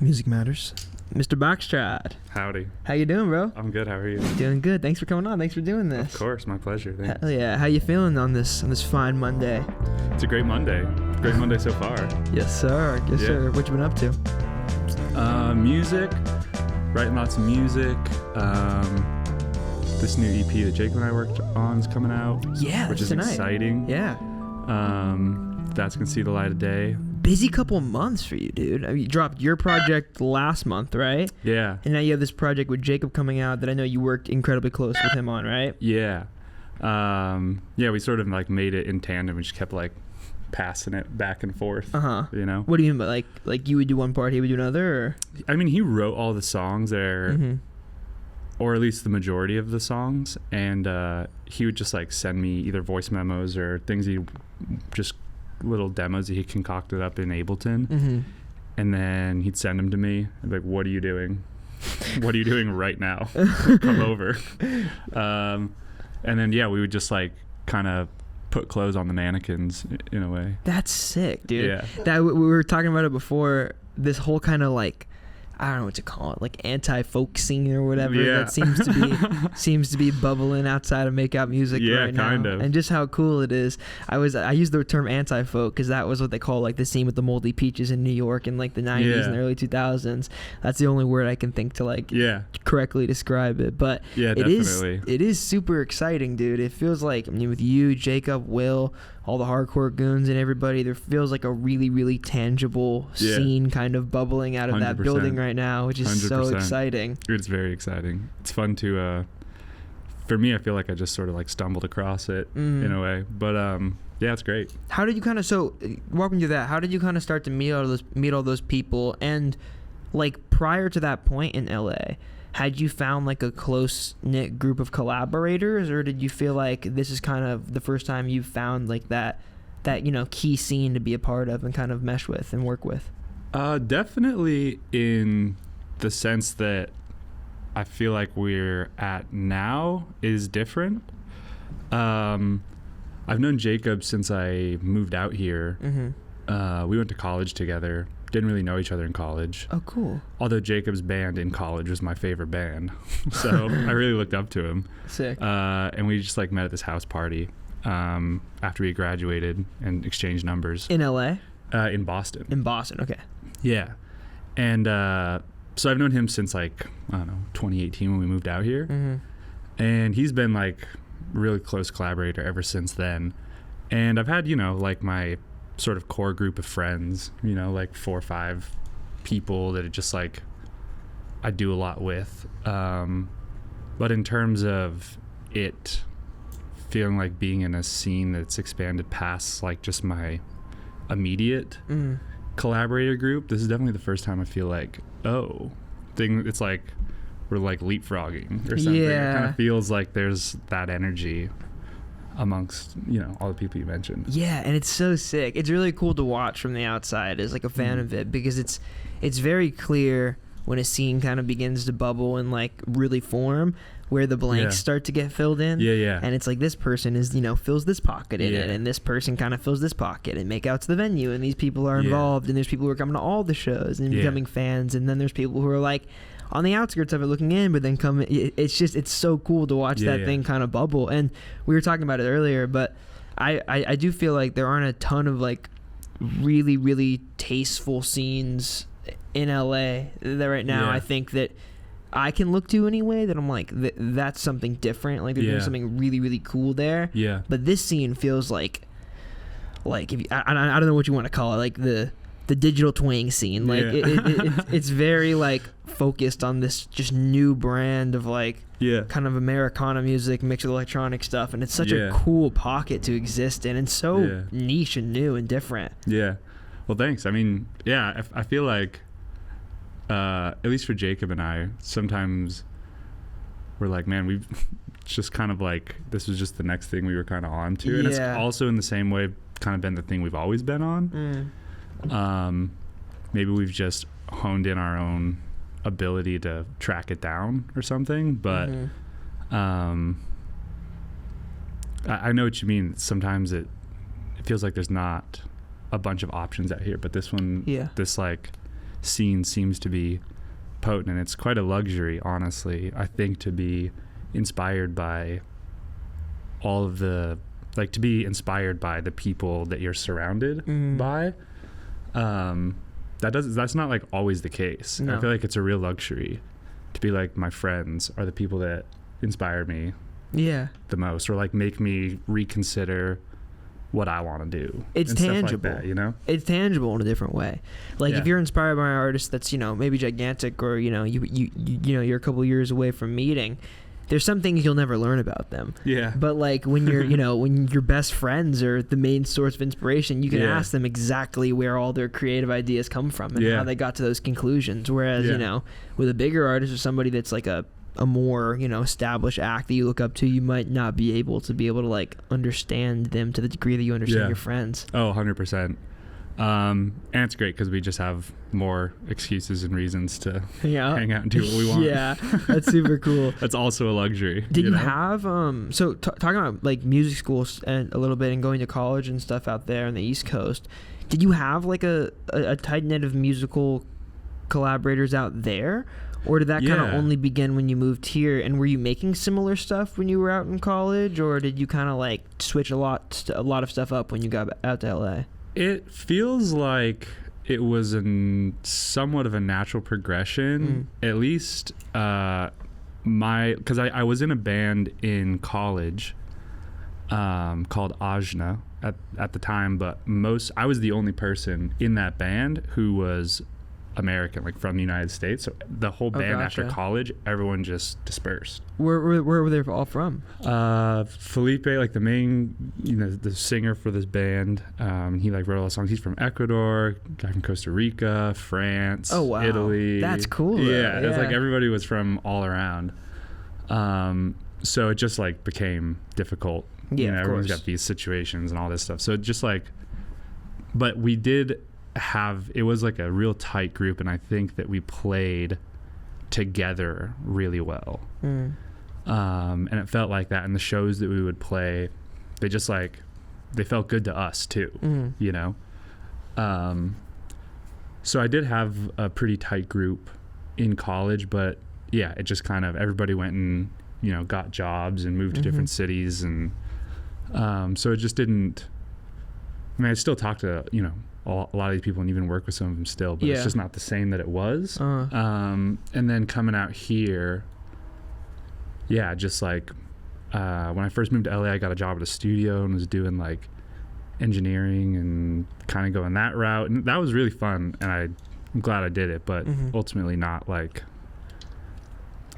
Music matters. Mr. Boxtrod. Howdy. How you doing, bro? I'm good. How are you? Doing good. Thanks for coming on. Thanks for doing this. Of course, my pleasure. Thanks. Hell yeah. How you feeling on this fine Monday? It's a great Monday. Great Monday so far. Yes, sir. Yes, sir. What you been up to? Music. Writing lots of music. This new EP that Jake and I worked on is coming out. Yeah, which is tonight. Exciting. Yeah. That's gonna see the light of day. Busy couple months for you, dude. I mean, you dropped your project last month, right? Yeah. And now you have this project with Jacob coming out that I know you worked incredibly close with him on, right? Yeah. We sort of like made it in tandem. We just kept like passing it back and forth. You know. What do you mean by like you would do one part, he would do another, or? I mean, he wrote all the songs there. Mm-hmm. Or at least the majority of the songs, and he would just like send me either voice memos or things just little demos that he concocted up in Ableton, mm-hmm. and then he'd send them to me. I'd be like, "What are you doing? What are you doing right now? Come over." And then we would just like kind of put clothes on the mannequins in a way. That's sick, dude. Yeah. That we were talking about it before. This whole kind of like, I don't know what to call it, like anti-folk scene or whatever that seems to be bubbling outside of make-out music right now. Kind of. And just how cool it is. I used the term anti-folk because that was what they call like the scene with the moldy peaches in New York in like the 90s and the early 2000s. That's the only word I can think to like correctly describe it. But it is super exciting, dude. It feels like, I mean, with you, Jacob, Will, all the hardcore goons and everybody, there feels like a really, really tangible scene kind of bubbling out of 100%. That building right now, which is 100%. So exciting. It's very exciting. It's fun to, for me, I feel like I just sort of like stumbled across it in a way. But it's great. How did you kind of, walk me through that, how did you kind of start to meet all those people? And like prior to that point in LA, had you found like a close-knit group of collaborators, or did you feel like this is kind of the first time you've found like that key scene to be a part of and kind of mesh with and work with? Definitely in the sense that I feel like we're at now is different. I've known Jacob since I moved out here. Mm-hmm. We went to college together. Didn't really know each other in college. Oh, cool. Although Jacob's band in college was my favorite band. So I really looked up to him. Sick. And we just like met at this house party after we graduated and exchanged numbers. In LA? In Boston. In Boston, okay. Yeah. And so I've known him since like, I don't know, 2018 when we moved out here. Mm-hmm. And he's been like a really close collaborator ever since then. And I've had, like my sort of core group of friends, like 4 or 5 people that are just like I do a lot with. But in terms of it feeling like being in a scene that's expanded past like just my immediate collaborator group, this is definitely the first time I feel like, it's like we're like leapfrogging or something. Yeah. It kind of feels like there's that energy amongst all the people you mentioned. Yeah, and it's so sick. It's really cool to watch from the outside as like a fan of it, because it's very clear when a scene kind of begins to bubble and like really form, where the blanks start to get filled in. And it's like this person is fills this pocket in it, and this person kind of fills this pocket and make out to the venue, and these people are involved, and there's people who are coming to all the shows and becoming fans, and then there's people who are like on the outskirts of it looking in, but then it's so cool to watch that thing kind of bubble. And we were talking about it earlier, but I do feel like there aren't a ton of like really, really tasteful scenes in LA that right now I think that I can look to anyway, that I'm like, that's something different. Like they're doing something really, really cool there. Yeah. But this scene feels like if you, I don't know what you want to call it, like the digital twang scene. Like it's very like focused on this just new brand of like kind of Americana music mixed with electronic stuff, and it's such a cool pocket to exist in, and so niche and new and different. Yeah. Well, thanks. I mean, I feel like at least for Jacob and I, sometimes we're like, man, we've just kind of like, this was just the next thing we were kind of on to. And it's also in the same way kind of been the thing we've always been on. Maybe we've just honed in our own ability to track it down or something, but I know what you mean. Sometimes it feels like there's not a bunch of options out here, but this one, this like scene seems to be potent, and it's quite a luxury, honestly, I think, to be inspired by all of the, like, to be inspired by the people that you're surrounded by. That's not like always the case. No. I feel like it's a real luxury to be like, my friends are the people that inspire me the most, or like make me reconsider what I want to do. It's and tangible, stuff like that, you know? It's tangible in a different way. Like if you're inspired by an artist that's, you know, maybe gigantic, or you know you're a couple years away from meeting, there's some things you'll never learn about them. Yeah. But like when you're, you know, when your best friends are the main source of inspiration, you can ask them exactly where all their creative ideas come from and how they got to those conclusions. Whereas, you know, with a bigger artist or somebody that's like a more, you know, established act that you look up to, you might not be able to like understand them to the degree that you understand your friends. Oh, 100%. And it's great because we just have more excuses and reasons to hang out and do what we want. Yeah, that's super cool. That's also a luxury. Did you have so talking about like music schools and a little bit and going to college and stuff out there on the East Coast, did you have like a tight net of musical collaborators out there, or did that kind of only begin when you moved here? And were you making similar stuff when you were out in college, or did you kind of like switch a lot of stuff up when you got out to LA? It feels like it was somewhat of a natural progression, at least because I was in a band in college called Ajna at the time, but I was the only person in that band who was American, like from the United States. So the whole band after college, everyone just dispersed. Where were they all from? Felipe, like the main, you know, the singer for this band, he like wrote all the songs. He's from Ecuador, guy from Costa Rica, France, Italy. That's cool. Yeah, it's like everybody was from all around. So it just like became difficult. Yeah, you know, everyone's got these situations and all this stuff. So it just like, but we did it was like a real tight group, and I think that we played together really well. And it felt like that, and the shows that we would play, they just like, they felt good to us too, you know? So I did have a pretty tight group in college, but yeah, it just kind of, everybody went and, you know, got jobs and moved to different cities, and so it just didn't, I mean, I still talk to, you know, a lot of these people and even work with some of them still, but it's just not the same that it was. And then coming out here, just like when I first moved to LA, I got a job at a studio and was doing like engineering and kind of going that route, and that was really fun, and I'm glad I did it, but ultimately not like,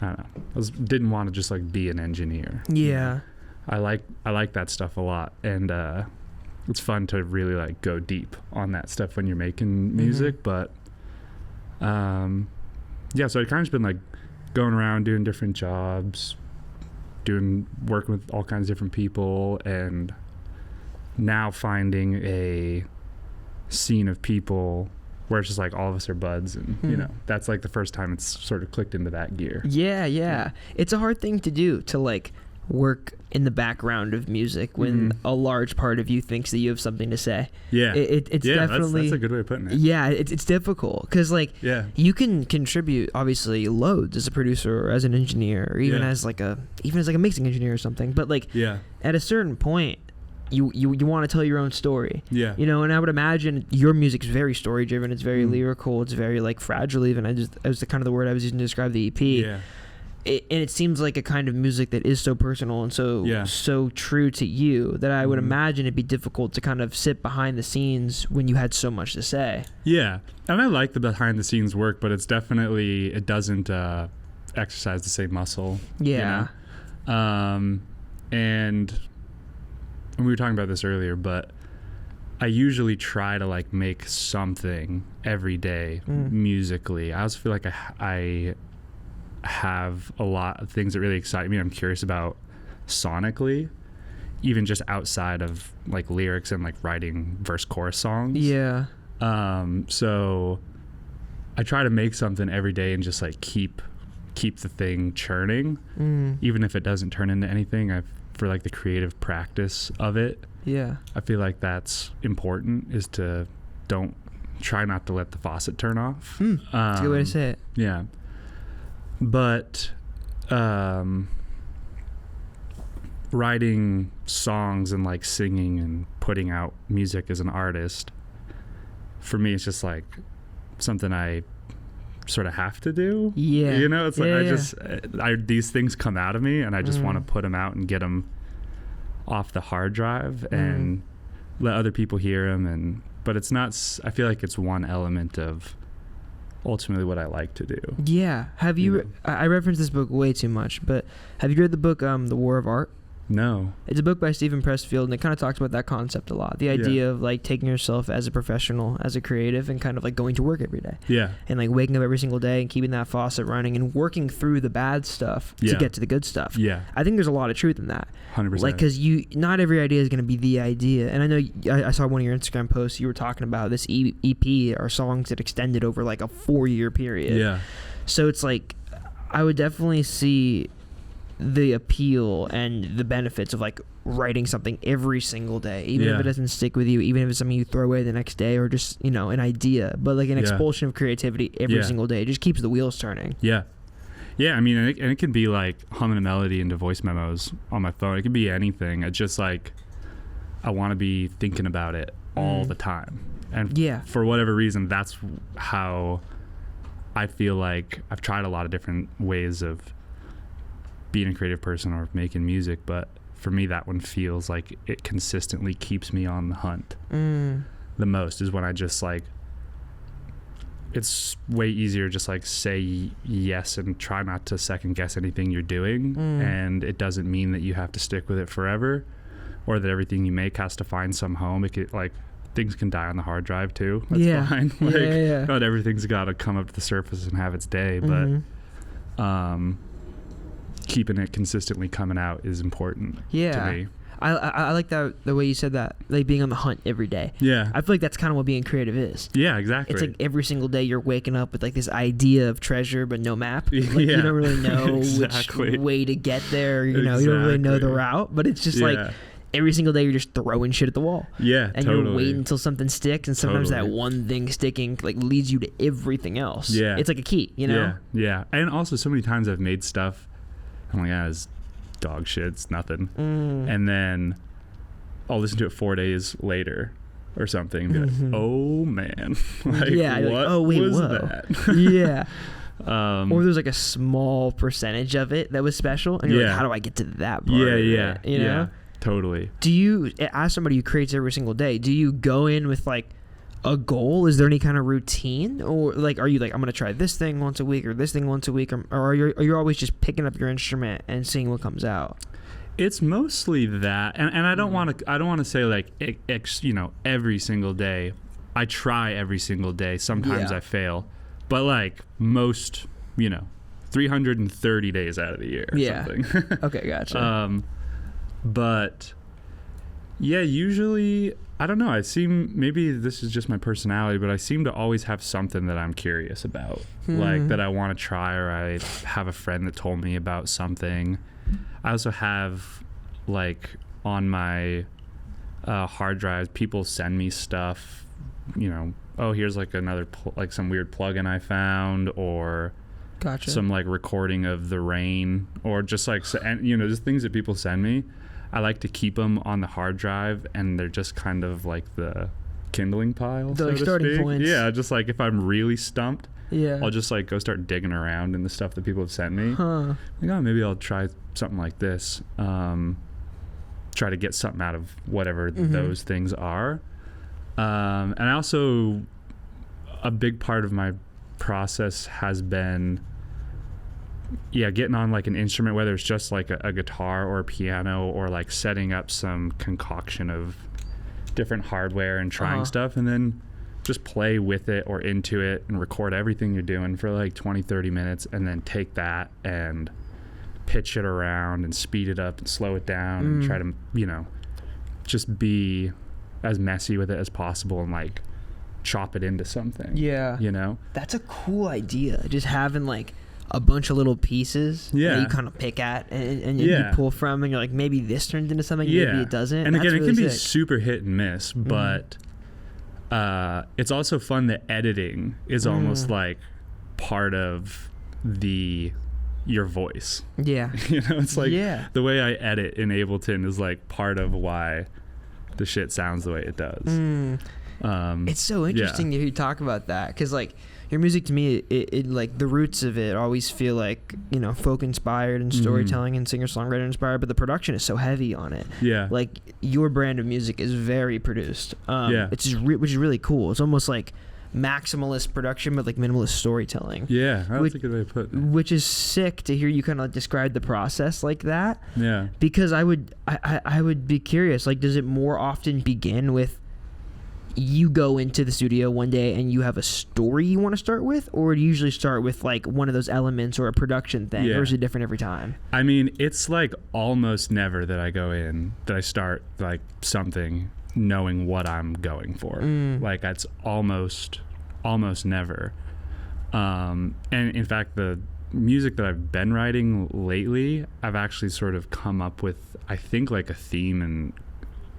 I don't know, didn't want to just like be an engineer. Yeah, I like that stuff a lot, and it's fun to really like go deep on that stuff when you're making music. But so it kind of just been like going around doing different jobs, working with all kinds of different people, and now finding a scene of people where it's just like all of us are buds, and you know, that's like the first time it's sort of clicked into that gear. Yeah. It's a hard thing to do, to like work in the background of music when a large part of you thinks that you have something to say. It's definitely, that's a good way of putting it. It's difficult because like you can contribute obviously loads as a producer or as an engineer, or even as like a mixing engineer or something, but like at a certain point you want to tell your own story, you know, and I would imagine your music's very story driven, it's very lyrical, it's very like fragile, even. It was the kind of the word I was using to describe the EP. And it seems like a kind of music that is so personal and so true to you that I would imagine it'd be difficult to kind of sit behind the scenes when you had so much to say. Yeah, and I like the behind the scenes work, but it's definitely, it doesn't exercise the same muscle. You know? And we were talking about this earlier, but I usually try to like make something every day musically. I also feel like I have a lot of things that really excite me. I'm curious about sonically, even just outside of like lyrics and like writing verse chorus songs. So I try to make something every day and just like keep the thing churning, even if it doesn't turn into anything. For like the creative practice of it, I feel like that's important, is to don't try not to let the faucet turn off. That's a good way to say it. Yeah. But writing songs and like singing and putting out music as an artist, for me, it's just like something I sort of have to do. Yeah. You know, it's like these things come out of me and I just want to put them out and get them off the hard drive and let other people hear them. But it's not, I feel like it's one element of ultimately what I like to do. Yeah. Have you, I reference this book way too much, but have you read the book, The War of Art? No. It's a book by Stephen Pressfield, and it kind of talks about that concept a lot. The idea of like taking yourself as a professional, as a creative, and kind of like going to work every day. Yeah. And like waking up every single day and keeping that faucet running and working through the bad stuff to get to the good stuff. Yeah. I think there's a lot of truth in that. 100%. Like, because not every idea is going to be the idea. And I know I saw one of your Instagram posts, you were talking about this EP are songs that extended over like a 4-year period. Yeah. So it's like, I would definitely see the appeal and the benefits of like writing something every single day, even if it doesn't stick with you, even if it's something you throw away the next day, or just, you know, an idea, but like an expulsion of creativity every single day. It just keeps the wheels turning. Yeah. I mean, and it can be like humming a melody into voice memos on my phone. It can be anything. It's just like I want to be thinking about it all the time, and for whatever reason, that's how I feel like I've tried a lot of different ways of being a creative person or making music, but for me that one feels like it consistently keeps me on the hunt the most, is when I just like, it's way easier just like say yes and try not to second guess anything you're doing, and it doesn't mean that you have to stick with it forever or that everything you make has to find some home. It could, like, things can die on the hard drive too. That's fine. Like, not everything's got to come up to the surface and have its day, but keeping it consistently coming out is important to me. I like that, the way you said that, like being on the hunt every day. Yeah. I feel like that's kind of what being creative is. Yeah, exactly. It's like every single day you're waking up with like this idea of treasure but no map. Like you don't really know which way to get there. You know, you don't really know the route, but it's just like every single day you're just throwing shit at the wall. Yeah, and you're waiting until something sticks, and sometimes that one thing sticking like leads you to everything else. Yeah. It's like a key, you know? Yeah. And also so many times I've made stuff, I'm like, it's dog shit, it's nothing. And then I'll listen to it 4 days later or something and be like, oh man. Like, what was that? Or there's like a small percentage of it that was special, and you're like, how do I get to that part? You know? Yeah, totally. Do you, as somebody who creates every single day, do you go in with like a goal? Is there any kind of routine, or like are you like, I'm gonna try this thing once a week or this thing once a week, or are you always just picking up your instrument and seeing what comes out? It's mostly that, and I don't want to say like you know, every single day. I try every single day. Sometimes I fail, but like most, you know, 330 days out of the year or something. Okay, gotcha. But yeah, usually, I don't know, maybe this is just my personality, but I seem to always have something that I'm curious about, like that I want to try, or I have a friend that told me about something. I also have, like, on my hard drives, people send me stuff, you know, oh, here's like another, like some weird plugin I found, or some like recording of the rain, or just like, and, you know, just things that people send me. I like to keep them on the hard drive, and they're just kind of like the kindling pile, the like starting points. Yeah, just like if I'm really stumped, I'll just like go start digging around in the stuff that people have sent me. Like, oh, maybe I'll try something like this. Try to get something out of whatever those things are. And I also, a big part of my process has been getting on like an instrument, whether it's just like a guitar or a piano, or like setting up some concoction of different hardware and trying stuff, and then just play with it or into it and record everything you're doing for like 20-30 minutes, and then take that and pitch it around and speed it up and slow it down and try to, you know, just be as messy with it as possible and like chop it into something. Yeah, you know, that's a cool idea, just having like a bunch of little pieces that you kind of pick at and you pull from, and you're like, maybe this turns into something, maybe it doesn't. And again, it can be super hit and miss, but it's also fun that editing is almost like part of your voice. Yeah. It's like the way I edit in Ableton is like part of why the shit sounds the way it does. It's so interesting to hear you talk about that, because like your music to me, it like the roots of it always feel like, folk inspired and storytelling and singer-songwriter inspired, but the production is so heavy on it. Yeah. Like your brand of music is very produced. It's just which is really cool. It's almost like maximalist production, but like minimalist storytelling. Yeah, that's a good way to put it. Which is sick to hear you kind of like describe the process like that. Yeah. Because I would be curious, like, does it more often begin with you go into the studio one day and you have a story you want to start with, or do you usually start with like one of those elements or a production thing, or is it different every time? I mean, it's like almost never that I go in, that I start like something knowing what I'm going for. Like that's almost never. And in fact, the music that I've been writing lately, I've actually sort of come up with, I think, like a theme, and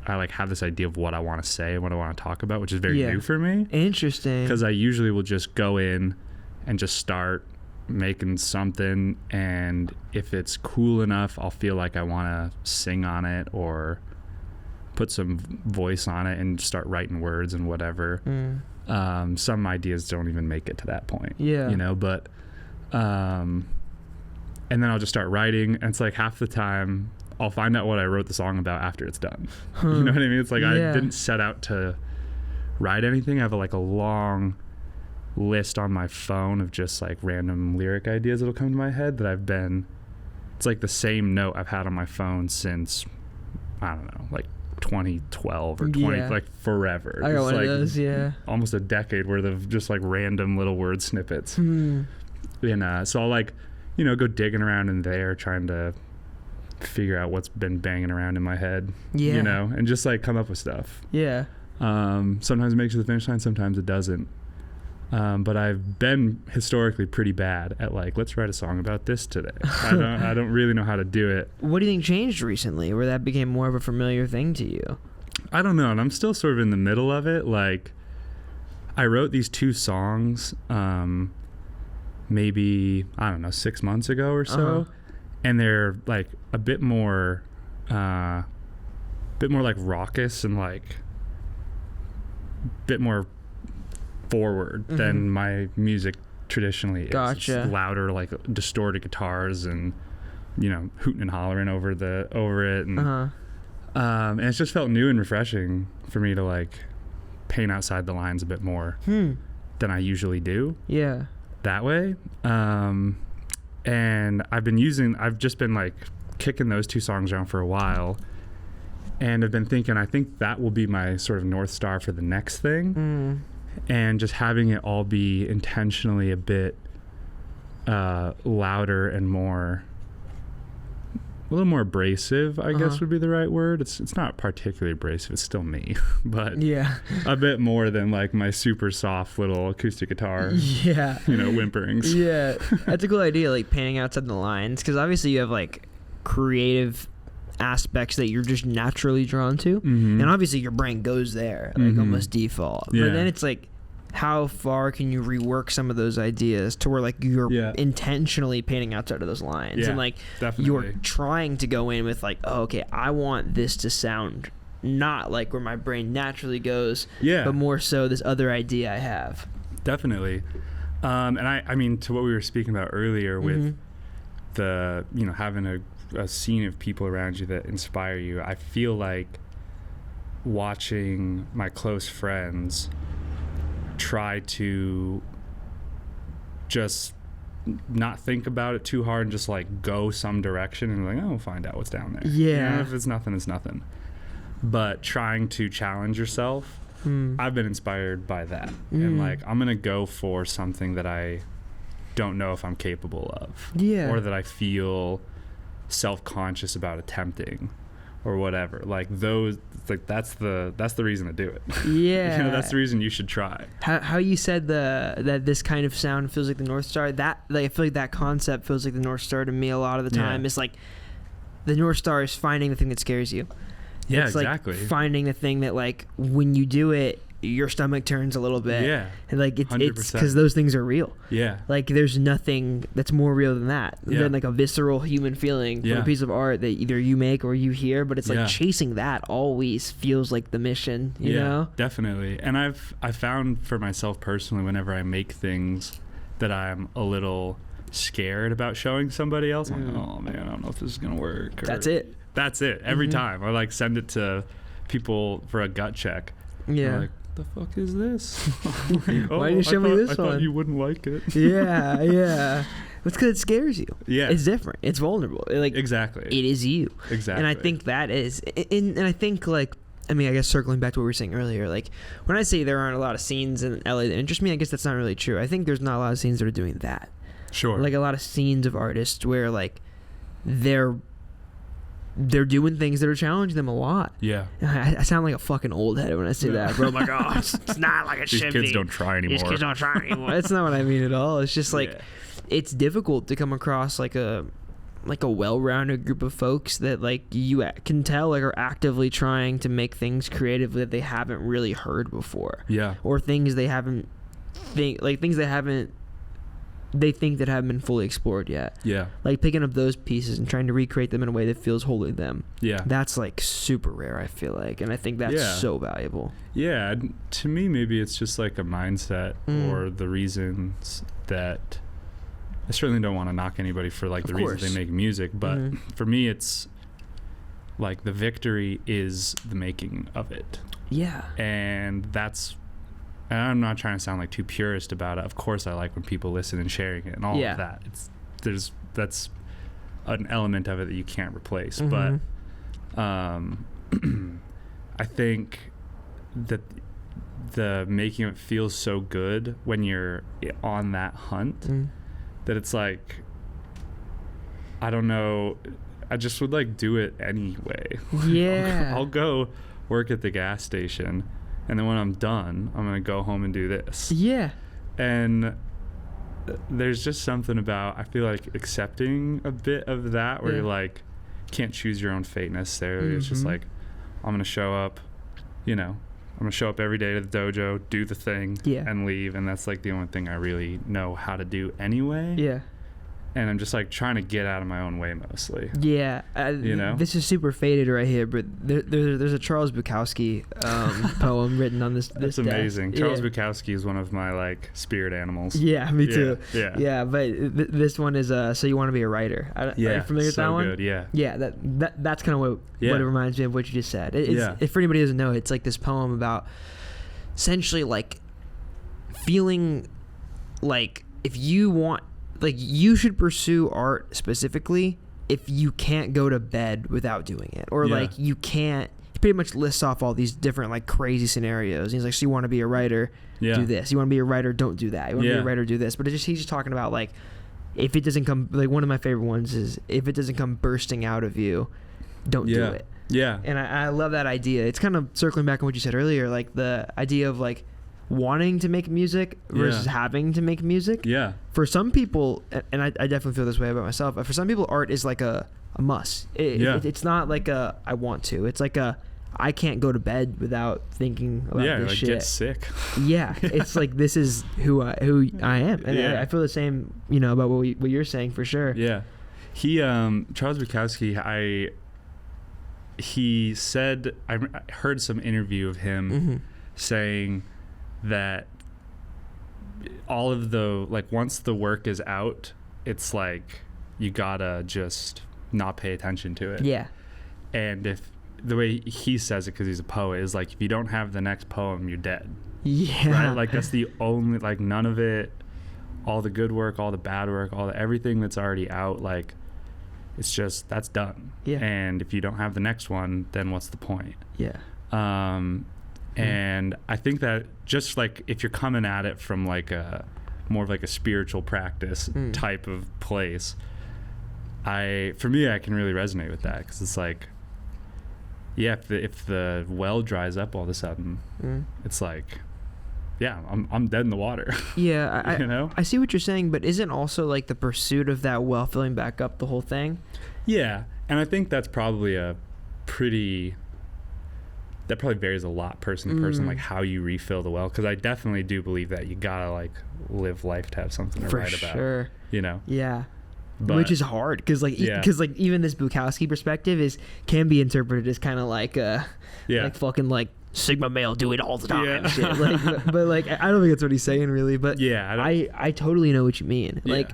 I like have this idea of what I want to say and what I want to talk about, which is very new for me. Interesting. Because I usually will just go in and just start making something, and if it's cool enough, I'll feel like I want to sing on it or put some voice on it and start writing words and whatever. Some ideas don't even make it to that point. But and then I'll just start writing, and it's like half the time I'll find out what I wrote the song about after it's done. You know what I mean? It's like I didn't set out to write anything. I have a long list on my phone of just like random lyric ideas that'll come to my head that it's like the same note I've had on my phone since, I don't know, like 2012 or 20, like forever. I got one of those, almost a decade worth of just like random little word snippets. And so I'll like, go digging around in there trying to figure out what's been banging around in my head, and just like come up with stuff. Sometimes it makes it to the finish line, sometimes it doesn't. But I've been historically pretty bad at like, let's write a song about this today. I don't really know how to do it. What do you think changed recently where that became more of a familiar thing to you? I don't know, and I'm still sort of in the middle of it. Like, I wrote these 2 songs maybe, I don't know, 6 months ago or so. And they're like a bit more like raucous and like bit more forward than my music traditionally is. Gotcha. It's louder, like distorted guitars and hooting and hollering over it, and it's just felt new and refreshing for me to like paint outside the lines a bit more than I usually do. That way. And I've just been like kicking those 2 songs around for a while, and I've been thinking, I think that will be my sort of North Star for the next thing. And just having it all be intentionally a bit louder and a little more abrasive, I guess would be the right word. It's not particularly abrasive, it's still me, but a bit more than like my super soft little acoustic guitar, whimperings. That's a cool idea, like painting outside the lines, because obviously you have like creative aspects that you're just naturally drawn to, and obviously your brain goes there like almost default, but then it's like, how far can you rework some of those ideas to where like you're intentionally painting outside of those lines, and like you're trying to go in with like, oh, okay, I want this to sound not like where my brain naturally goes, but more so this other idea I have. Definitely. And I mean, to what we were speaking about earlier with the, having a scene of people around you that inspire you, I feel like watching my close friends try to just not think about it too hard and just like go some direction and like, oh, we'll find out what's down there. If it's nothing, it's nothing. But trying to challenge yourself, I've been inspired by that. And like, I'm gonna go for something that I don't know if I'm capable of, or that I feel self-conscious about attempting, or whatever. Like those, like that's the reason to do it. That's the reason you should try. How you said that this kind of sound feels like the North Star, that like, I feel like that concept feels like the North Star to me a lot of the time. It's like the North Star is finding the thing that scares you. It's exactly. like finding the thing that like when you do it, your stomach turns a little bit. Yeah. And like it's 100%. because those things are real. Yeah. Like there's nothing that's more real than that. Yeah. Than like a visceral human feeling from a piece of art that either you make or you hear, but it's like chasing that always feels like the mission, you know? Definitely. And I found for myself personally, whenever I make things that I'm a little scared about showing somebody else, I'm like, oh man, I don't know if this is gonna work. Or, that's it every time. I like send it to people for a gut check. Yeah. Like, the fuck is this? Why did you show me this one? I thought you wouldn't like it. Yeah. It's because it scares you. Yeah. It's different. It's vulnerable. Like exactly. It is you. Exactly. And I think that is, and I think like, I mean, I guess circling back to what we were saying earlier, like when I say there aren't a lot of scenes in LA that interest me, I guess that's not really true. I think there's not a lot of scenes that are doing that. Sure. Like a lot of scenes of artists where like they're doing things that are challenging them a lot. Yeah. I sound like a fucking old head when I say that, bro. Oh my gosh, it's not like it should be. These kids don't try anymore. These kids don't try anymore. That's not what I mean at all. It's just like it's difficult to come across like a well-rounded group of folks that like you can tell like are actively trying to make things creatively that they haven't really heard before. Yeah. Or things they haven't they think that haven't been fully explored yet. Yeah. Like picking up those pieces and trying to recreate them in a way that feels wholly them. Yeah. That's like super rare, I feel like. And I think that's so valuable. Yeah. To me, maybe it's just like a mindset or the reasons that I certainly don't want to knock anybody for like the reasons they make music. But for me, it's like the victory is the making of it. Yeah. And I'm not trying to sound like too purist about it. Of course, I like when people listen and sharing it and all of that. That's an element of it that you can't replace. But I think that the making of it feels so good when you're on that hunt that it's like, I don't know, I just would like do it anyway. Yeah. I'll go work at the gas station. And then when I'm done, I'm going to go home and do this. Yeah. And there's just something about, I feel like, accepting a bit of that where you're like, can't choose your own fate necessarily. It's just like, I'm going to show up, I'm going to show up every day to the dojo, do the thing, and leave. And that's like the only thing I really know how to do anyway. Yeah. And I'm just like trying to get out of my own way mostly. Yeah. This is super faded right here, but there's a Charles Bukowski poem written on this. That's amazing. Charles Bukowski is one of my like spirit animals. Yeah, me too. Yeah. Yeah, but this one is So You Want to Be a Writer. Are you familiar with that one? Good, yeah. Yeah, that's kind of what it reminds me of what you just said. If anybody doesn't know, it's like this poem about essentially like feeling like if you want, like you should pursue art specifically if you can't go to bed without doing it, or like you can't. He pretty much lists off all these different like crazy scenarios. He's like, so you want to be a writer, do this. You want to be a writer, don't do that. You want to be a writer, do this. But he's just talking about like if it doesn't come, like one of my favorite ones is if it doesn't come bursting out of you, don't do it. Yeah. And I love that idea. It's kind of circling back on what you said earlier, like the idea of like wanting to make music versus having to make music. Yeah. For some people, and I definitely feel this way about myself, but for some people art is like a must. It's not like a I want to. It's like a I can't go to bed without thinking about this shit. Get sick. Yeah. It's like this is who I am. And I feel the same, about what you're saying for sure. Yeah. He Charles Bukowski, he said, I heard some interview of him saying that all of the, like, once the work is out, it's like you gotta just not pay attention to it. Yeah. And if the way he says it, because he's a poet, is like if you don't have the next poem, you're dead. Yeah. Right? Like that's the only, like, none of it, all the good work, all the bad work, everything that's already out, like it's just, that's done. Yeah. And if you don't have the next one, then what's the point? Yeah. And I think that just like if you're coming at it from like a more of like a spiritual practice type of place, for me I can really resonate with that, because it's like, if the well dries up all of a sudden, it's like, I'm dead in the water. Yeah, I see what you're saying, but isn't also like the pursuit of that well filling back up the whole thing? Yeah, and I think that's probably a pretty that probably varies a lot person to person, like how you refill the well, because I definitely do believe that you gotta like live life to have something to write about. For sure. You know. Yeah. But, which is hard because like even this Bukowski perspective can be interpreted as kind of like like fucking like Sigma male do it all the time and shit. Like, but like I don't think that's what he's saying really, but I totally know what you mean. Like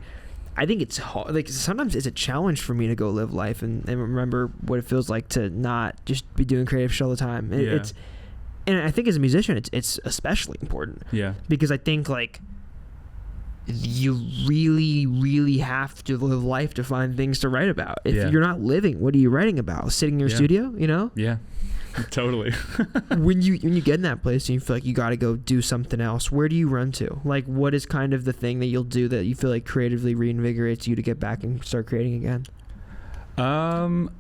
I think it's hard, like sometimes it's a challenge for me to go live life and remember what it feels like to not just be doing creative shit all the time. And I think as a musician it's especially important. Because I think like you really, really have to live life to find things to write about. If you're not living, what are you writing about? Sitting in your studio, you know? Yeah, totally. when you get in that place and you feel like you got to go do something else, where do you run to? Like, what is kind of the thing that you'll do that you feel like creatively reinvigorates you to get back and start creating again? I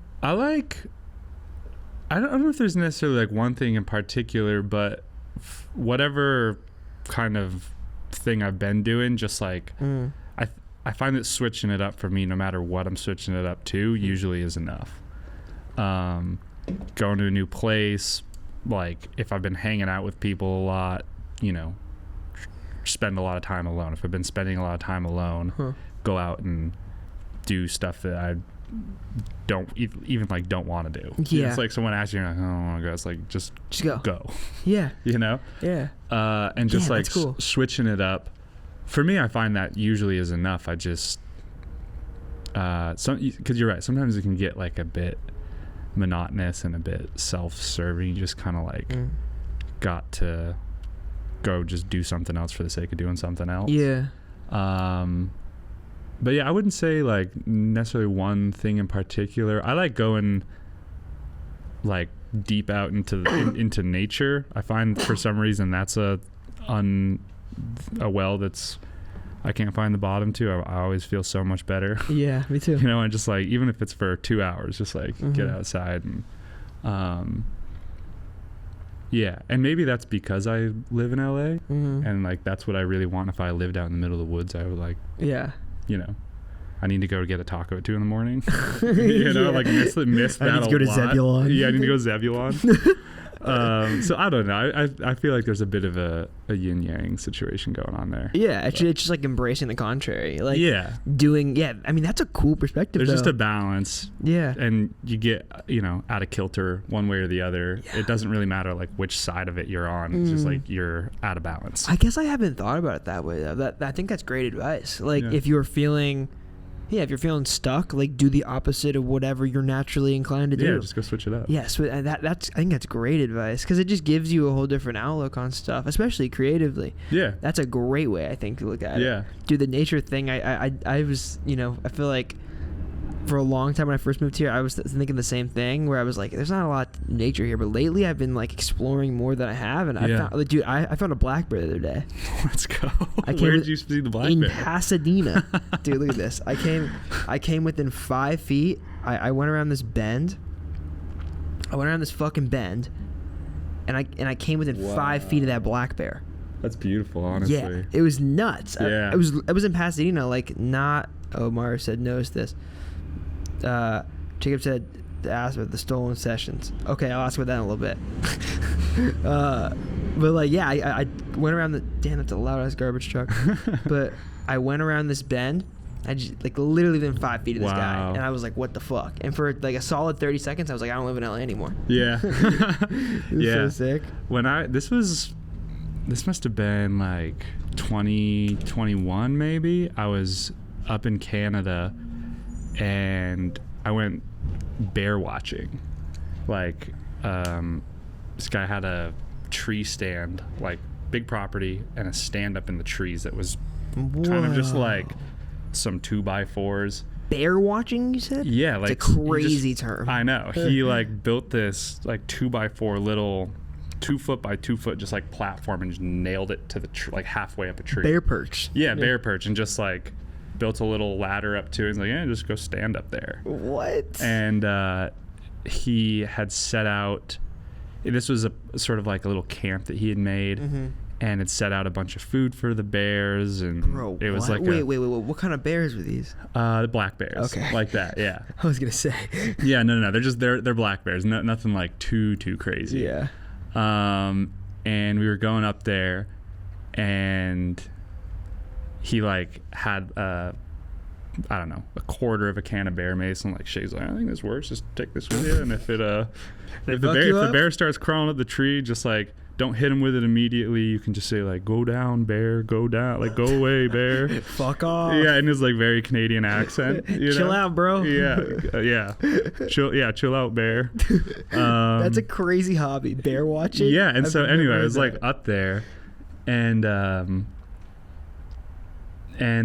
don't know if there's necessarily like one thing in particular, but whatever kind of thing I've been doing, just like I find that switching it up for me, no matter what I'm switching it up to, usually is enough. Going to a new place, like if I've been hanging out with people a lot, you know, spend a lot of time alone. If I've been spending a lot of time alone, go out and do stuff that I don't even like don't want to do. It's like someone asks you, you're like, oh, I don't want to go. It's like just go. You know. And just like switching it up. For me, I find that usually is enough. I just because you're right, sometimes it can get like a bit monotonous and a bit self-serving. You just kind of like got to go just do something else for the sake of doing something else. But yeah, I wouldn't say like necessarily one thing in particular. I like going like deep out into nature. I find for some reason that's a well that's I can't find the bottom to. I always feel so much better. Yeah, me too. You know, and just like even if it's for 2 hours, just like get outside and and maybe that's because I live in LA and like that's what I really want. If I lived out in the middle of the woods, I would like you know, I need to go get a taco at 2 a.m. You know, like miss that a lot. I need to go to Zebulon. Yeah, I need to go to Zebulon. So I don't know. I feel like there's a bit of a yin yang situation going on there. Yeah, it's just like embracing the contrary. Like doing. Yeah, I mean that's a cool perspective. There's just a balance. Yeah, and you get out of kilter one way or the other. Yeah. It doesn't really matter like which side of it you're on. It's just like you're out of balance. I guess I haven't thought about it that way though. I think that's great advice. Like if you're feeling. Yeah, if you're feeling stuck, like do the opposite of whatever you're naturally inclined to do. Yeah, just go switch it up. Yes, that's I think that's great advice because it just gives you a whole different outlook on stuff, especially creatively. Yeah, that's a great way I think to look at it. Yeah, do the nature thing. I was I feel like for a long time when I first moved here, I was thinking the same thing where I was like, there's not a lot of nature here, but lately I've been like exploring more than I have, and I found, dude, I found a black bear the other day. Let's go. Where did you see the black bear? In Pasadena. Dude, look at this. I came within 5 feet. I went around this bend. I went around this fucking bend, and I came within 5 feet of that black bear. That's beautiful, honestly. Yeah, it was nuts. Yeah. I was in Pasadena, like not. Oh, Mario said knows this. Jacob said to ask about the stolen sessions. Okay, I'll ask about that in a little bit. But like, yeah, I went around damn, that's a loud ass garbage truck. But I went around this bend. I just like literally within 5 feet of this guy, and I was like, "What the fuck?" And for like a solid 30 seconds, I was like, "I don't live in LA anymore." Yeah, so sick. When this must have been like 2021 maybe. I was up in Canada. And I went bear watching. Like, this guy had a tree stand, like big property, and a stand up in the trees that was kind of just like some 2x4s. Bear watching, you said? Yeah, like it's a crazy term. I know. He like built this like 2x4 little 2 foot by 2 foot just like platform and just nailed it to the like halfway up a tree. Bear perch. Yeah, bear perch, and just like built a little ladder up to it. He's like, yeah, just go stand up there. What? And he had set out, this was a sort of like a little camp that he had made, and had set out a bunch of food for the bears, and it was like wait, what kind of bears were these? The black bears. Okay. Like that, yeah. I was gonna say. Yeah, no, they're black bears. Nothing like too crazy. Yeah. And we were going up there, and he like had I don't know, a quarter of a can of bear mace, and like Shay's like, I think this works, just take this with you, and if the bear starts crawling up the tree, just like don't hit him with it immediately. You can just say like, go down, bear, go down, like go away, bear. Fuck off. Yeah, in his like very Canadian accent. Chill out, bro. Yeah. Chill out, bear. That's a crazy hobby, bear watching. Yeah, and so anyway, I was like up there, and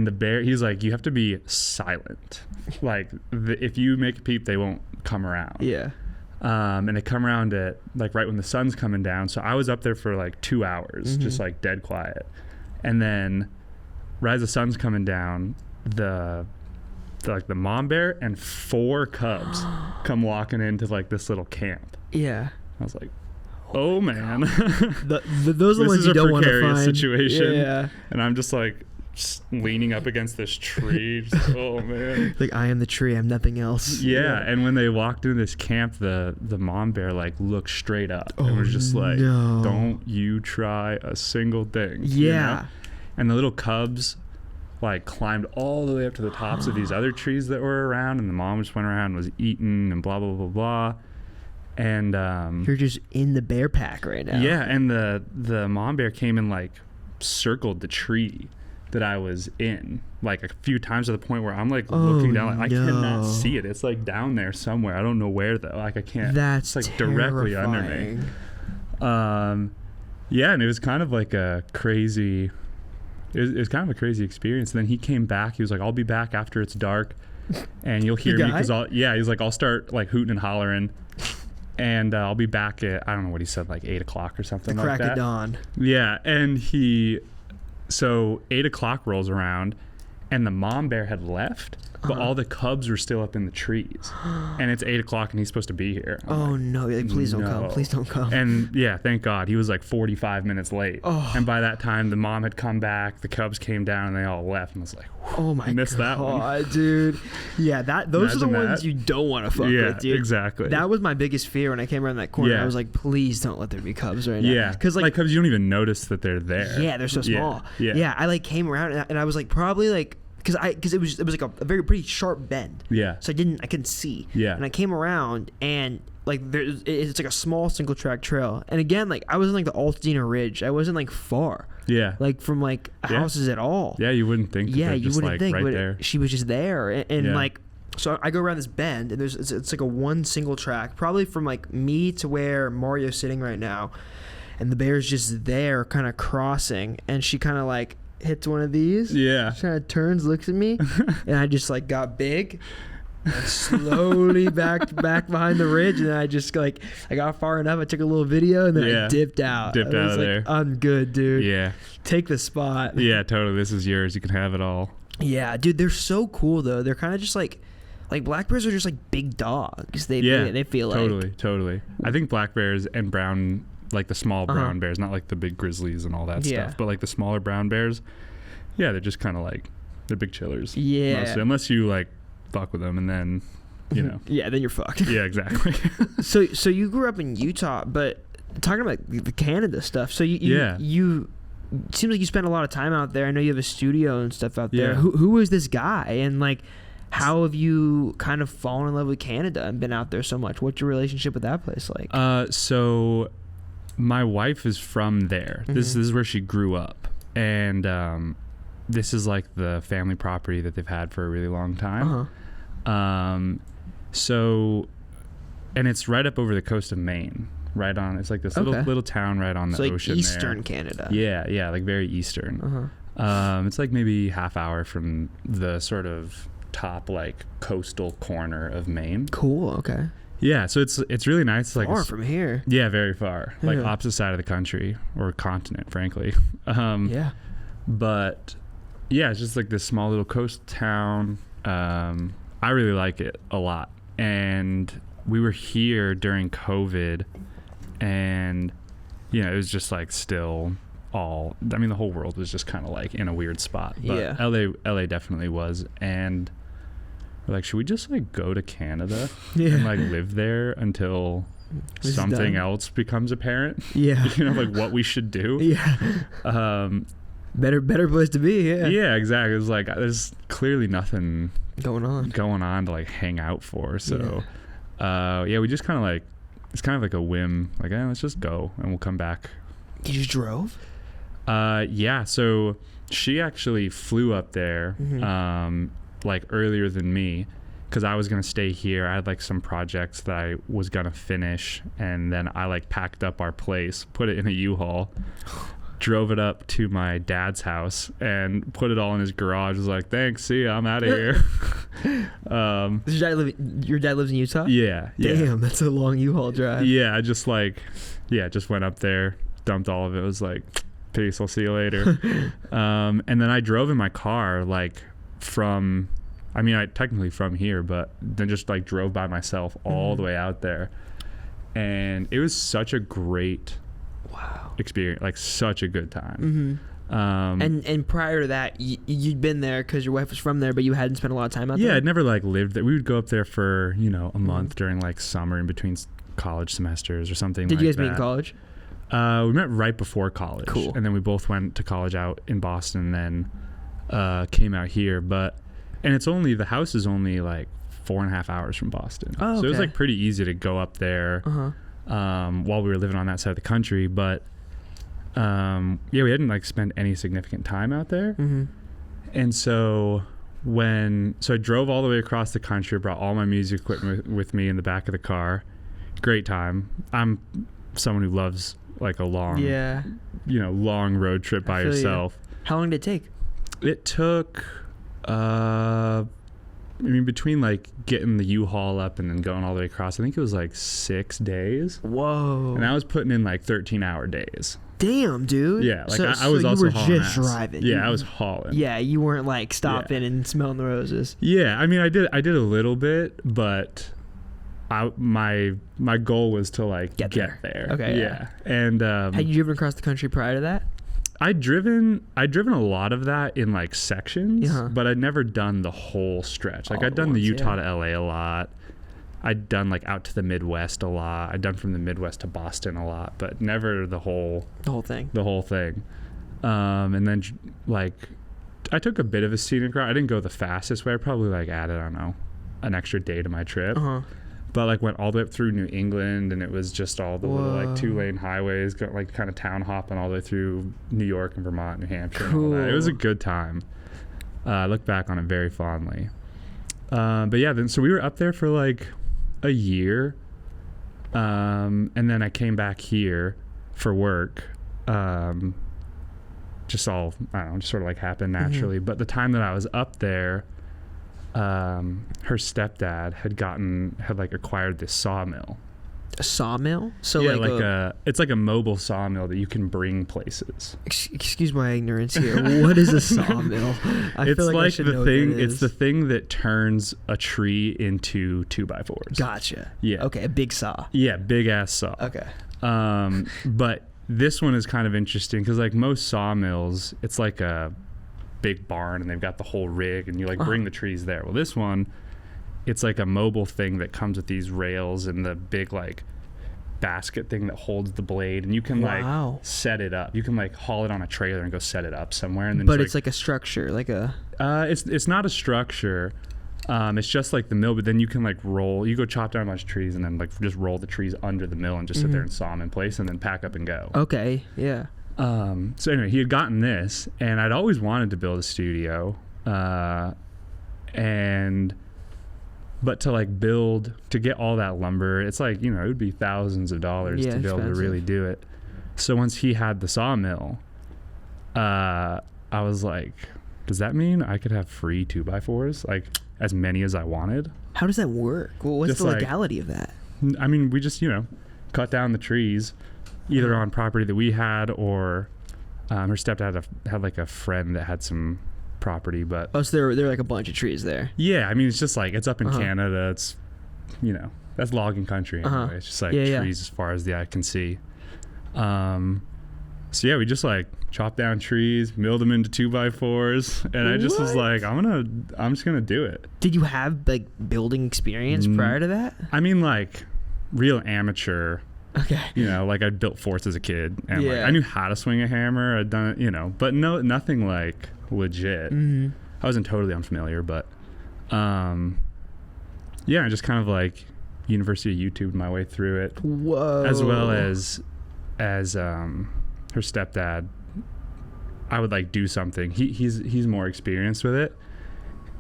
the bear, he's like, you have to be silent. Like if you make a peep, they won't come around. Yeah. And they come around at like right when the sun's coming down. So I was up there for like 2 hours, just like dead quiet. And then right as the sun's coming down, the mom bear and 4 cubs come walking into like this little camp. Yeah. I was like, oh man, those are the ones you don't want to find. This is a precarious situation. Yeah. And I'm just like leaning up against this tree. Just, oh man. Like, I am the tree, I'm nothing else. Yeah. And when they walked into this camp, the mom bear like looked straight up and was just like, don't you try a single thing. Yeah. You know? And the little cubs like climbed all the way up to the tops of these other trees that were around, and the mom just went around and was eating and blah blah blah blah. And you're just in the bear pack right now. Yeah. And the mom bear came and like circled the tree that I was in like a few times, to the point where I'm like looking down, like I cannot see it. It's like down there somewhere. I don't know where though. Like I can't. That's it's like directly under me. Yeah, and it was kind of like a crazy. It was kind of a crazy experience. And then he came back. He was like, "I'll be back after it's dark, and you'll hear me because he's like, I'll start like hooting and hollering." And I'll be back at, I don't know what he said, like 8 o'clock or something like that. The crack of dawn. Yeah, and so 8 o'clock rolls around, and the mom bear had left, but all the cubs were still up in the trees. And it's 8 o'clock, and he's supposed to be here. I'm like, no. Like, please don't come. Please don't come. And yeah, thank God. He was like 45 minutes late. Oh. And by that time, the mom had come back, the cubs came down, and they all left. And I was like, oh my God. I missed that one. Dude. Yeah, those are the Imagine ones you don't want to fuck with, dude. Yeah, exactly. That was my biggest fear when I came around that corner. Yeah. I was like, please don't let there be cubs right now. Yeah, because like cubs, you don't even notice that they're there. Yeah, they're so small. Yeah. I like came around, and I was like, probably like, because it was like a pretty sharp bend. Yeah. So I couldn't see. Yeah. And I came around, and like it's like a small single track trail. And again, like I was in like the Altadena Ridge. I wasn't like far. Yeah. Like from like houses at all. Yeah, you wouldn't think. Yeah, you wouldn't like think. right but there. She was just there, and like. So I go around this bend, and it's like a one single track, probably from like me to where Mario's sitting right now, and the bear's just there, kind of crossing, and she kind of like hits one of these. Yeah. She kind of turns, looks at me, and I just like got big, and slowly back behind the ridge, and then I just like I got far enough. I took a little video, and then I dipped out. Dipped out of there. I'm good, dude. Yeah. Take the spot. Yeah, totally. This is yours. You can have it all. Yeah, dude. They're so cool though. They're kind of just like black bears are just like big dogs. They feel like totally. I think black bears and brown, like the small brown bears, not like the big grizzlies and all that stuff, but like the smaller brown bears, they're just kind of like they're big chillers. Yeah, mostly, unless you like fuck with them, and then you know. Yeah, then you're fucked. Yeah, exactly. So you grew up in Utah, but talking about the Canada stuff. So you it seems like you spent a lot of time out there. I know you have a studio and stuff out there. Who was this guy, and like how have you kind of fallen in love with Canada and been out there so much? What's your relationship with that place like? So my wife is from there. This is where she grew up, and this is like the family property that they've had for a really long time. So, and it's right up over the coast of Maine. Right on, it's like this little town right on the ocean. Like eastern there. Canada. Yeah, like very eastern. It's like maybe half hour from the sort of top like coastal corner of Maine. Cool. Okay. Yeah, so it's really nice. It's like far from here. Yeah, very far. Like opposite side of the country or continent, frankly. Yeah. But yeah, it's just like this small little coastal town. I really like it a lot, and we were here during COVID. And it was just like still the whole world was just kind of like in a weird spot, but LA definitely was. And we're like, should we just like go to Canada and like live there until something else becomes apparent. Yeah. Like what we should do. Yeah. Better place to be. Yeah. Yeah, exactly. It's like there's clearly nothing going on to like hang out for. So, we just kind of like, it's kind of like a whim. Like, let's just go and we'll come back. You just drove? Yeah. So she actually flew up there, like earlier than me, because I was going to stay here. I had like some projects that I was going to finish, and then I like packed up our place, put it in a U-Haul, drove it up to my dad's house and put it all in his garage. Was like, thanks, see ya, I'm out of here. Your dad lives in Utah? Yeah. Damn, that's a long U-Haul drive. Yeah, I just just went up there, dumped all of it, was like, peace, I'll see you later. And then I drove in my car like I technically from here, but then just like drove by myself all the way out there. And it was such a great experience, like such a good time. And prior to that, you'd been there because your wife was from there, but you hadn't spent a lot of time out there? Yeah, I'd never like lived there. We would go up there for, a month during like summer in between college semesters or something like that. Did you guys meet in college? We met right before college. Cool. And then we both went to college out in Boston, and then came out here. And the house is only like 4.5 hours from Boston. Oh, okay. So it was like pretty easy to go up there while we were living on that side of the country. But we hadn't like spent any significant time out there. And so I drove all the way across the country, brought all my music equipment with me in the back of the car. Great time. I'm someone who loves like a long, long road trip by yourself. How long did it take? It took, between like getting the U-Haul up and then going all the way across, I think it was like 6 days. Whoa. And I was putting in like 13-hour days. Damn, dude. Yeah, like I was also hauling. You were just driving. Yeah, I was hauling. Yeah, you weren't like stopping and smelling the roses. Yeah, I did a little bit, but my goal was to like get there. Okay. Yeah. And had you driven across the country prior to that? I'd driven a lot of that in like sections, but I'd never done the whole stretch. Like I'd done the Utah to LA a lot. I'd done like out to the Midwest a lot. I'd done from the Midwest to Boston a lot, but never the whole thing. And then like I took a bit of a scenic route. I didn't go the fastest way. I probably like added, I don't know, an extra day to my trip. But like went all the way up through New England, and it was just all the little like 2-lane highways, got like kind of town hopping all the way through New York and Vermont, New Hampshire. Cool. And all that. It was a good time. I look back on it very fondly. But yeah, so we were up there for like a year, and then I came back here for work. Just sort of like happened naturally. But the time that I was up there, her stepdad had acquired this sawmill. A sawmill? So yeah, it's like a mobile sawmill that you can bring places. Excuse my ignorance here. What is a sawmill? I feel like I should know what it is. It's the thing that turns a tree into 2x4s. Gotcha. Yeah. Okay, a big saw. Yeah, big ass saw. Okay. But this one is kind of interesting because like most sawmills, it's like a big barn and they've got the whole rig and you like bring the trees there. Well, this one, it's like a mobile thing that comes with these rails and the big like basket thing that holds the blade, and you can like set it up. You can like haul it on a trailer and go set it up somewhere. And then but it's like a structure, like a. It's not a structure. It's just like the mill, but then you can like roll. You go chop down a bunch of trees and then like just roll the trees under the mill and just sit there and saw them in place and then pack up and go. Okay. Yeah. So anyway, he had gotten this, and I'd always wanted to build a studio, but to get all that lumber, it's like, it would be thousands of dollars to be able to really do it. So once he had the sawmill, I was like, does that mean I could have free 2x4s, like as many as I wanted? How does that work? Well, what's the legality of that? We just, cut down the trees either on property that we had or her stepdad had like a friend that had some property. But so there are like a bunch of trees there. Yeah, it's just like it's up in Canada. It's that's logging country anyway. It's just like trees as far as the eye can see. So yeah, we just like chopped down trees, milled them into 2x4s, and I just was like, I'm just gonna do it. Did you have like building experience prior to that? real amateur. Okay. You know, like I built forts as a kid, and like Yeah. I knew how to swing a hammer. I'd done it, you know, but nothing like legit. Mm-hmm. I wasn't totally unfamiliar, but yeah, I just kind of like University of YouTubed my way through it. Whoa. As well as her stepdad. I would like do something. He's more experienced with it,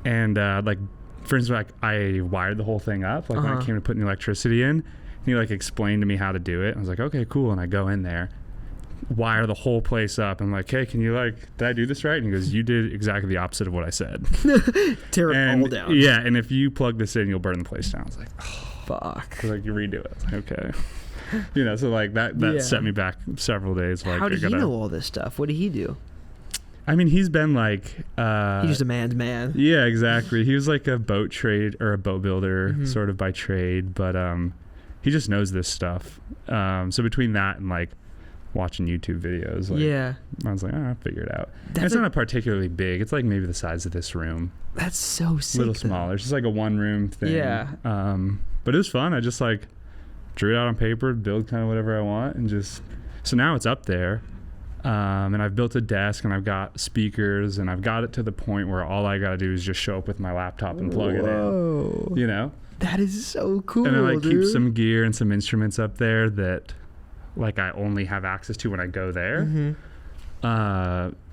and like for instance, like I wired the whole thing up. Like when I came to put the electricity in, he like explained to me how to do it. I was like, okay, cool. And I go in there, wire the whole place up. I'm like, hey, can you did I do this right? And he goes, you did exactly the opposite of what I said. Tear it all down. Yeah, and if you plug this in, you'll burn the place down. I was like, oh. Fuck. So like you redo it. I was like, okay. You know, so like that set me back several days. Like, how did he know all this stuff? What did he do? I mean, he's been like he's just a man's man. Yeah, exactly. He was like a boat builder sort of by trade, but he just knows this stuff. So between that and like watching YouTube videos, like, yeah, I was like, I'll figure it out. It's not particularly big. It's like maybe the size of this room. That's so sick. A little smaller. It's just like a one room thing. Yeah. But it was fun. I just like drew it out on paper, build kind of whatever I want, and just so now it's up there. And I've built a desk, and I've got speakers, and I've got it to the point where all I got to do is just show up with my laptop and plug it in. You know? That is so cool, and I like dude. keep some gear and some instruments up there that like I only have access to when I go there.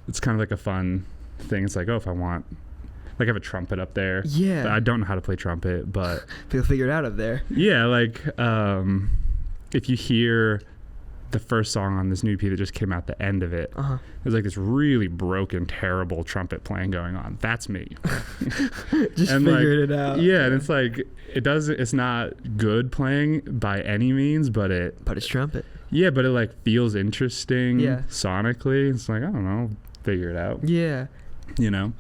It's kind of like a fun thing. It's like, oh, if I want, like I have a trumpet up there. Yeah. I don't know how to play trumpet, but you'll figure it out up there. Yeah, like if you hear the first song on this new EP that just came out, the end of it, there's like this really broken, terrible trumpet playing going on. That's me. Just and figured it out. Yeah, and it's like it's not good playing by any means, but it's trumpet. Yeah, but it like feels interesting sonically. It's like, I don't know, figure it out. Yeah. You know?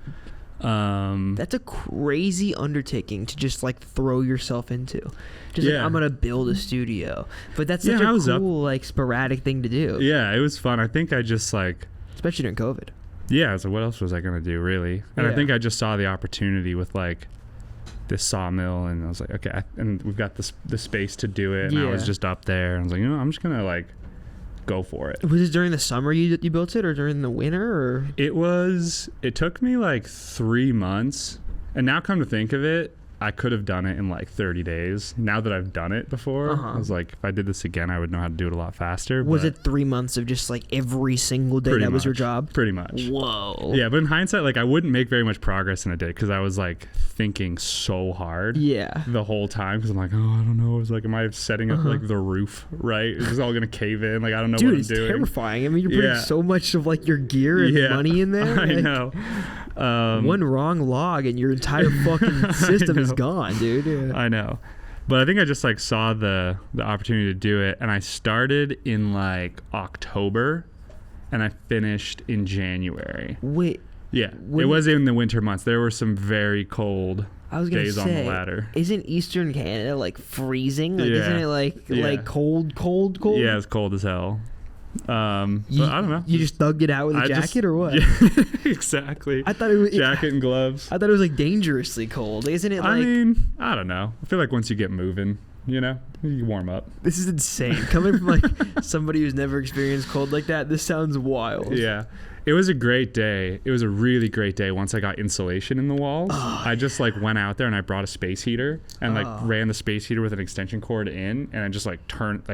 That's a crazy undertaking to just like throw yourself into. Just like, I'm gonna build a studio, but that's such a cool like sporadic thing to do. Yeah, it was fun. I think I just like, especially during COVID. Yeah, so what else was I gonna do really? And I think I just saw the opportunity with like this sawmill, and I was like, okay, and we've got the space to do it. And I was just up there, and I was like, I'm just gonna like go for it. Was it during the summer you built it, or during the winter, or? It took me like 3 months, and now come to think of it, I could have done it in like 30 days. Now that I've done it before, I was like, if I did this again, I would know how to do it a lot faster. Was it 3 months of just like every single day that was your job? Pretty much. Whoa. Yeah, but in hindsight, like I wouldn't make very much progress in a day because I was like thinking so hard. Yeah. The whole time because I'm like, oh, I don't know. I was like, am I setting up like the roof right? Is this all gonna cave in? Like I don't know what I'm doing. Dude, it's terrifying. I mean, you're putting so much of like your gear and money in there. I know. One wrong log and your entire fucking system is gone, dude. Yeah. I know. But I think I just like saw the opportunity to do it, and I started in like October and I finished in January. Wait. Yeah. It was in the winter months. There were some very cold days on the ladder. Isn't Eastern Canada like freezing? Like isn't it like cold? Yeah, it's cold as hell. But I don't know. You just thugged it out with a jacket or what? Yeah, exactly. I thought it was jacket and gloves. I thought it was like dangerously cold. Isn't it? Like, I mean, I don't know. I feel like once you get moving, you warm up. This is insane. Coming from like somebody who's never experienced cold like that, this sounds wild. Yeah. It was a great day. It was a really great day once I got insulation in the walls. I just like went out there and I brought a space heater and like ran the space heater with an extension cord in, and I just like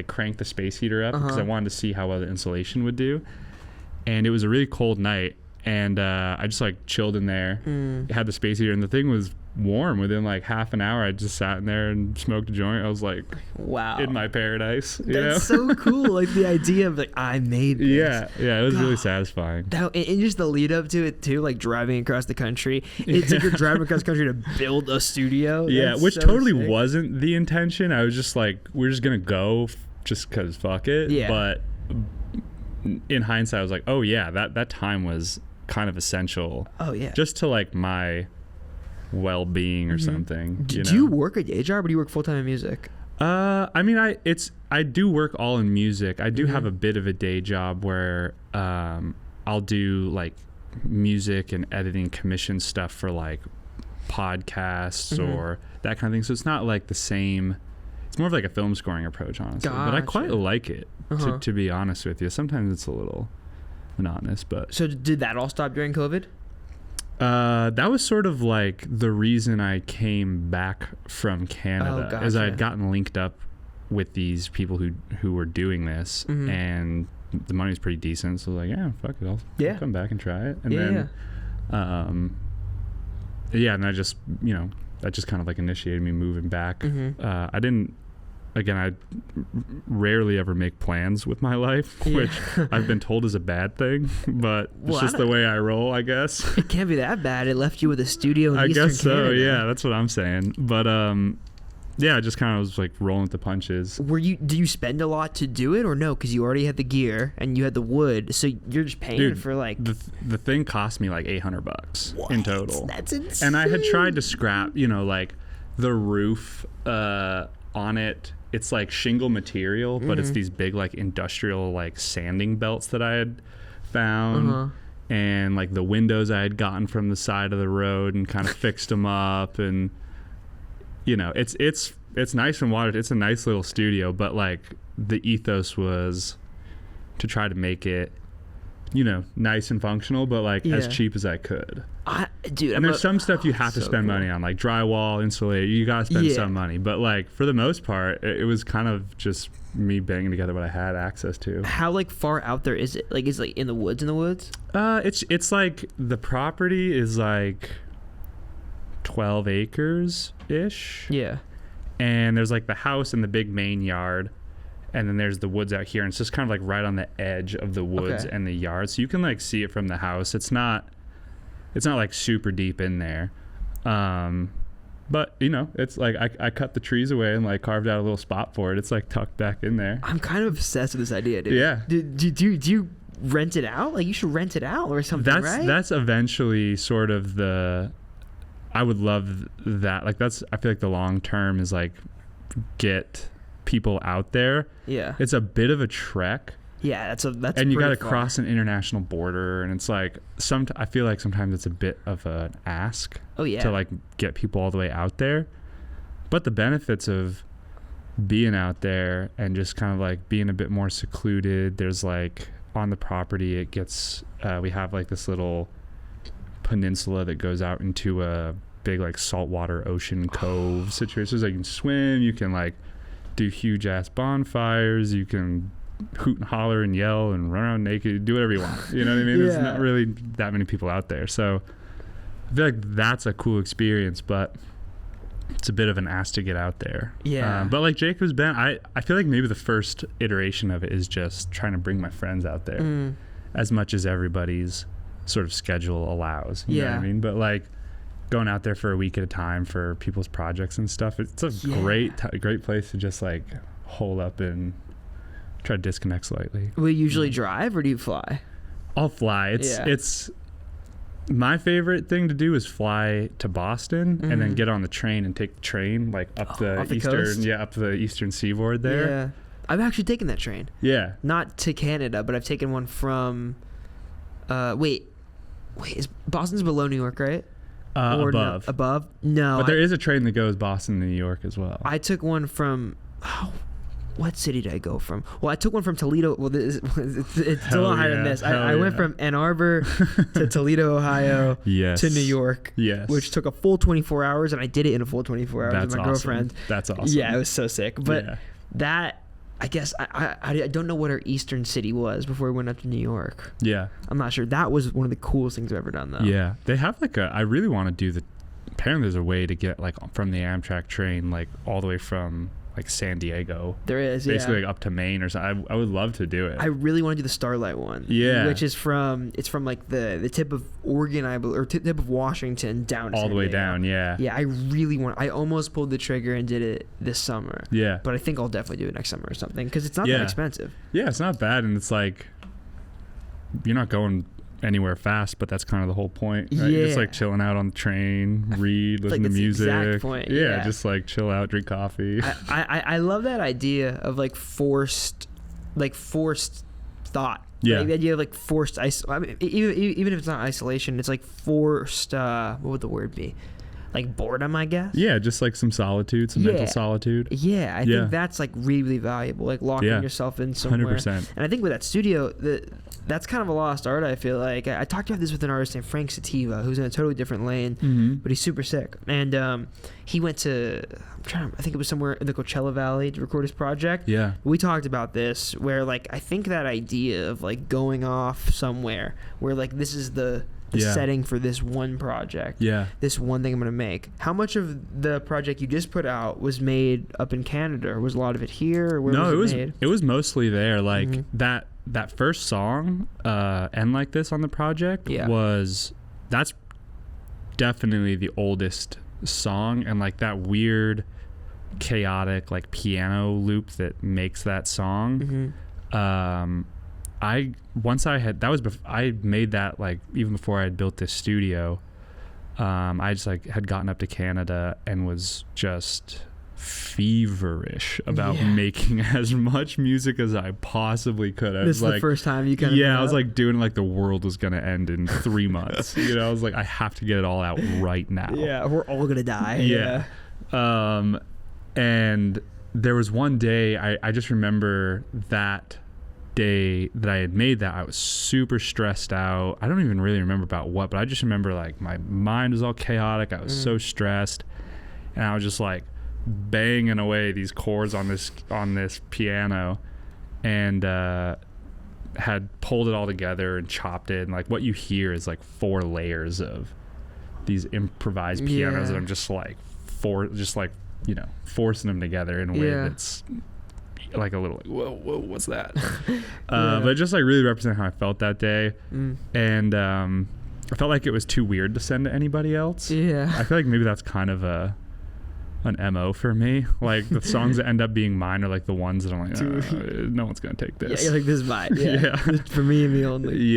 cranked the space heater up because I wanted to see how well the insulation would do. And it was a really cold night, and I just like chilled in there. Had the space heater, and the thing was warm within like half an hour. I just sat in there and smoked a joint. I was like, wow, in my paradise. That's so cool. Like the idea of like, I made this. Yeah, it was really satisfying. And just the lead up to it too, like driving across the country. It's like you're driving across the country to build a studio. Yeah, which so totally wasn't the intention. I was just like, we're just gonna go just cause fuck it. Yeah. But in hindsight, I was like, oh yeah, that time was kind of essential. Oh yeah. Just to like my well-being or something. Do you work a day job, or do you work full-time in music? I mean, I do work all in music. I do have a bit of a day job where I'll do like music and editing commission stuff for like podcasts or that kind of thing. So it's not like the same It's more of like a film scoring approach, honestly. But I quite like it, to be honest with you. Sometimes it's a little monotonous, but... So did that all stop during COVID? That was sort of like the reason I came back from Canada, is I had gotten linked up with these people who were doing this, and the money was pretty decent, so I was like, yeah, fuck it, I'll come back and try it. And then and I just, you know, that just kind of like initiated me moving back. I rarely ever make plans with my life, which I've been told is a bad thing, but it's just the way I roll, I guess. It can't be that bad. It left you with a studio in I Eastern guess so, Canada. yeah, that's what I'm saying. But I just kind of was like rolling with the punches. Do you spend a lot to do it or no? Because you already had the gear and you had the wood, so you're just paying for like... The thing cost me like $800 in total. That's insane. And I had tried to scrap, you know, like the roof on it. It's like shingle material, but it's these big like industrial like sanding belts that I had found. And like the windows I had gotten from the side of the road and kind of fixed them up. And you know, it's nice and watered. It's a nice little studio, but like the ethos was to try to make it, you know, nice and functional, but like as cheap as I could. And there's some stuff you have to spend money on, like drywall, insulate. You gotta spend some money, but like for the most part, it was kind of just me banging together what I had access to. How like far out there is it? Like is it like in the woods? It's like the property is like 12 acres ish. Yeah. And there's like the house and the big main yard. And then there's the woods out here, and it's just kind of like right on the edge of the woods and the yard, so you can like see it from the house. It's not like super deep in there, but you know, it's like I cut the trees away and like carved out a little spot for it. It's like tucked back in there. I'm kind of obsessed with this idea, dude. Yeah. Do you rent it out? Like you should rent it out or something. That's eventually sort of I would love that. Like I feel like the long term is like get people out there. Yeah, it's a bit of a trek. Yeah, that's and you got to cross an international border, and it's like I feel like sometimes it's a bit of an ask. To like get people all the way out there, but the benefits of being out there and just kind of like being a bit more secluded. There's like on the property, it gets we have like this little peninsula that goes out into a big like saltwater ocean cove situation. So you can swim, you can like do huge ass bonfires, you can hoot and holler and yell and run around naked, do whatever you want. You know what I mean? There's not really that many people out there, so I feel like that's a cool experience, but it's a bit of an ask to get out there. But like Jacob's Bend, I feel like maybe the first iteration of it is just trying to bring my friends out there as much as everybody's sort of schedule allows. You know what I mean? But like going out there for a week at a time for people's projects and stuff, it's a great place to just like hole up and try to disconnect slightly. Will you usually drive or do you fly? I'll fly. It's my favorite thing to do is fly to Boston and then get on the train and take the train like up the eastern seaboard there. Yeah, I've actually taken that train. Yeah, not to Canada, but I've taken one from wait, is Boston's below New York, right? Above. Above? No. But there is a train that goes Boston to New York as well. I took one from... what city did I go from? Well, I took one from Toledo. Well, it's a little higher than this. I went from Ann Arbor to Toledo, Ohio to New York, which took a full 24 hours, and I did it in a full 24 hours with my girlfriend. That's awesome. Yeah, it was so sick. But that... I guess I don't know what our eastern city was before we went up to New York. Yeah. I'm not sure. That was one of the coolest things I've ever done, though. Yeah. They have like I really want to do apparently there's a way to get like from the Amtrak train like all the way from like San Diego. There is, basically like up to Maine or something. I would love to do it. I really want to do the Starlight one. Yeah. Which is from like the tip of Oregon, or tip of Washington down to all the way down, yeah. Yeah, I really want. I almost pulled the trigger and did it this summer. Yeah. But I think I'll definitely do it next summer or something because it's not that expensive. Yeah, it's not bad, and it's like you're not going anywhere fast, but that's kind of the whole point, right? You're just like chilling out on the train, read, listen to music. The exact point. Yeah, just like chill out, drink coffee. I love that idea of like forced thought. Yeah, like the idea of like forced even if it's not isolation, it's like forced. What would the word be? like boredom, I guess. Yeah, just like some solitude, some mental solitude. Yeah, I think that's like really, really valuable, like locking yourself in somewhere. 100%. And I think with that studio, that's kind of a lost art, I feel like. I talked about this with an artist named Frank Sativa, who's in a totally different lane, but he's super sick. And he went to, I think it was somewhere in the Coachella Valley to record his project. Yeah. We talked about this, where like I think that idea of like going off somewhere where like this is the setting for this one project, this one thing I'm gonna make. How much of the project you just put out was made up in Canada, or was a lot of it here, or where was it made? It was mostly there. Like that first song, "End Like This" on the project that's definitely the oldest song, and like that weird chaotic like piano loop that makes that song. I made that like even before I had built this studio. I just like had gotten up to Canada and was just feverish about making as much music as I possibly could. This is like, the first time you kind of I was like doing like the world was gonna end in 3 months. You know, I was like, I have to get it all out right now. Yeah, we're all gonna die. And there was one day I just remember that day that I had made that I was super stressed out. I don't even really remember about what, but I just remember like my mind was all chaotic. I was so stressed, and I was just like banging away these chords on this piano, and had pulled it all together and chopped it, and like what you hear is like 4 layers of these improvised pianos that I'm just like forcing them together in a way that's like a little like, whoa, what's that? But it just like really represent how I felt that day. And I felt like it was too weird to send to anybody else. I feel like maybe that's kind of an MO for me. Like the songs that end up being mine are like the ones that I'm like, no one's gonna take this. You're like, this is mine. For me and me only.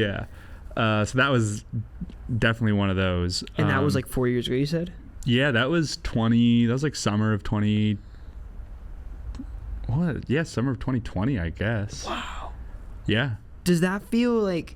So that was definitely one of those. And that was like 4 years ago, you said? That was like summer of 20. Summer of 2020, I guess. Wow. Yeah. Does that feel like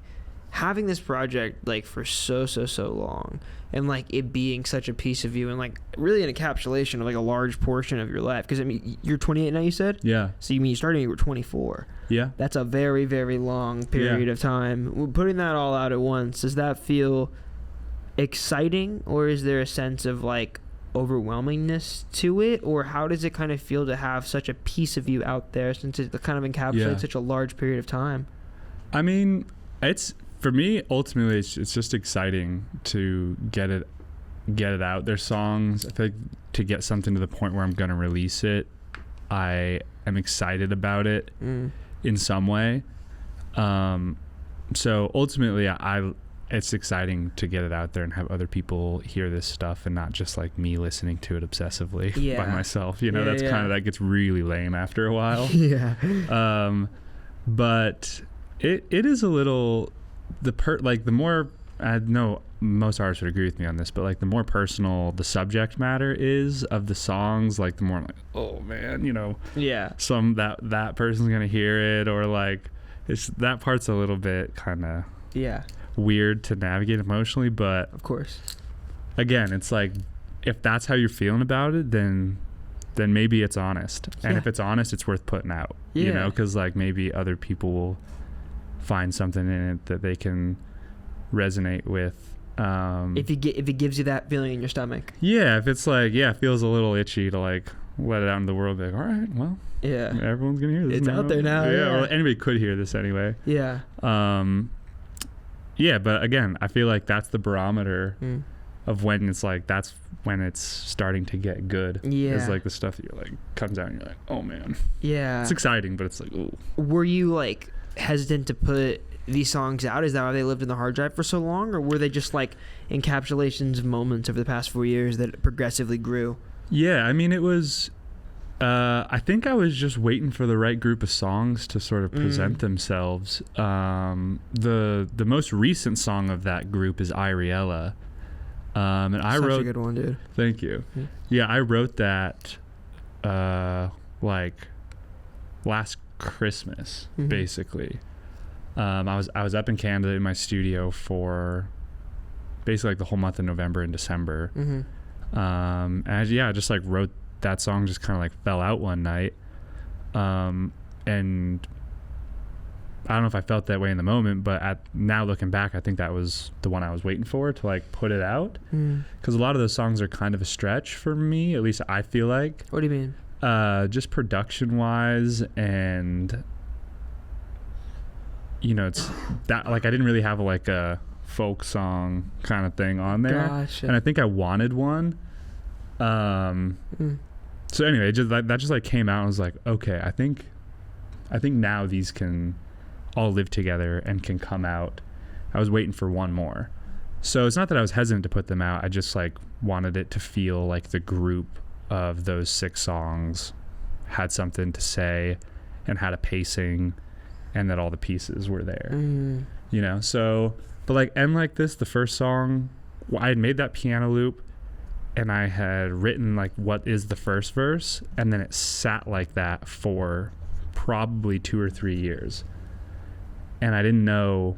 having this project like for so long, and like it being such a piece of you, and like really an encapsulation of like a large portion of your life? Because I mean, you're 28 now, you said? Yeah. So you mean you started when you were 24? Yeah. That's a very, very long period of time. Putting that all out at once, does that feel exciting, or is there a sense of like overwhelmingness to it, or how does it kind of feel to have such a piece of you out there, since it kind of encapsulates such a large period of time? I mean, it's for me ultimately it's just exciting to get it out. There's songs, I feel like, to get something to the point where I'm gonna release it, I am excited about it in some way. So ultimately it's exciting to get it out there and have other people hear this stuff, and not just like me listening to it obsessively by myself. You know, that's kind of, that gets really lame after a while. But it is a little, the more, I know most artists would agree with me on this, but like the more personal the subject matter is of the songs, like the more I'm like, oh man, you know, some that person's gonna hear it, or like it's that part's a little bit kind of weird to navigate emotionally. But of course, again, it's like, if that's how you're feeling about it, then maybe it's honest. And if it's honest, it's worth putting out, you know, because like maybe other people will find something in it that they can resonate with. If it gives you that feeling in your stomach. If it's like, it feels a little itchy to like let it out in the world, like, all right, well, everyone's gonna hear this. It's now. out there now. Or anybody could hear this anyway. But again, I feel like that's the barometer of when it's like, that's when it's starting to get good. It's like the stuff that you're like comes out and you're like, oh man. It's exciting, but it's like, ooh. Were you like hesitant to put these songs out? Is that why they lived in the hard drive for so long, or were they just like encapsulations of moments over the past 4 years that progressively grew? I mean, it was I think I was just waiting for the right group of songs to sort of present themselves. The most recent song of that group is Iriella. And I wrote, such a good one, dude. Thank you. I wrote that like last Christmas, basically. I was up in Canada in my studio for basically like the whole month of November and December. And I just like wrote that song, just kind of like fell out one night. And I don't know if I felt that way in the moment, but now looking back, I think that was the one I was waiting for to like put it out. Because a lot of those songs are kind of a stretch for me, at least I feel like. What do you mean? Just production wise, and it's that, like, I didn't really have like a folk song kind of thing on there. Gotcha. And I think I wanted one. So anyway, that just like came out and was like, okay, I think now these can all live together and can come out. I was waiting for one more. So it's not that I was hesitant to put them out. I just like wanted it to feel like the group of those 6 songs had something to say and had a pacing, and that all the pieces were there. So, but like End Like This, the first song, I had made that piano loop and I had written like what is the first verse, and then it sat like that for probably 2 or 3 years, and I didn't know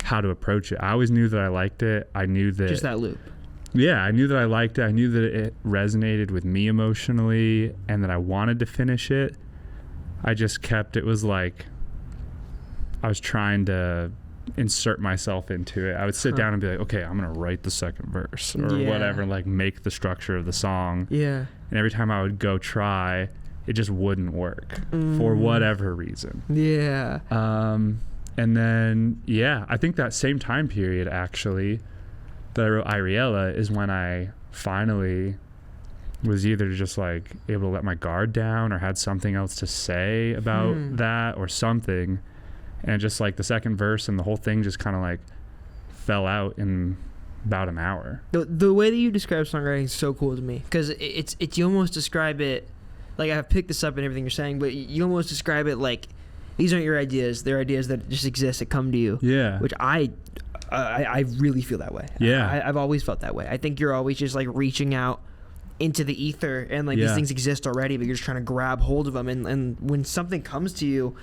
how to approach it. I always knew that I liked it. I knew that Just that loop. Yeah, I knew that I liked it. I knew that it resonated with me emotionally and that I wanted to finish it. I just it was like I was trying to insert myself into it. I would sit down and be like, okay, I'm going to write the second verse or whatever, like make the structure of the song. Yeah. And every time I would go try, it just wouldn't work for whatever reason. Yeah. And then, I think that same time period actually that I wrote Iriella is when I finally was either just like able to let my guard down or had something else to say about that or something. And just like the second verse and the whole thing just kind of like fell out in about an hour. The way that you describe songwriting is so cool to me, because it's you almost describe it like, I've picked this up in everything you're saying, but you almost describe it like these aren't your ideas; they're ideas that just exist, that come to you. Yeah. Which I really feel that way. Yeah. I've always felt that way. I think you're always just like reaching out into the ether, and like these things exist already, but you're just trying to grab hold of them. And when something comes to you,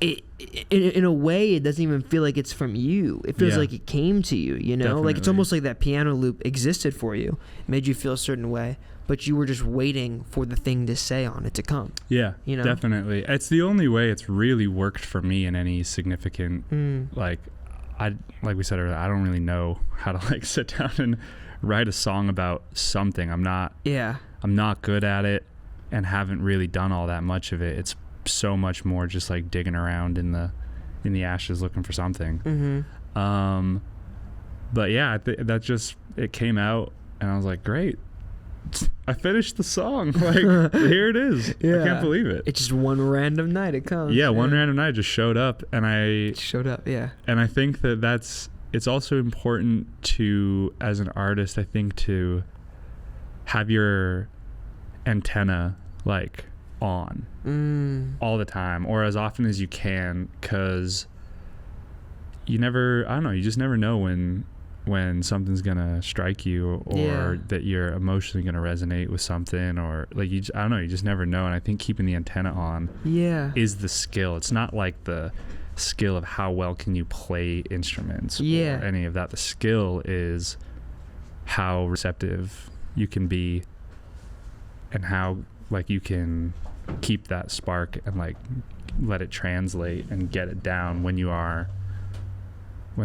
it in a way, it doesn't even feel like it's from you. It feels like it came to you, Definitely. Like it's almost like that piano loop existed for you, made you feel a certain way, but you were just waiting for the thing to say on it to come. Yeah, definitely. It's the only way it's really worked for me in any significant, like we said earlier, I don't really know how to like sit down and write a song about something. I'm not good at it and haven't really done all that much of it. It's so much more just like digging around in the ashes looking for something. But that just, it came out and I was like, great, I finished the song. Like, here it is. I can't believe it. It's just one random night it comes. One random night just showed up, and and I think it's also important to, as an artist, I think, to have your antenna like on all the time, or as often as you can, because you just never know when something's gonna strike you, or that you're emotionally gonna resonate with something, or like you just never know. And I think keeping the antenna on is the skill. It's not like the skill of how well can you play instruments or any of that. The skill is how receptive you can be and how like you can keep that spark and like let it translate and get it down when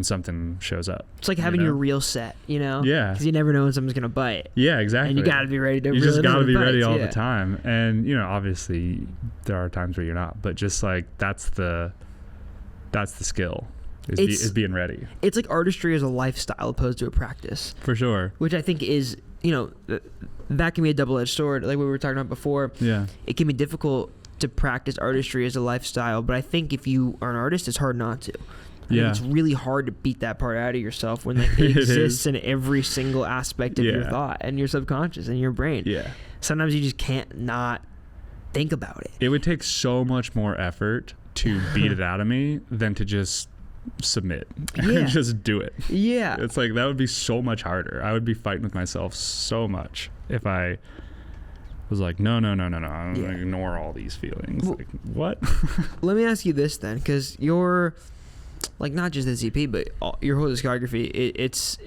something shows up. It's like having your reel set, Yeah. Because you never know when something's gonna bite. Yeah, exactly. And you gotta be ready to. You just gotta be ready all the time. And obviously there are times where you're not, but just like that's the skill. Is being ready. It's like artistry as a lifestyle opposed to a practice. For sure. Which I think is, that can be a double-edged sword, like we were talking about before. Yeah. It can be difficult to practice artistry as a lifestyle, but I think if you are an artist, it's hard not to. I think it's really hard to beat that part out of yourself when it exists in every single aspect of your thought and your subconscious and your brain. Yeah. Sometimes you just can't not think about it. It would take so much more effort to beat it out of me than to just submit and just do it. Yeah. It's like that would be so much harder. I would be fighting with myself so much if I was like, no, I'm gonna ignore all these feelings. Well, like, what? Let me ask you this then, because you're like not just this EP, but your whole discography, it's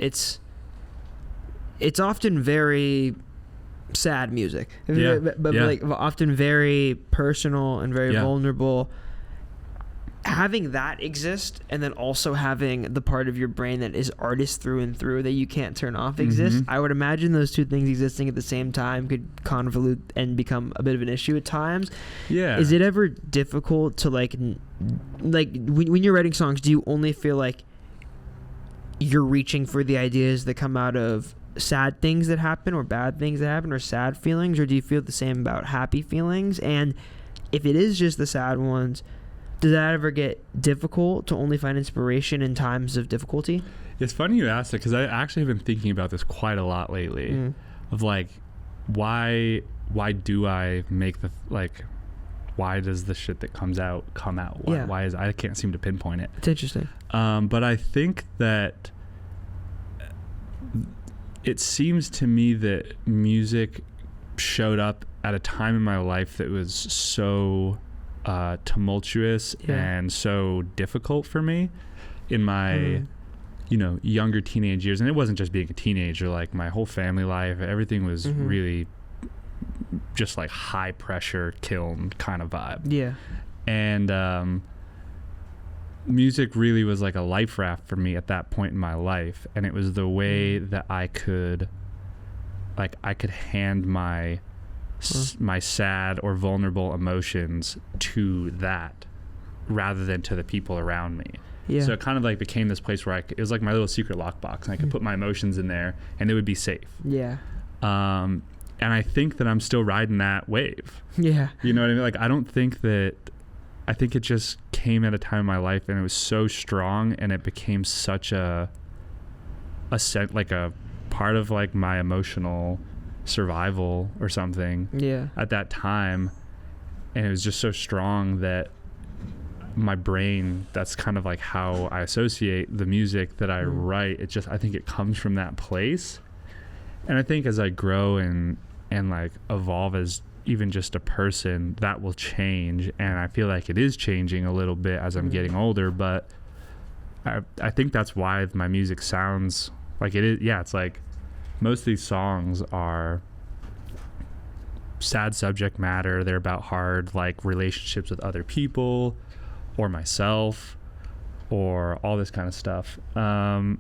it's often very sad music, Yeah. but Yeah. like often very personal and very Yeah. vulnerable. Having that exist, and then also having the part of your brain that is artist through and through that you can't turn off exist. I would imagine those two things existing at the same time could convolute and become a bit of an issue at times. Yeah. Is it ever difficult to like when you're writing songs, do you only feel like you're reaching for the ideas that come out of sad things that happen or bad things that happen or sad feelings, or do you feel the same about happy feelings? And if it is just the sad ones, does that ever get difficult to only find inspiration in times of difficulty? It's funny you asked it, because I actually have been thinking about this quite a lot lately. Of like, why do I make why does the shit that come out? Why is I can't seem to pinpoint it. It's interesting. But I think that it seems to me that music showed up at a time in my life that was so tumultuous and so difficult for me in my younger teenage years. And it wasn't just being a teenager, like my whole family life, everything was really just like high pressure kiln kind of vibe. And music really was like a life raft for me at that point in my life, and it was the way that I could hand my sad or vulnerable emotions to that rather than to the people around me. So it kind of like became this place where it was like my little secret lockbox, and I could put my emotions in there and it would be safe. And I think that I'm still riding that wave. You know what I mean? Like, I think it just came at a time in my life, and it was so strong, and it became such a part of like my emotional survival or something at that time. And it was just so strong that my brain, that's kind of like how I associate the music that I write. I think it comes from that place. And I think as I grow and like evolve as even just a person, that will change. And I feel like it is changing a little bit as I'm getting older, but I think that's why my music sounds like it is. It's like most of these songs are sad subject matter. They're about hard like relationships with other people or myself or all this kind of stuff. And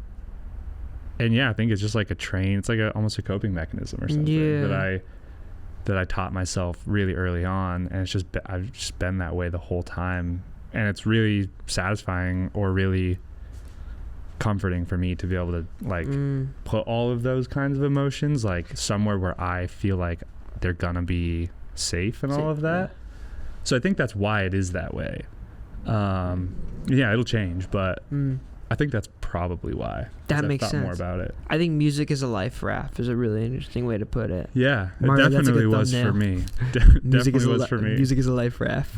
I think it's just like a train. It's like almost a coping mechanism or something that I taught myself really early on, and I've just been that way the whole time. And it's really satisfying or really comforting for me to be able to like put all of those kinds of emotions like somewhere where I feel like they're gonna be safe and all of that. So I think that's why it is that way. It'll change, but I think that's probably why. That makes sense. More about it. I think music is a life raft is a really interesting way to put it. Mario, it definitely was for me. Music was for me. Music is a life raft.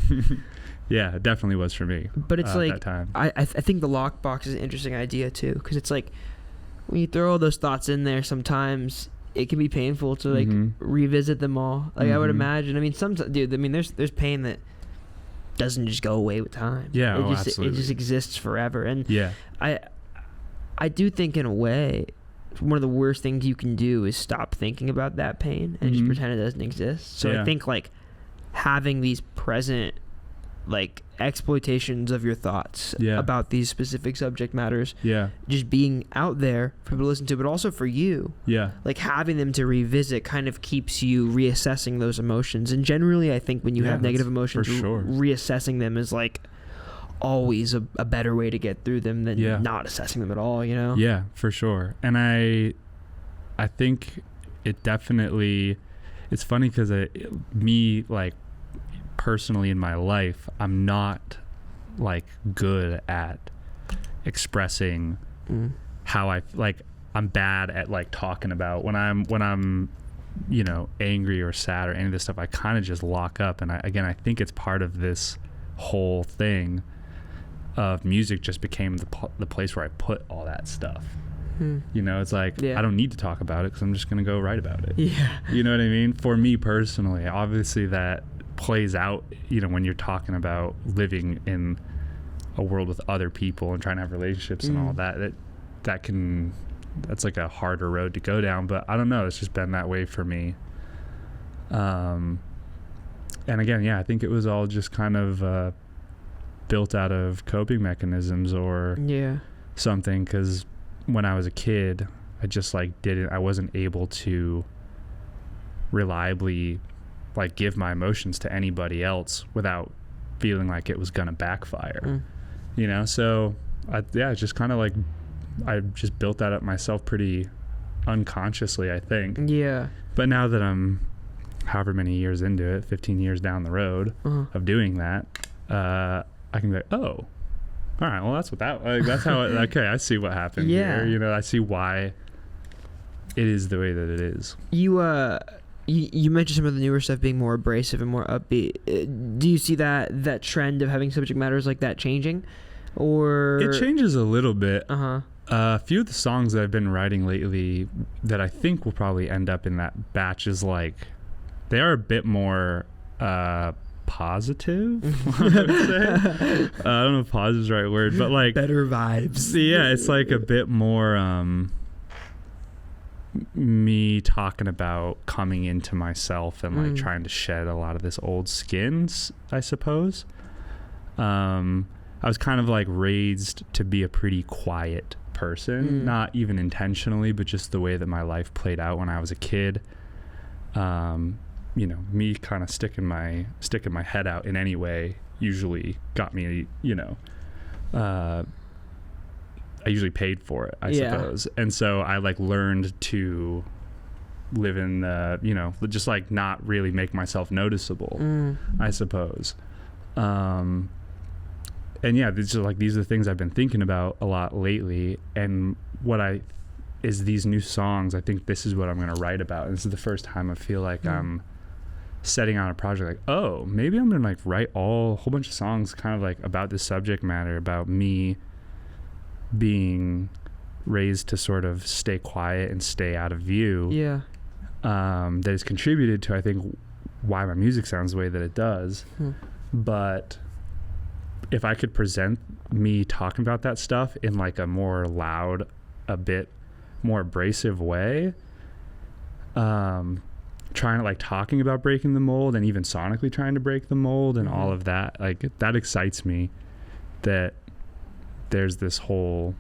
It definitely was for me. But it's like that time. I think the lockbox is an interesting idea too, because it's like when you throw all those thoughts in there, sometimes it can be painful to like revisit them all. Like I would imagine. I mean, sometimes, dude. I mean, there's pain that doesn't just go away with time. Absolutely. It just exists forever. And I do think in a way, one of the worst things you can do is stop thinking about that pain and just pretend it doesn't exist. So I think like having these present like exploitations of your thoughts about these specific subject matters, just being out there for people to listen to, but also for you, like having them to revisit kind of keeps you reassessing those emotions. And generally I think when you have negative emotions, reassessing them is like always a better way to get through them than not assessing them at all, you know? For sure. And I think it definitely, it's funny because me like personally in my life, I'm not like good at expressing how I like. I'm bad at like talking about when I'm angry or sad or any of this stuff. I kind of just lock up, and I think it's part of this whole thing of music just became the place where I put all that stuff. It's like I don't need to talk about it because I'm just gonna go write about it. You know what I mean? For me personally, obviously that plays out when you're talking about living in a world with other people and trying to have relationships and all that can that's like a harder road to go down, but I don't know, it's just been that way for me. And again, yeah, I think it was all just kind of built out of coping mechanisms or something, because when I was a kid, I just like I wasn't able to reliably like give my emotions to anybody else without feeling like it was gonna backfire. You know, so it's just kind of like I just built that up myself pretty unconsciously, I think. Yeah. But now that I'm however many years into it, 15 years down the road of doing that, I can be like, oh, all right, well, that's what that's how okay, I see what happened here. You know, I see why it is the way that it is. You mentioned some of the newer stuff being more abrasive and more upbeat. Do you see that trend of having subject matters like that changing? Or it changes a little bit. A few of the songs that I've been writing lately that I think will probably end up in that batch is like, they are a bit more positive, I would say. I don't know if positive is the right word, but like better vibes. Yeah, it's like a bit more me talking about coming into myself and like trying to shed a lot of this old skins, I suppose. I was kind of like raised to be a pretty quiet person, not even intentionally, but just the way that my life played out when I was a kid. You know, me kind of sticking my head out in any way usually got me, you know, I usually paid for it, I suppose. And so I like learned to live in you know, just like not really make myself noticeable, I suppose. And yeah, these are the things I've been thinking about a lot lately. And these new songs, I think this is what I'm going to write about. And this is the first time I feel like I'm setting on a project like, oh, maybe I'm going to like write a whole bunch of songs kind of like about this subject matter, about me being raised to sort of stay quiet and stay out of view. Yeah. That has contributed to, I think, why my music sounds the way that it does. But if I could present me talking about that stuff in like a more loud, a bit more abrasive way, trying to like talking about breaking the mold and even sonically trying to break the mold and all of that, like that excites me, that there's this whole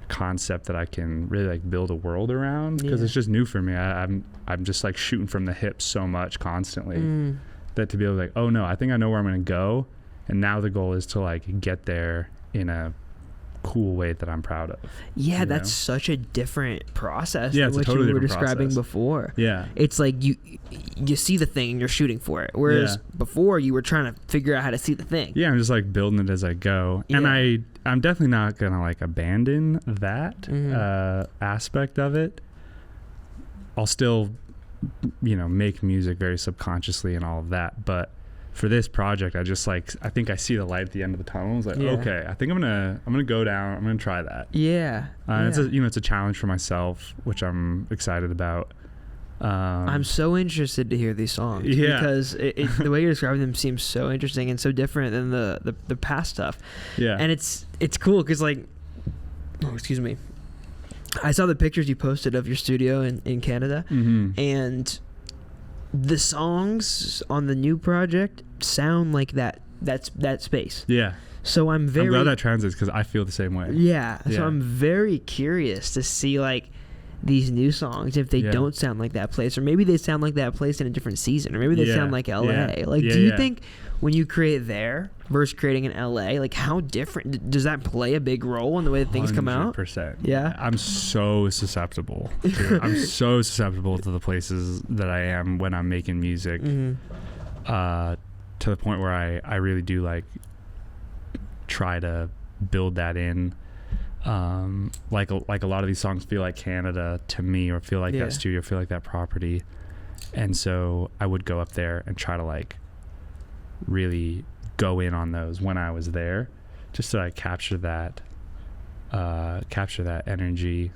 concept that I can really like build a world around, because it's just new for me. I'm just like shooting from the hip so much constantly that to be able to like, oh no, I think I know where I'm going to go. And now the goal is to like get there in a cool way that I'm proud of. Yeah, that's such a different process than what you were describing before. Yeah. It's like you see the thing and you're shooting for it. Whereas before you were trying to figure out how to see the thing. Yeah, I'm just like building it as I go. Yeah. And I'm definitely not going to like abandon that aspect of it. I'll still, you know, make music very subconsciously and all of that, but for this project, I think I see the light at the end of the tunnel. It's like, okay, I think I'm gonna go down. I'm gonna try that. Yeah. It's a challenge for myself, which I'm excited about. I'm so interested to hear these songs because the way you're describing them seems so interesting and so different than the past stuff. Yeah. And it's cool because like, excuse me, I saw the pictures you posted of your studio in Canada, and the songs on the new project sound like that space. Yeah. So I'm glad that translates, because I feel the same way. Yeah. So I'm very curious to see like these new songs, if they don't sound like that place, or maybe they sound like that place in a different season, or maybe they sound like LA. Like, do you think when you create there versus creating in LA, like how different does that play a big role in the way that things come out? 100%. Yeah. I'm so susceptible. I'm so susceptible to the places that I am when I'm making music, to the point where I really do like try to build that in. Like a lot of these songs feel like Canada to me, or feel like that studio, feel like that property. And so I would go up there and try to like really go in on those when I was there, just to like capture that energy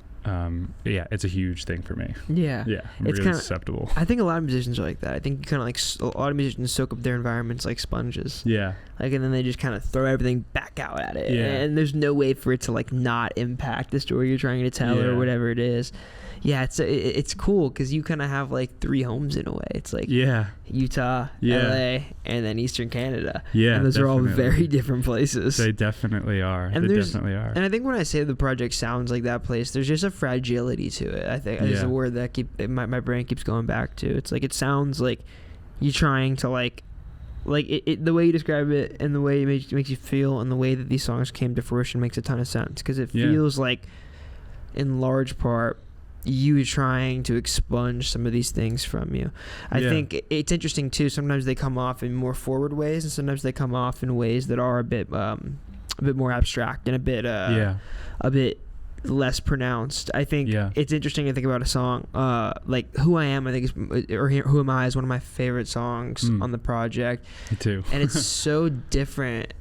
yeah, it's a huge thing for me. Yeah. Yeah, I'm It's really kinda- susceptible. I think a lot of musicians are like that. I think kind of like a lot of musicians soak up their environments like sponges. Yeah, Like, and then they just kind of throw everything back out at it. Yeah. And there's no way for it to like not impact the story you're trying to tell Yeah. or whatever it is. Yeah, it's cool because you kind of have like 3 homes in a way. It's like yeah, Utah, Yeah. LA, and then Eastern Canada. yeah. And those are all definitely. very different places. They definitely are. And They there's- definitely are. And I think when I say the project sounds like that place, there's just a fragility to it. I think is Yeah. a word that my brain keeps going back to. It's like it sounds like you're trying to like it the way you describe it and the way it makes you feel and the way that these songs came to fruition makes a ton of sense because it Yeah. feels like in large part you trying to expunge some of these things from you. I Yeah. think it's interesting too. Sometimes they come off in more forward ways, and sometimes they come off in ways that are a bit more abstract and a bit less pronounced. I think Yeah. it's interesting to think about a song like "Who I Am." I think "Who Am I" is one of my favorite songs on the project, Me too. and it's so different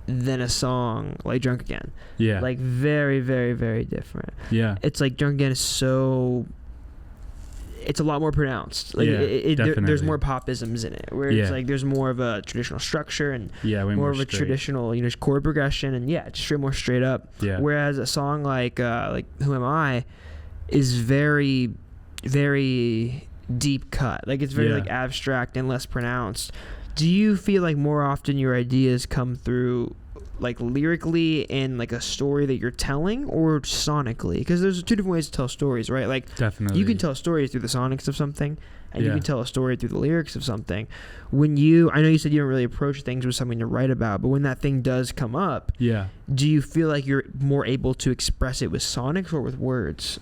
than a song like "Drunk Again." Yeah. Like very, very, very different. yeah. It's like "Drunk Again" is so. It's a lot more pronounced. Like Yeah, there's definitely. more popisms in it, where it's Yeah. like there's more of a traditional structure and Yeah. Way more of a straight. traditional, chord progression, and just straight more straight up. Yeah. Whereas a song like "Who Am I" is very, very deep cut. Like it's very Yeah. like abstract and less pronounced. Do you feel like more often your ideas come through like lyrically in like a story that you're telling or sonically? Because there's 2 different ways to tell stories, right? Like Definitely. you can tell stories through the sonics of something, and you Yeah. can tell a story through the lyrics of something. I know you said you don't really approach things with something to write about, but when that thing does come up, Yeah. do you feel like you're more able to express it with sonics or with words?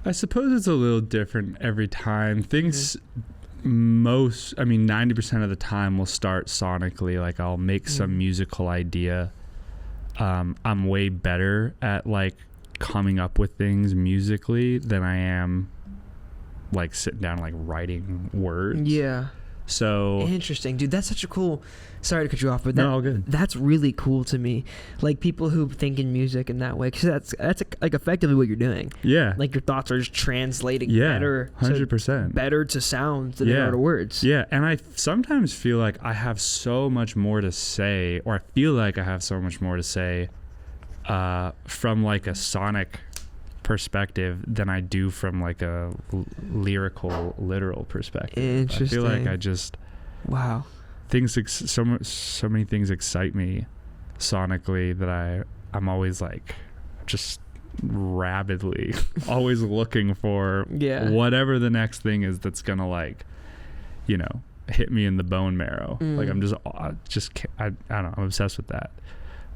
I suppose it's a little different every time. Things 90% of the time will start sonically. Like I'll make some musical idea. I'm way better at like coming up with things musically than I am like sitting down and like writing words. Yeah. So Interesting, dude. That's such a cool. Sorry to cut you off, but no, all good. that's really cool to me. Like people who think in music in that way, because that's like effectively what you're doing. Yeah. Like your thoughts are just translating Yeah. better, 100%. better to sounds than they Yeah. are to words. Yeah, and I sometimes feel like I have so much more to say, or I feel like I have so much more to say from like a sonic perspective than I do from like a lyrical, literal perspective. Interesting. I feel like I just Wow. so many things excite me sonically that I'm always like just rabidly always looking for Yeah. whatever the next thing is that's gonna like hit me in the bone marrow. Like I'm just I don't know, I'm obsessed with that,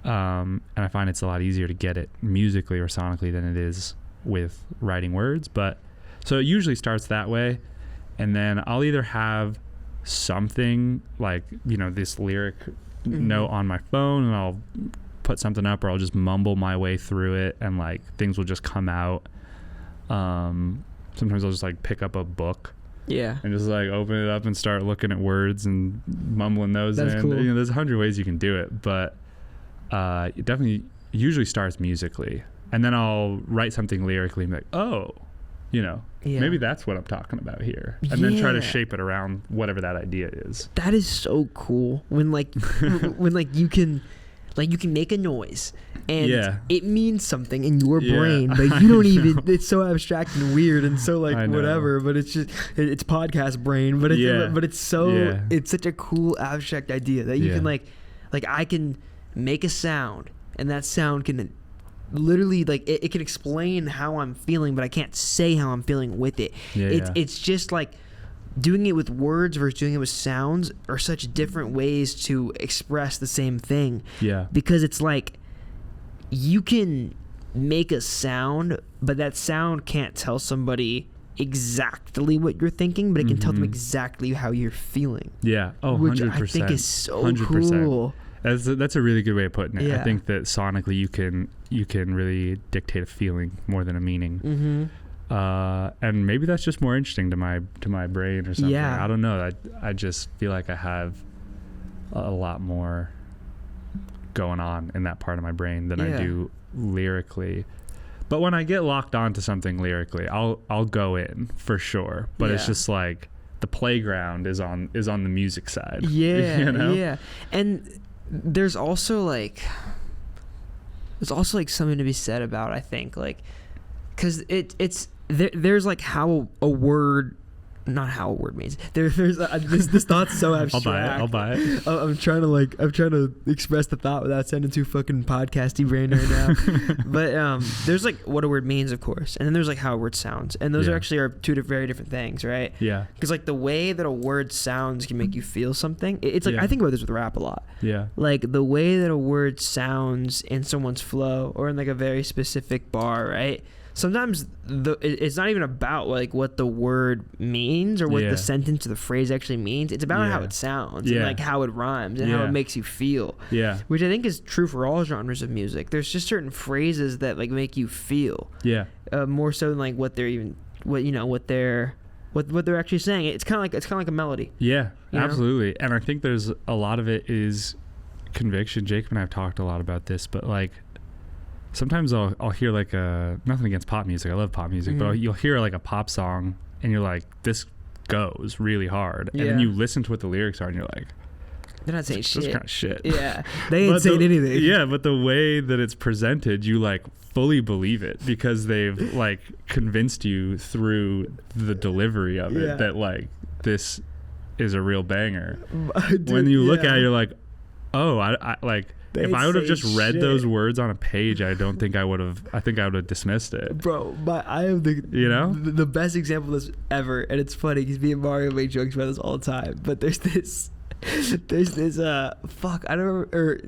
and I find it's a lot easier to get it musically or sonically than it is with writing words. But so it usually starts that way, and then I'll either have something like this lyric note on my phone and I'll put something up, or I'll just mumble my way through it and like things will just come out. Sometimes I'll just like pick up a book Yeah. and just like open it up and start looking at words and mumbling those That's in. cool. There's 100 ways you can do it, but it definitely usually starts musically, and then I'll write something lyrically and be like, oh, Yeah. maybe that's what I'm talking about here, and then try to Yeah. shape it around whatever that idea is. That is so cool when like when like you can make a noise and Yeah. it means something in your Yeah, brain, but I you don't know. even. It's so abstract and weird and so like I know. whatever. But it's just it's podcast brain. But it's Yeah. but it's so Yeah. it's such a cool abstract idea that you Yeah. can like I can make a sound and that sound can literally like it can explain how I'm feeling, but I can't say how I'm feeling with it. Yeah, It's just like doing it with words versus doing it with sounds are such different ways to express the same thing, yeah, because it's like you can make a sound, but that sound can't tell somebody exactly what you're thinking, but it can tell them exactly how you're feeling, yeah. Oh, which 100%. I think is so 100%. cool. That's a really good way of putting it. Yeah. I think that sonically you can really dictate a feeling more than a meaning. And maybe that's just more interesting to my brain or something. Yeah. I don't know. I just feel like I have a lot more going on in that part of my brain than I Yeah. do lyrically. But when I get locked onto something lyrically, I'll go in for sure. But it's just like the playground is on the music side. Yeah, you know? yeah. And there's also like something to be said about, I think, like, because there's like how a word. Not how a word means. There's this thought's so abstract. I'll buy it. I'm trying to express the thought without sounding too fucking podcasty brain right now. But there's like what a word means, of course, and then there's like how a word sounds, and those are two very different things, right? Yeah. Because like the way that a word sounds can make you feel something. It's like I think about this with rap a lot. Yeah. Like the way that a word sounds in someone's flow or in like a very specific bar, right? Sometimes it's not even about like what the word means or what the sentence or the phrase actually means. It's about how it sounds and like how it rhymes and how it makes you feel. Yeah. Which I think is true for all genres of music. There's just certain phrases that like make you feel. Yeah. More so than like what they're actually saying. It's kind of like a melody. Yeah, absolutely. And I think there's a lot of it is conviction. Jacob and I have talked a lot about this, but like sometimes I'll hear like nothing against pop music. I love pop music, but you'll hear like a pop song and you're like, this goes really hard. And then you listen to what the lyrics are and you're like, they're not saying shit. That's kind of shit. Yeah. They ain't saying anything. Yeah, but the way that it's presented, you like fully believe it because they've like convinced you through the delivery of it that like this is a real banger. Dude, when you look at it, you're like, oh, I like, if I would have just read those words on a page, I think I would have dismissed it. Bro, I have the best example of this ever, and it's funny because me and Mario make jokes about this all the time. But there's this fuck, I don't remember, or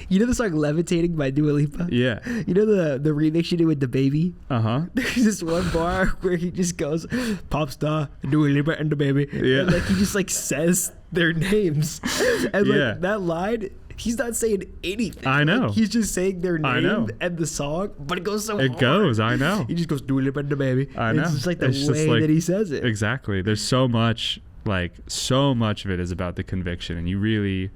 you know the song "Levitating" by Dua Lipa? Yeah. You know the remix she did with the baby? There's this one bar where he just goes, "Pop star, Dua Lipa and the baby." Yeah. And like he just like says their names, and like that line. He's not saying anything. I know. Like, he's just saying their name and the song, but it goes so hard. It goes, I know. He just goes, "Do it, the baby." I know. It's just like the way that he says it. Exactly. There's so much of it is about the conviction, and you really,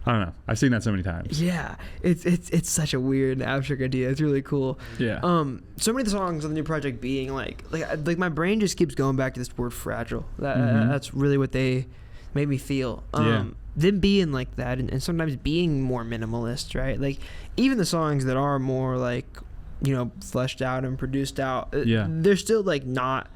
I don't know. I've seen that so many times. Yeah. It's such a weird and abstract idea. It's really cool. Yeah. So many of the songs on the new project being like my brain just keeps going back to this word fragile. That's really what they made me feel. Them being like that and sometimes being more minimalist, right? Like even the songs that are more like, fleshed out and produced out, they're still like not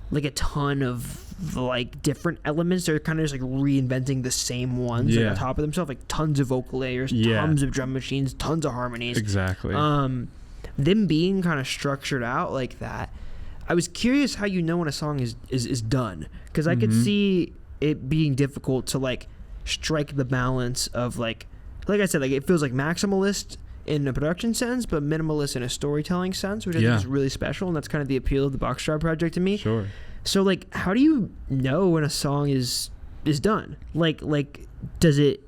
like a ton of like different elements. They're kind of just like reinventing the same ones like on top of themselves, like tons of vocal layers, tons of drum machines, tons of harmonies. Exactly. Them being kind of structured out like that, I was curious how when a song is done, because I could see it being difficult to like strike the balance of like I said, like it feels like maximalist in a production sense, but minimalist in a storytelling sense, which I think is really special, and that's kind of the appeal of the Boxtrod project to me. Sure. So like, how do you know when a song is done? Like does it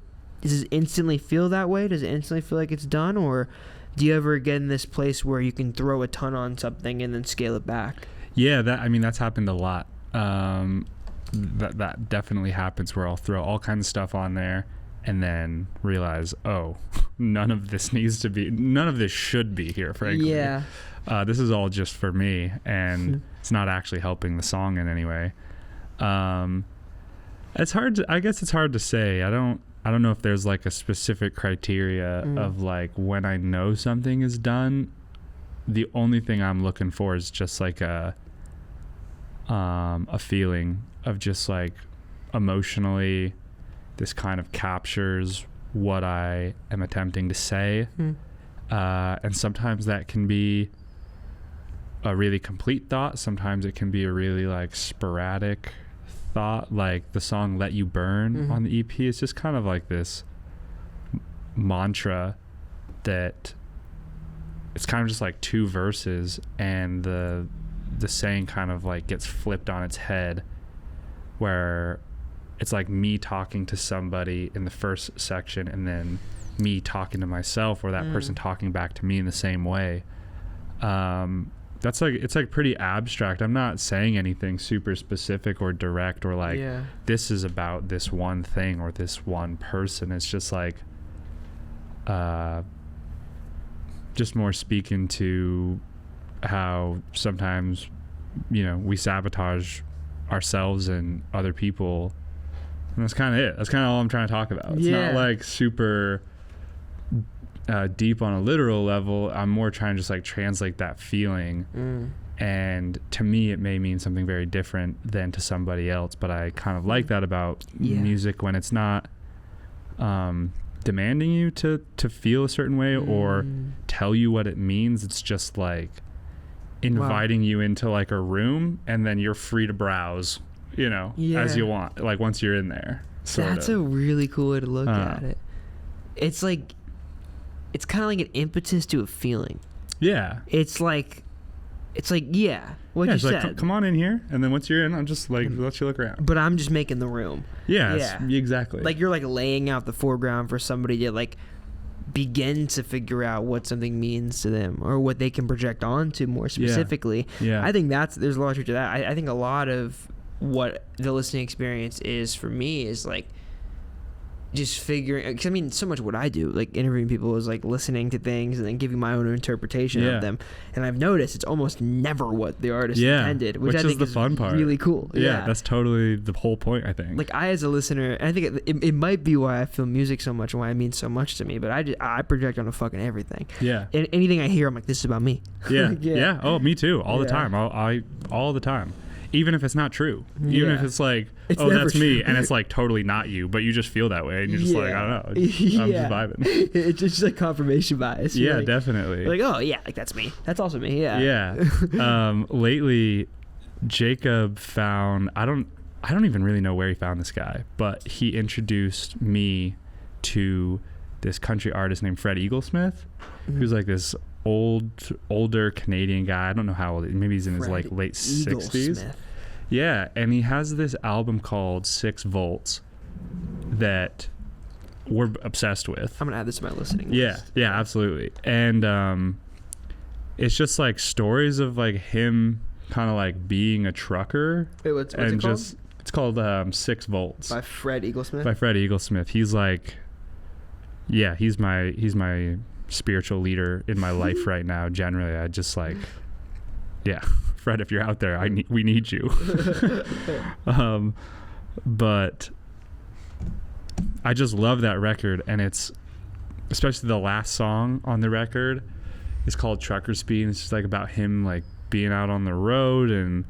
instantly feel that way? Does it instantly feel like it's done, or do you ever get in this place where you can throw a ton on something and then scale it back? Yeah, that's happened a lot. That definitely happens where I'll throw all kinds of stuff on there and then realize, oh, none of this should be here, frankly. Yeah. This is all just for me, and it's not actually helping the song in any way. It's hard to say. I don't know if there's like a specific criteria of like when I know something is done. The only thing I'm looking for is just like a feeling of just like emotionally this kind of captures what I am attempting to say. And sometimes that can be a really complete thought. Sometimes it can be a really like sporadic thought, like the song "Let You Burn" on the EP. It's just kind of like this mantra that it's kind of just like two verses, and the saying kind of like gets flipped on its head, where it's like me talking to somebody in the first section and then me talking to myself, or that person talking back to me in the same way. That's like, it's like pretty abstract. I'm not saying anything super specific or direct or like this is about this one thing or this one person. It's just like just more speaking to how sometimes, we sabotage ourselves and other people. And that's kind of it. That's kind of all I'm trying to talk about. It's not like super deep on a literal level. I'm more trying to just like translate that feeling. And to me, it may mean something very different than to somebody else. But I kind of like that about music, when it's not demanding you to feel a certain way or tell you what it means. It's just like inviting you into like a room, and then you're free to browse, as you want, like once you're in there. That's a really cool way to look at it. It's like, it's kind of like an impetus to a feeling. Yeah. It's like, what you said. Like, come on in here, and then once you're in, I'll just like let you look around. But I'm just making the room. Yeah, exactly. Like you're like laying out the foreground for somebody to like begin to figure out what something means to them, or what they can project onto more specifically. I think there's a lot of truth to that. I think a lot of what the listening experience is for me is like just figuring, because I mean, so much what I do, like interviewing people, is like listening to things and then giving my own interpretation of them. And I've noticed it's almost never what the artist intended, which I think is the fun part. Really cool. That's totally the whole point, I think. Like I, as a listener, and I think it might be why I feel music so much and why it means so much to me, but I project on fucking everything. And anything I hear, I'm like, this is about me. Oh, me too. All the time. All the time. Even if it's not true, even if it's like, that's true. Me, and it's like totally not you, but you just feel that way, and you're just like, I don't know, I'm just vibing. It's just like confirmation bias. You're like, definitely. Like, oh yeah, like that's me. That's also me. Lately, Jacob found, I don't even really know where he found this guy, but he introduced me to this country artist named Fred Eaglesmith, who's like this older Canadian guy. I don't know how old. Maybe he's in his like late 60s. Yeah, and he has this album called 6 Volts that we're obsessed with. I'm gonna add this to my listening list. Yeah, absolutely. And it's just like stories of like him kind of like being a trucker. Wait, what's it called? It's called 6 Volts by Fred Eaglesmith. He's like, he's my spiritual leader in my life right now. Generally, I just like, Fred, if you're out there, we need you. But I just love that record, and it's especially the last song on the record is called Trucker Speed, and it's just like about him like being out on the road and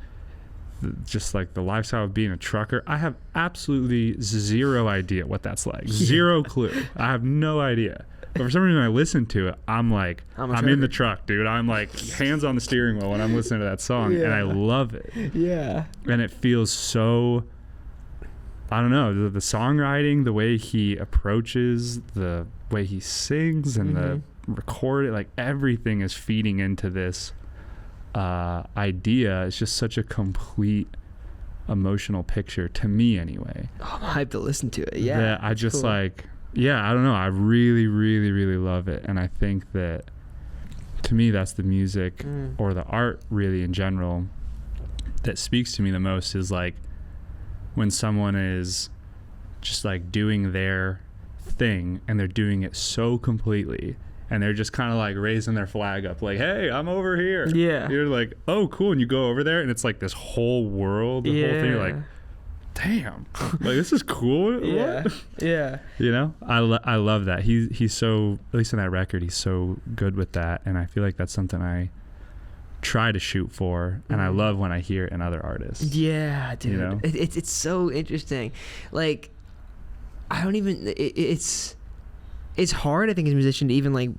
just like the lifestyle of being a trucker. I have absolutely zero idea what that's like. Zero clue. I have no idea. But for some reason, I listen to it, I'm like, I'm in the truck, dude. I'm like hands on the steering wheel when I'm listening to that song, and I love it. And it feels so, I don't know, the songwriting, the way he approaches, the way he sings, and the record, like everything is feeding into this idea. It's just such a complete emotional picture to me, anyway. Oh, I'm hyped to listen to it. Yeah, I just cool. like. Yeah, I don't know. I really, really, really love it. And I think that, to me, that's the music or the art really in general that speaks to me the most, is like when someone is just like doing their thing and they're doing it so completely, and they're just kind of like raising their flag up like, hey, I'm over here. Yeah. You're like, oh, cool. And you go over there and it's like this whole world, the whole thing. You're like, damn, like this is cool. What? I love that. He's so, at least in that record, he's so good with that, and I feel like that's something I try to shoot for, and I love when I hear it in other artists. Yeah, dude. It's so interesting. Like, I don't even, it's hard, I think, as a musician to even like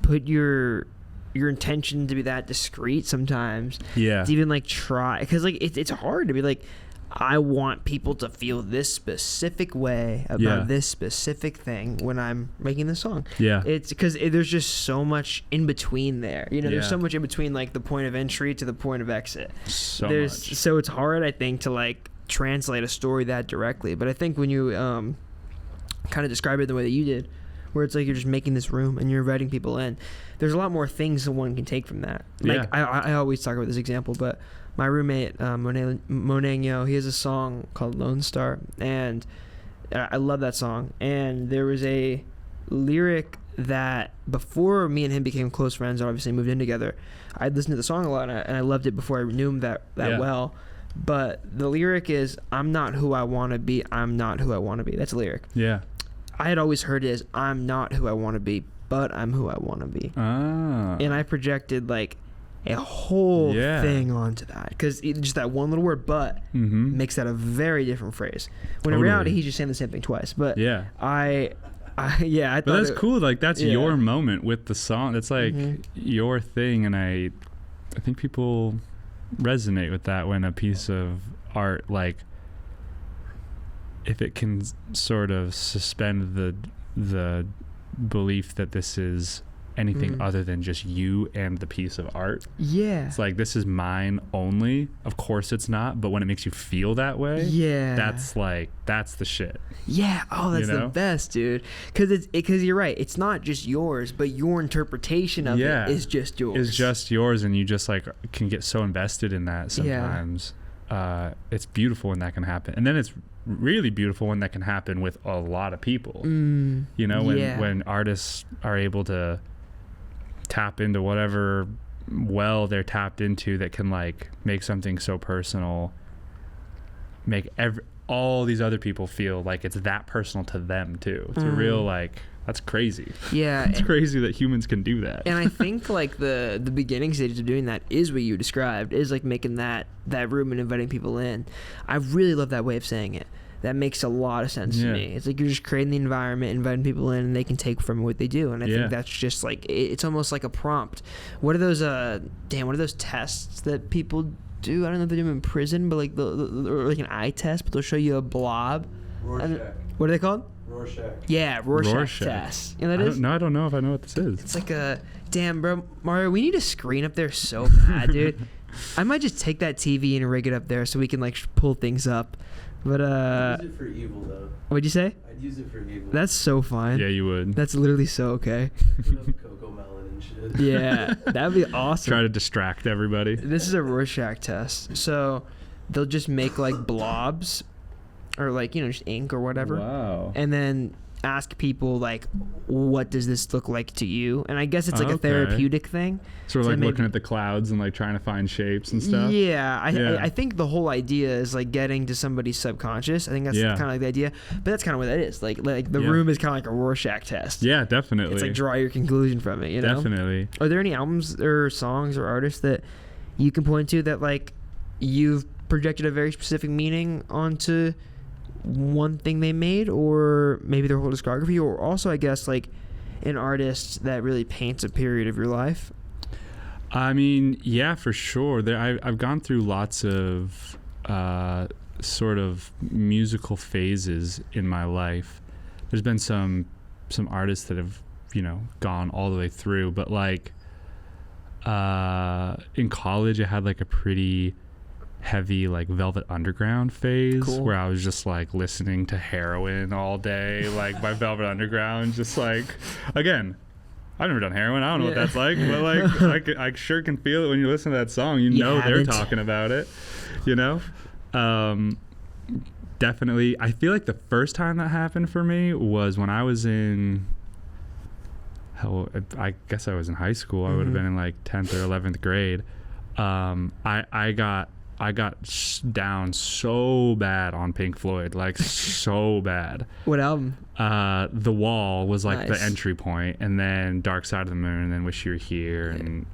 put your intention to be that discreet sometimes. To even like try, because like it's hard to be like, I want people to feel this specific way about this specific thing when I'm making the song. It's because there's just so much in between there. There's so much in between like the point of entry to the point of exit. So it's hard, I think, to like translate a story that directly. But I think when you kind of describe it the way that you did, where it's like you're just making this room and you're inviting people in, there's a lot more things that one can take from that. Like I always talk about this example, but my roommate, Monegno, he has a song called Lone Star, and I love that song. And there was a lyric that before me and him became close friends, obviously moved in together, I'd listened to the song a lot, and I loved it before I knew him that well. But the lyric is, I'm not who I want to be, I'm not who I want to be. That's a lyric. Yeah. I had always heard it as, I'm not who I want to be, but I'm who I want to be. Ah. And I projected like a whole thing onto that, because just that one little word "but" makes that a very different phrase, when in reality he's just saying the same thing twice. But I thought, but that's cool. Like, that's your moment with the song. That's like your thing, and I think people resonate with that when a piece of art, like, if it can sort of suspend the belief that this is anything other than just you and the piece of art. Yeah. It's like, this is mine only. Of course it's not, but when it makes you feel that way, that's the shit. Yeah. Oh, that's the best, dude. Because you're right. It's not just yours, but your interpretation of it is just yours. It's just yours, and you just like can get so invested in that sometimes. It's beautiful when that can happen. And then it's really beautiful when that can happen with a lot of people. You know, when artists are able to tap into whatever they're tapped into, that can like make something so personal, make all these other people feel like it's that personal to them too. It's a real, like, that's crazy. Yeah. It's crazy that humans can do that. And I think like the beginning stages of doing that is what you described, is like making that room and inviting people in. I really love that way of saying it. That makes a lot of sense to me. It's like you're just creating the environment, inviting people in, and they can take from what they do. And I think that's just like, it's almost like a prompt. What are those what are those tests that people do? I don't know if they do them in prison, but like or like an eye test, but they'll show you a blob. Rorschach. What are they called? Rorschach. Yeah, Rorschach test. You know what that is? I don't know if I know what this is. It's like damn, bro, Mario, we need a screen up there so bad, dude. I might just take that TV and rig it up there so we can like pull things up. But I'd use it for evil, though. What'd you say? I'd use it for evil. That's so fine. Yeah, you would. That's literally so okay. Put up Cocoa Melon and shit. Yeah, that'd be awesome. Try to distract everybody. This is a Rorschach test. So they'll just make like blobs, or like, just ink or whatever. Wow. And then ask people like, what does this look like to you? And I guess it's like a therapeutic thing. Sort of like looking at the clouds and like trying to find shapes and stuff. Yeah, I think the whole idea is like getting to somebody's subconscious. I think that's kind of like the idea. But that's kind of what that is. Like the room is kind of like a Rorschach test. Yeah, definitely. It's like draw your conclusion from it, you know? Definitely. Are there any albums or songs or artists that you can point to that like you've projected a very specific meaning onto one thing they made, or maybe their whole discography, or also I guess like an artist that really paints a period of your life? I mean, yeah, for sure. I've gone through lots of sort of musical phases in my life. There's been some artists that have gone all the way through, but like in college I had like a pretty heavy like Velvet Underground phase where I was just like listening to Heroin all day, like by Velvet Underground. Just like, again, I've never done heroin, I don't know what that's like, but like I sure can feel it when you listen to that song. They're talking about it, definitely. I feel like the first time that happened for me was when I was in I guess I was in high school. I would have been in like 10th or 11th grade. I got down so bad on Pink Floyd, like so bad. What album? The Wall was like the entry point, and then Dark Side of the Moon, and then Wish You Were Here, and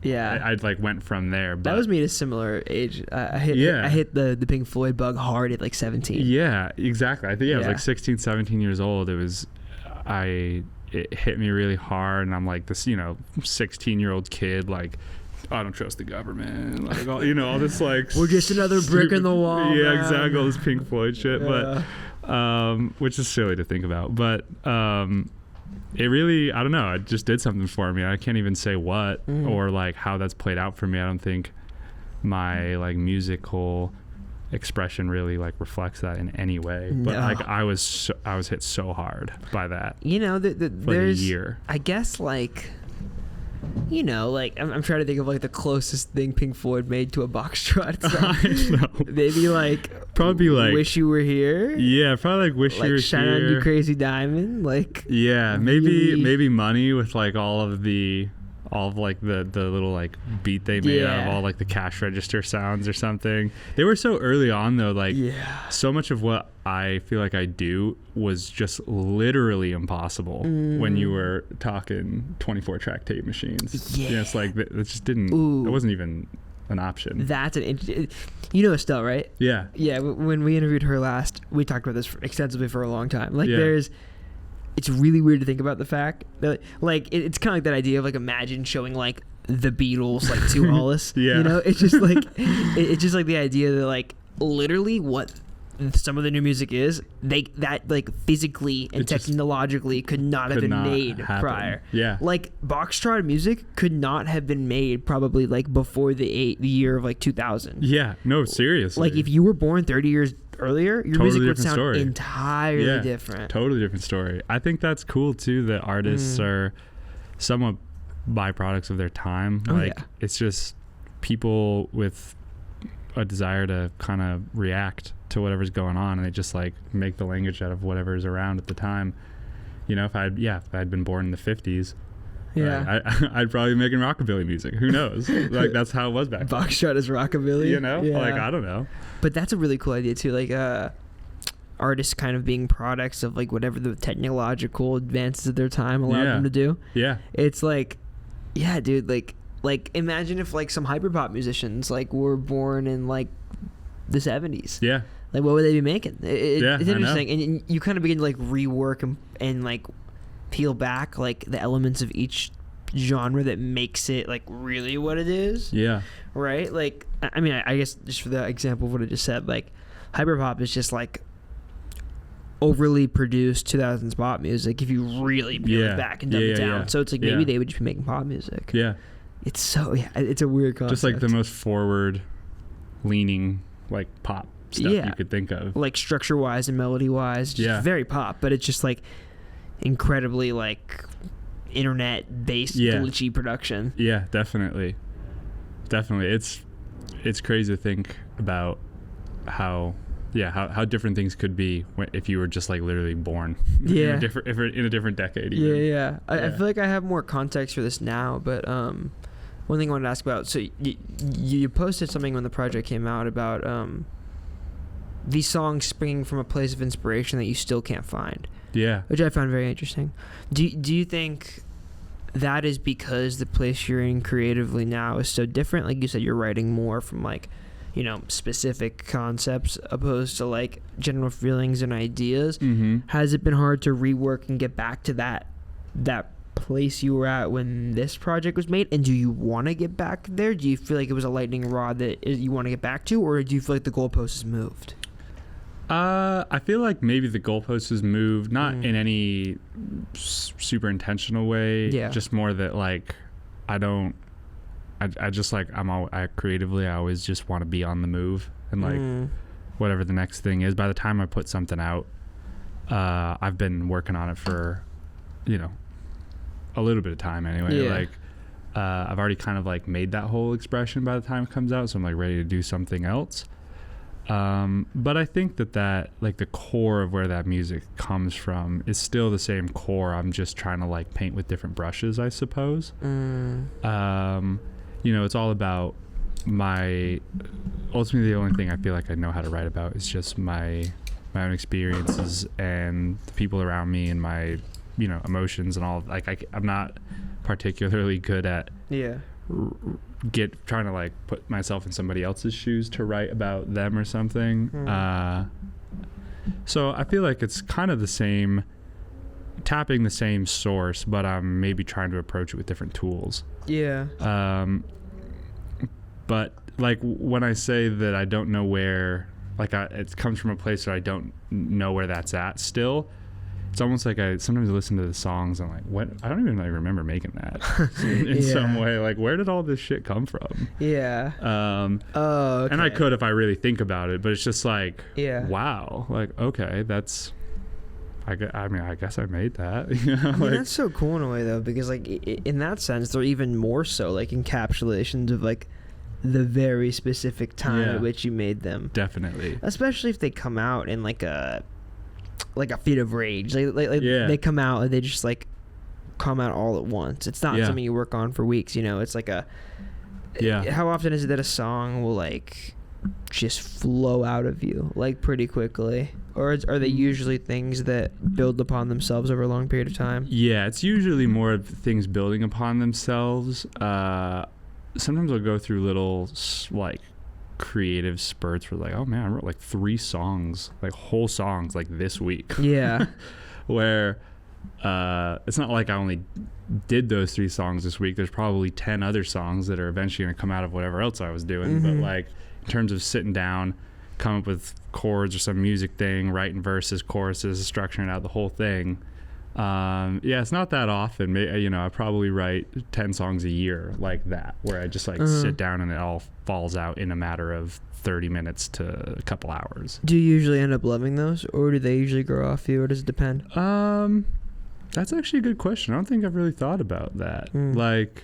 I like went from there. But that was me at a similar age. I hit the Pink Floyd bug hard at like 17. Yeah, exactly. I think I was like 16, 17 years old. It hit me really hard, and I'm like this 16-year-old kid, like, I don't trust the government, like all this like we're just another brick in the wall. Yeah, man. Exactly, all this Pink Floyd shit. But which is silly to think about, but it really, I don't know, it just did something for me. I can't even say what or like how that's played out for me. I don't think my like musical expression really like reflects that in any way, but like I was hit so hard by that. There's a year, I guess, like you know, like I'm trying to think of like the closest thing Pink Floyd made to a Boxtrod song. I know. Maybe like Probably like Wish You Were Here. Yeah, probably like Wish You Were Like Shine Here. On You Crazy Diamond. Like Yeah, really- maybe Money with like all of like the little like beat they made out of Yeah. all like the cash register sounds or something. They were so early on though, like yeah. so much of what I feel like I do was just literally impossible when you were talking 24 track tape machines. Yeah. You know, it's like it just didn't. Ooh. It wasn't even an option. That's you know Estelle, right? Yeah. Yeah, when we interviewed her last, we talked about this extensively for a long time. Like, Yeah. it's really weird to think about the fact that, like, it's kind of like that idea of, like, imagine showing, like, the Beatles, like, to Hollis. Yeah. You know? It's just, like, it's just, like, the idea that, like, literally what some of the new music is, that, like, physically and It just technologically could not have could been not made happen. prior. Yeah. Like, Boxtrod music could not have been made probably, like, before the year of, like, 2000. Yeah. No, seriously. Like, if you were born 30 years earlier, your Totally music would different sound story. entirely different. Totally different story. I think that's cool too that artists are somewhat byproducts of their time. Oh, Like yeah. it's just people with a desire to kind of react to whatever's going on, and they just like make the language out of whatever's around at the time. You know, if I'd been born in the 50s, Yeah. I'd probably be making rockabilly music. Who knows? Like that's how it was back then. Boxtrod is rockabilly. You know, Yeah. like I don't know. But that's a really cool idea too. Like, artists kind of being products of like whatever the technological advances of their time allowed Yeah. them to do. Yeah, It's like, yeah, dude. Like imagine if like some hyperpop musicians like were born in like the 70s. yeah, Like, what would they be making? Yeah, It's I know. interesting, and you kind of begin to like rework and like peel back like the elements of each genre that makes it like really what it is, yeah, right? Like, I mean, I guess just for the example of what I just said, like hyperpop is just like overly produced 2000s pop music if you really peel Yeah. it back and dumb Yeah, it yeah, down. yeah. So it's like Yeah. maybe they would just be making pop music. yeah. It's so it's a weird concept. Just like the most forward leaning like pop stuff Yeah. you could think of. like structure wise and melody wise, just Yeah. very pop, but it's just like incredibly like internet based Yeah. glitchy production. Yeah, definitely. It's crazy to think about how different things could be if you were just like literally born Yeah. in a different decade Yeah, even. yeah. I Yeah. feel like I have more context for this now, but one thing I wanted to ask about. So you posted something when the project came out about these songs springing from a place of inspiration that you still can't find, Yeah. which I found very interesting. Do you think that is because the place you're in creatively now is so different? Like you said, you're writing more from like, you know, specific concepts opposed to like general feelings and ideas. Mm-hmm. Has it been hard to rework and get back to that place you were at when this project was made? And do you want to get back there? Do you feel like it was a lightning rod that you want to get back to, or do you feel like the goalpost has moved? I feel like maybe the goalpost has moved, not in any super intentional way. Yeah. Just more that like I just like I creatively I always just want to be on the move and like whatever the next thing is. By the time I put something out, I've been working on it for, you know, a little bit of time anyway. Yeah. Like I've already kind of like made that whole expression by the time it comes out, so I'm like ready to do something else. But I think that like the core of where that music comes from is still the same core. I'm just trying to like paint with different brushes, I suppose. You know, it's all about ultimately the only thing I feel like I know how to write about is just my own experiences and the people around me and my, you know, emotions and all. Like I'm not particularly good at trying to like put myself in somebody else's shoes to write about them or something. So I feel like it's kind of the same, tapping the same source, but I'm maybe trying to approach it with different tools. But like when I say that I don't know where, like it comes from a place where I don't know where that's at still. It's almost like I sometimes listen to the songs and I'm like, what? I don't even like remember making that in some way. Like, where did all this shit come from? Yeah. Okay. And I could if I really think about it, but it's just like, Yeah. wow, like, okay, I guess I made that. You know, I mean, like, that's so cool in a way though, because like in that sense, they're even more so like encapsulations of like the very specific time Yeah. at which you made them. definitely. Especially if they come out in like a fit of rage. Like Yeah. they come out and they just like come out all at once. It's not Yeah. something you work on for weeks. You know, it's like a. Yeah. How often is it that a song will like just flow out of you like pretty quickly, or are they usually things that build upon themselves over a long period of time? Yeah, it's usually more of things building upon themselves. Sometimes I'll go through little like creative spurts where like, oh man, I wrote like 3 songs, like whole songs like this week. Yeah. Where it's not like I only did those 3 songs this week. There's probably 10 other songs that are eventually going to come out of whatever else I was doing. But like in terms of sitting down, come up with chords or some music thing, writing verses, choruses, structuring out the whole thing. Yeah, it's not that often. You know, I probably write 10 songs a year like that, where I just like sit down and it all falls out in a matter of 30 minutes to a couple hours. Do you usually end up loving those, or do they usually grow off you, or does it depend? That's actually a good question. I don't think I've really thought about that. Like,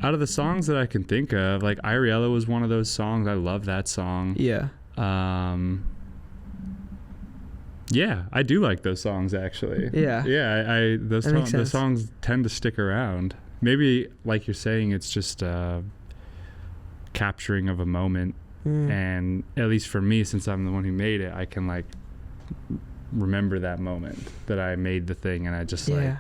out of the songs that I can think of, like Iriella was one of those songs. I love that song. Yeah. Yeah, I do like those songs actually. Yeah. Yeah, the songs tend to stick around. Maybe like you're saying, it's just capturing of a moment, and at least for me, since I'm the one who made it, I can like remember that moment that I made the thing, and I just like,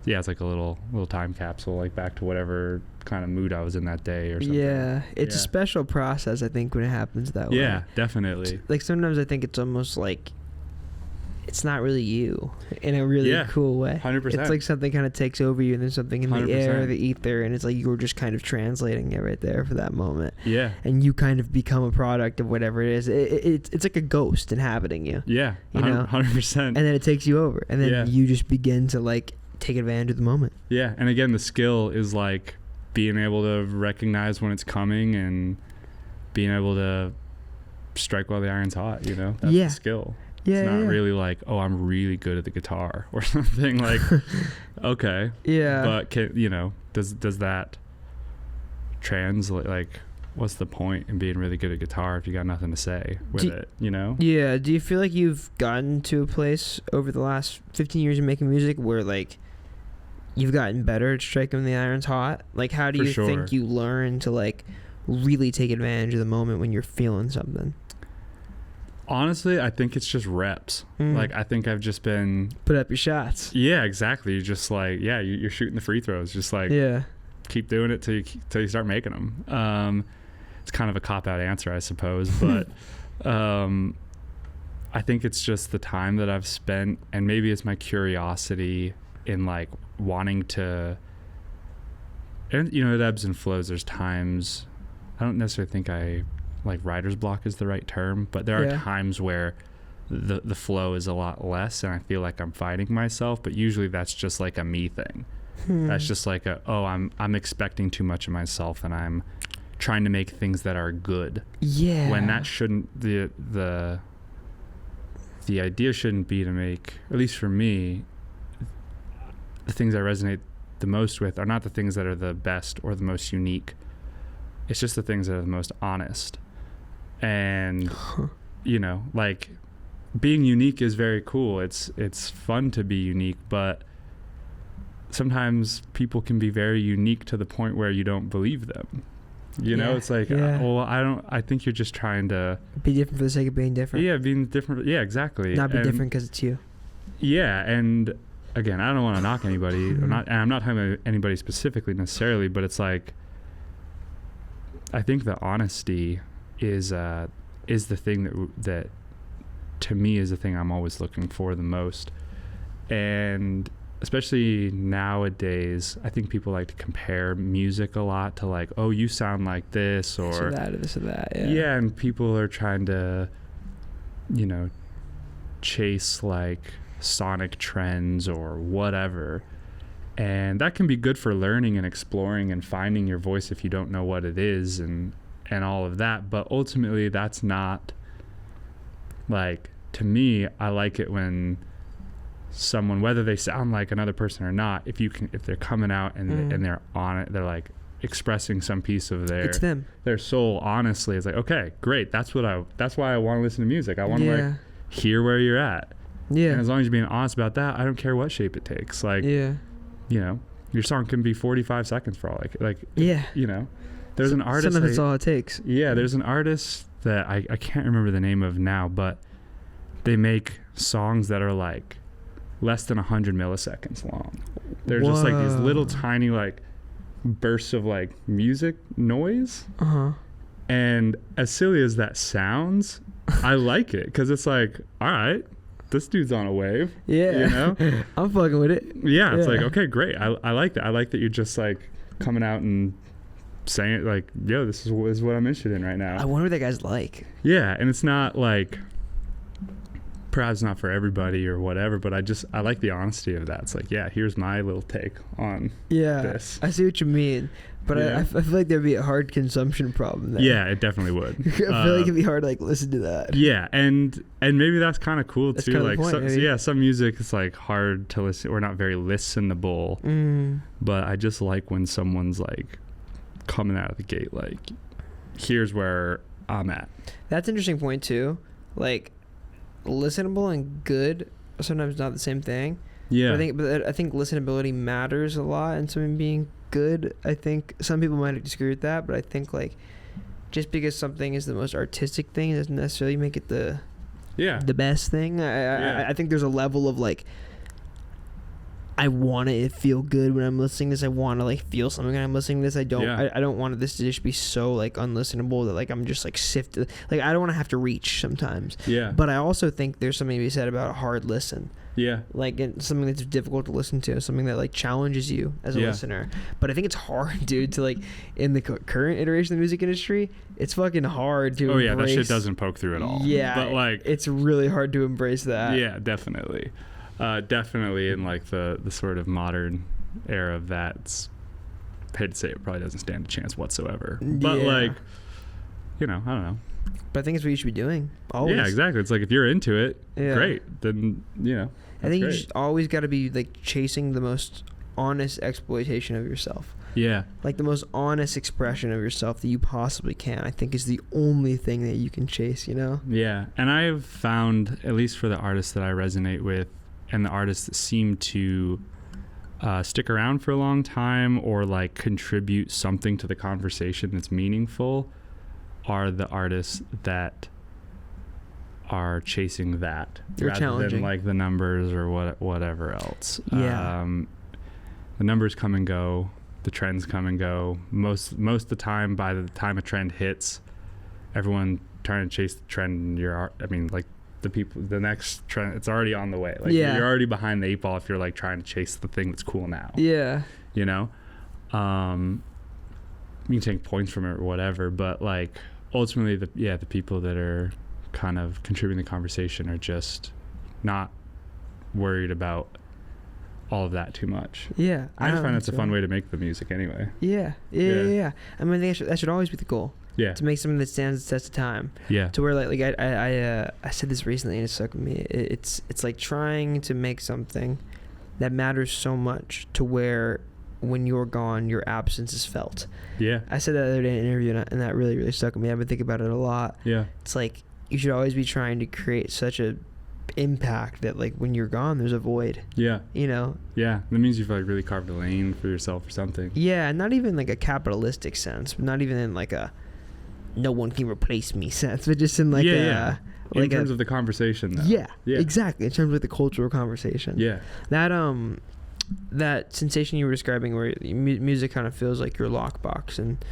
yeah, it's like a little time capsule, like back to whatever kind of mood I was in that day or something. Yeah, it's a special process, I think, when it happens that way. Yeah, definitely. Like sometimes I think it's almost like it's not really you in a really cool way. 100%. It's like something kind of takes over you, and there's something in the 100%. air, the ether, and it's like you were just kind of translating it right there for that moment. Yeah. And you kind of become a product of whatever it is. It's like a ghost inhabiting you. Yeah, you know? 100%. And then it takes you over, and then you just begin to like take advantage of the moment. Yeah, and again, the skill is like being able to recognize when it's coming and being able to strike while the iron's hot, you know? That's the skill. Yeah, it's not really like, oh, I'm really good at the guitar or something. Like, okay. Yeah. But does that translate? Like, what's the point in being really good at guitar if you got nothing to say with it, you know? Yeah. Do you feel like you've gotten to a place over the last 15 years of making music where like you've gotten better at striking when the iron's hot? Like, how do you think you learn to like really take advantage of the moment when you're feeling something? Honestly, I think it's just reps. Like, I think I've just been... Put up your shots. Yeah, exactly. You're just like, you're shooting the free throws. Just like, keep doing it till you start making them. It's kind of a cop-out answer, I suppose. But I think it's just the time that I've spent, and maybe it's my curiosity in like wanting to... And, you know, it ebbs and flows. There's times... I don't necessarily think like writer's block is the right term, but there are times where the flow is a lot less and I feel like I'm fighting myself, but usually that's just like a me thing. That's just like I'm expecting too much of myself and I'm trying to make things that are good. Yeah. When that shouldn't, the idea shouldn't be to make, at least for me, the things I resonate the most with are not the things that are the best or the most unique. It's just the things that are the most honest. And, you know, like being unique is very cool. It's fun to be unique, but sometimes people can be very unique to the point where you don't believe them. You know, it's like, I think you're just trying to be different for the sake of being different. Yeah, being different. Yeah, exactly. Not be different because it's you. Yeah. And again, I don't want to knock anybody. I'm not talking about anybody specifically necessarily, but it's like, I think the honesty is the thing that to me is the thing I'm always looking for the most. And especially nowadays, I think people like to compare music a lot to like, oh, you sound like this or this or that. Yeah, and people are trying to, you know, chase like sonic trends or whatever. And that can be good for learning and exploring and finding your voice if you don't know what it is and all of that. But ultimately, that's not like to me, I like it when someone, whether they sound like another person or not, if they're coming out and they're on it, they're like expressing some piece of it's them. their soul honestly. It's like, okay, great, that's why I want to listen to music. I want to like hear where you're at. Yeah. And as long as you're being honest about that, I don't care what shape it takes. Like, you know, your song can be 45 seconds for all you know. There's an artist. Sometimes that's all it takes. Yeah, there's an artist that I can't remember the name of now, but they make songs that are like less than 100 milliseconds long. They're just like these little tiny like bursts of like music noise. And as silly as that sounds, I like it because it's like, all right, this dude's on a wave. Yeah, you know, I'm fucking with it. Yeah, it's like, okay, great. I like that. I like that you're just like coming out and saying it like, yo, this is what I'm interested in right now. I wonder what that guy's like. Yeah, and it's not like, perhaps not for everybody or whatever, but I like the honesty of that. It's like, yeah, here's my little take on this. I see what you mean, but I feel like there'd be a hard consumption problem there. Yeah, it definitely would. I feel like it'd be hard to like listen to that. Yeah, and maybe that's kind of cool too. Like, point, some music is like hard to listen or not very listenable. But I just like when someone's like coming out of the gate like, here's where I'm at. That's an interesting point too. Like, listenable and good are sometimes not the same thing. Yeah. But I think listenability matters a lot in something being good. I think some people might disagree with that, but I think like just because something is the most artistic thing doesn't necessarily make it the best thing. I think there's a level of like, I want to feel good when I'm listening to this. I want to like feel something when I'm listening to this. I don't want this to just be so like unlistenable that like I'm just like sifted. Like I don't want to have to reach sometimes. Yeah. But I also think there's something to be said about a hard listen. Yeah. Like something that's difficult to listen to, something that like challenges you as a listener. But I think it's hard, dude, to like in the current iteration of the music industry, it's fucking hard to embrace. That shit doesn't poke through at all. Yeah. But like it's really hard to embrace that. Yeah, definitely. Definitely in like the sort of modern era of that, I hate to say it probably doesn't stand a chance whatsoever. But like, you know, I don't know. But I think it's what you should be doing. Always. Yeah, exactly. It's like if you're into it, great. Then, you know, I think you just always got to be like chasing the most honest exploitation of yourself. Yeah. Like the most honest expression of yourself that you possibly can, I think is the only thing that you can chase, you know? Yeah. And I've found, at least for the artists that I resonate with, and the artists that seem to stick around for a long time or like contribute something to the conversation that's meaningful, are the artists that are chasing that rather than like the numbers or whatever else. Yeah. The numbers come and go, the trends come and go. Most of the time, by the time a trend hits, everyone trying to chase the trend. The next trend, it's already on the way. Like you're already behind the 8 ball if you're like trying to chase the thing that's cool now. Yeah. You know? You can take points from it or whatever, but like ultimately the people that are kind of contributing the conversation are just not worried about all of that too much. Yeah. I just find that's a fun way to make the music anyway. Yeah. I mean, I think that should always be the goal. Yeah. To make something that stands the test of time. Yeah. To where like I said this recently and it stuck with me. It's like trying to make something that matters so much to where when you're gone, your absence is felt. Yeah. I said that the other day in an interview and that really, really stuck with me. I've been thinking about it a lot. Yeah. It's like you should always be trying to create such a impact that like when you're gone there's a void. Yeah. You know? Yeah. That means you've like really carved a lane for yourself or something. Yeah, not even like a capitalistic sense, not even in like a no one can replace me sense, but just in like in terms of the conversation though. Yeah. Exactly. In terms of the cultural conversation. Yeah. That sensation you were describing where music kind of feels like your lockbox and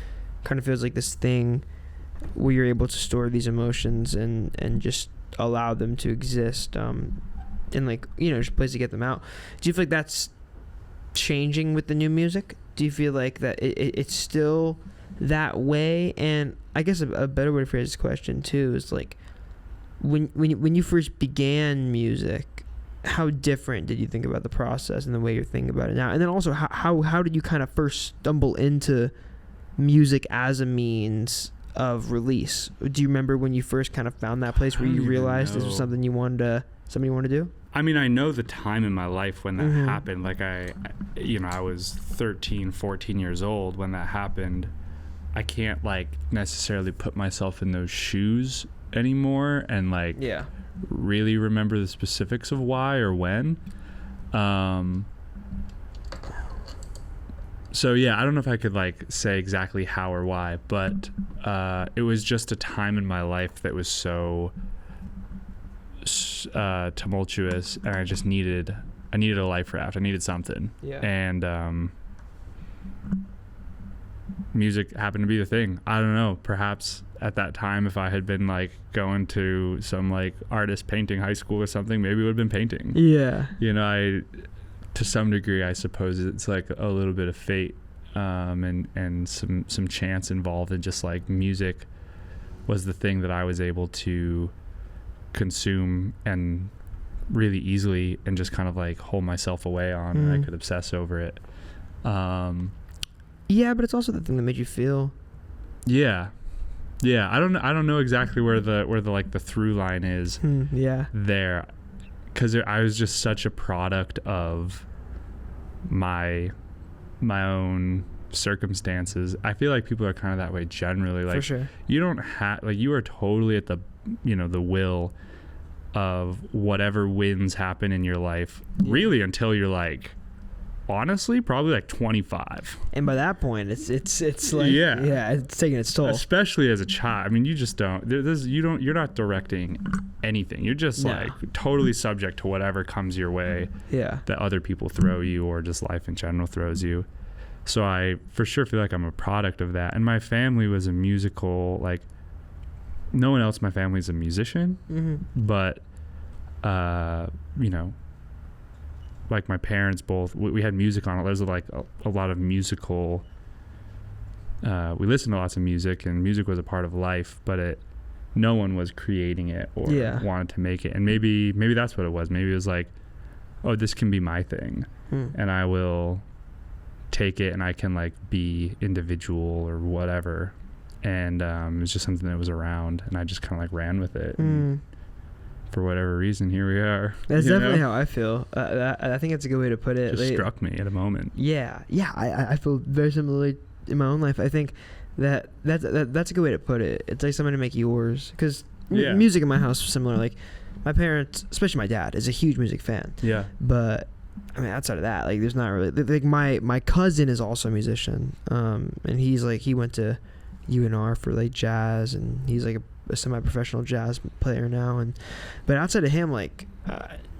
kind of feels like this thing where you're able to store these emotions and just allow them to exist and like, you know, just a place to get them out. Do you feel like that's changing with the new music? Do you feel like that it's still that way? And I guess a better way to phrase this question too is like when you first began music, how different did you think about the process and the way you're thinking about it now? And then also how did you kind of first stumble into music as a means of release? Do you remember when you first kind of found that place where you realized this was something you wanted to do? I mean, I know the time in my life when that Mm-hmm. happened. Like I was 13, 14 years old when that happened. I can't like necessarily put myself in those shoes anymore and like Yeah. really remember the specifics of why or when. So yeah, I don't know if I could like say exactly how or why, but it was just a time in my life that was so tumultuous, and I just needed a life raft. I needed something. Yeah. And music happened to be the thing. I don't know, perhaps at that time if I had been like going to some like artist painting high school or something, maybe it would have been painting. Yeah. You know, to some degree I suppose it's like a little bit of fate, and some chance involved, and just like music was the thing that I was able to consume and really easily and just kind of like hold myself away on, and I could obsess over it. Yeah, but it's also the thing that made you feel. Yeah. I don't know exactly where the like the through line is Yeah. there, because I was just such a product of my own circumstances. I feel like people are kind of that way generally. Like, For sure. you don't have, like, you are totally at the, the will of whatever winds happen in your life, really, until you're like, honestly, probably like 25. And by that point, it's like it's taking its toll. Especially as a child. I mean, you just don't. You're not directing anything. You're just like totally subject to whatever comes your way. Yeah. That other people throw you, or just life in general throws you. So I for sure feel like I'm a product of that. And my family was a musical. Like, no one else in my family is a musician, but like my parents both, we had music on it. There's like a lot of musical, we listened to lots of music, and music was a part of life, but no one was creating it or wanted to make it. And maybe that's what it was. Maybe it was like, oh, this can be my thing, and I will take it, and I can like be individual or whatever. And it was just something that was around, and I just kind of like ran with it. For whatever reason, here we are. That's definitely how I feel. I think that's a good way to put it. Just struck me at a moment. Yeah. I feel very similarly in my own life. I think that's a good way to put it. It's like something to make yours, because music in my house was similar. Like, my parents, especially my dad, is a huge music fan. Yeah. But I mean, outside of that, like, there's not really, like, my cousin is also a musician, and he's like, he went to UNR for like jazz, and he's like a semi-professional jazz player now. But outside of him, like,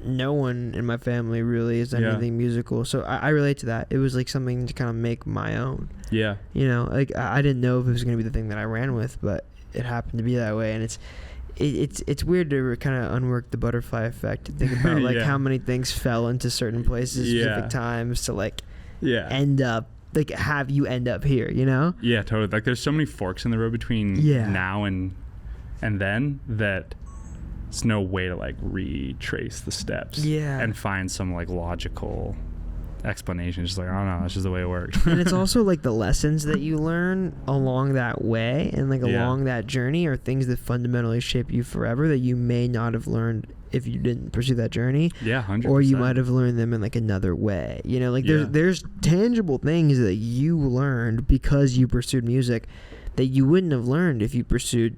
no one in my family really is anything musical, so I relate to that. It was like something to kind of make my own. Yeah. Like, I didn't know if it was going to be the thing that I ran with, but it happened to be that way. And it's weird to kind of unwork the butterfly effect, to think about like how many things fell into certain places, specific times, to like end up, like, have you end up here, Yeah, totally. Like, there's so many forks in the road between now and then that there's no way to like retrace the steps and find some like logical explanation. Just like, oh no, that's just the way it worked. And it's also like the lessons that you learn along that way, and like along that journey, are things that fundamentally shape you forever, that you may not have learned if you didn't pursue that journey. 100%. Or you might have learned them in like another way. Like, there's tangible things that you learned because you pursued music that you wouldn't have learned if you pursued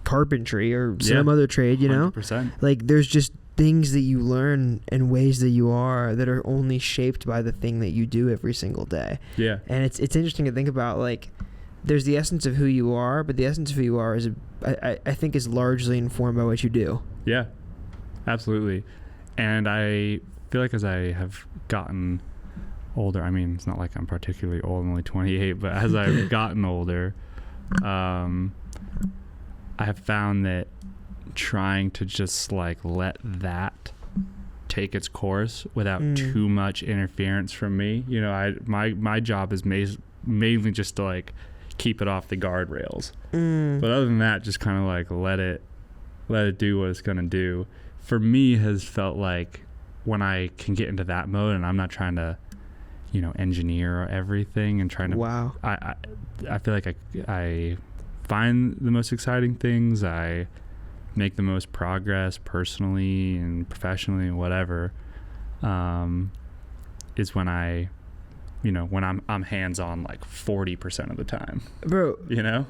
carpentry or some other trade. 100%. Like, there's just things that you learn and ways that you are that are only shaped by the thing that you do every single day. Yeah. And it's interesting to think about, like, there's the essence of who you are, but the essence of who you are is I think is largely informed by what you do. Yeah, absolutely. And I feel like as I have gotten older, I mean, it's not like I'm particularly old, I'm only 28, but as I've gotten older, I have found that trying to just like let that take its course without too much interference from me. My job is mainly just to like keep it off the guardrails. But other than that, just kind of like let it do what it's gonna do. For me, has felt like when I can get into that mode and I'm not trying to, engineer everything and trying to. Wow. I feel like I find the most exciting things, I make the most progress personally and professionally and whatever, is when I'm hands-on like 40% of the time. Bro,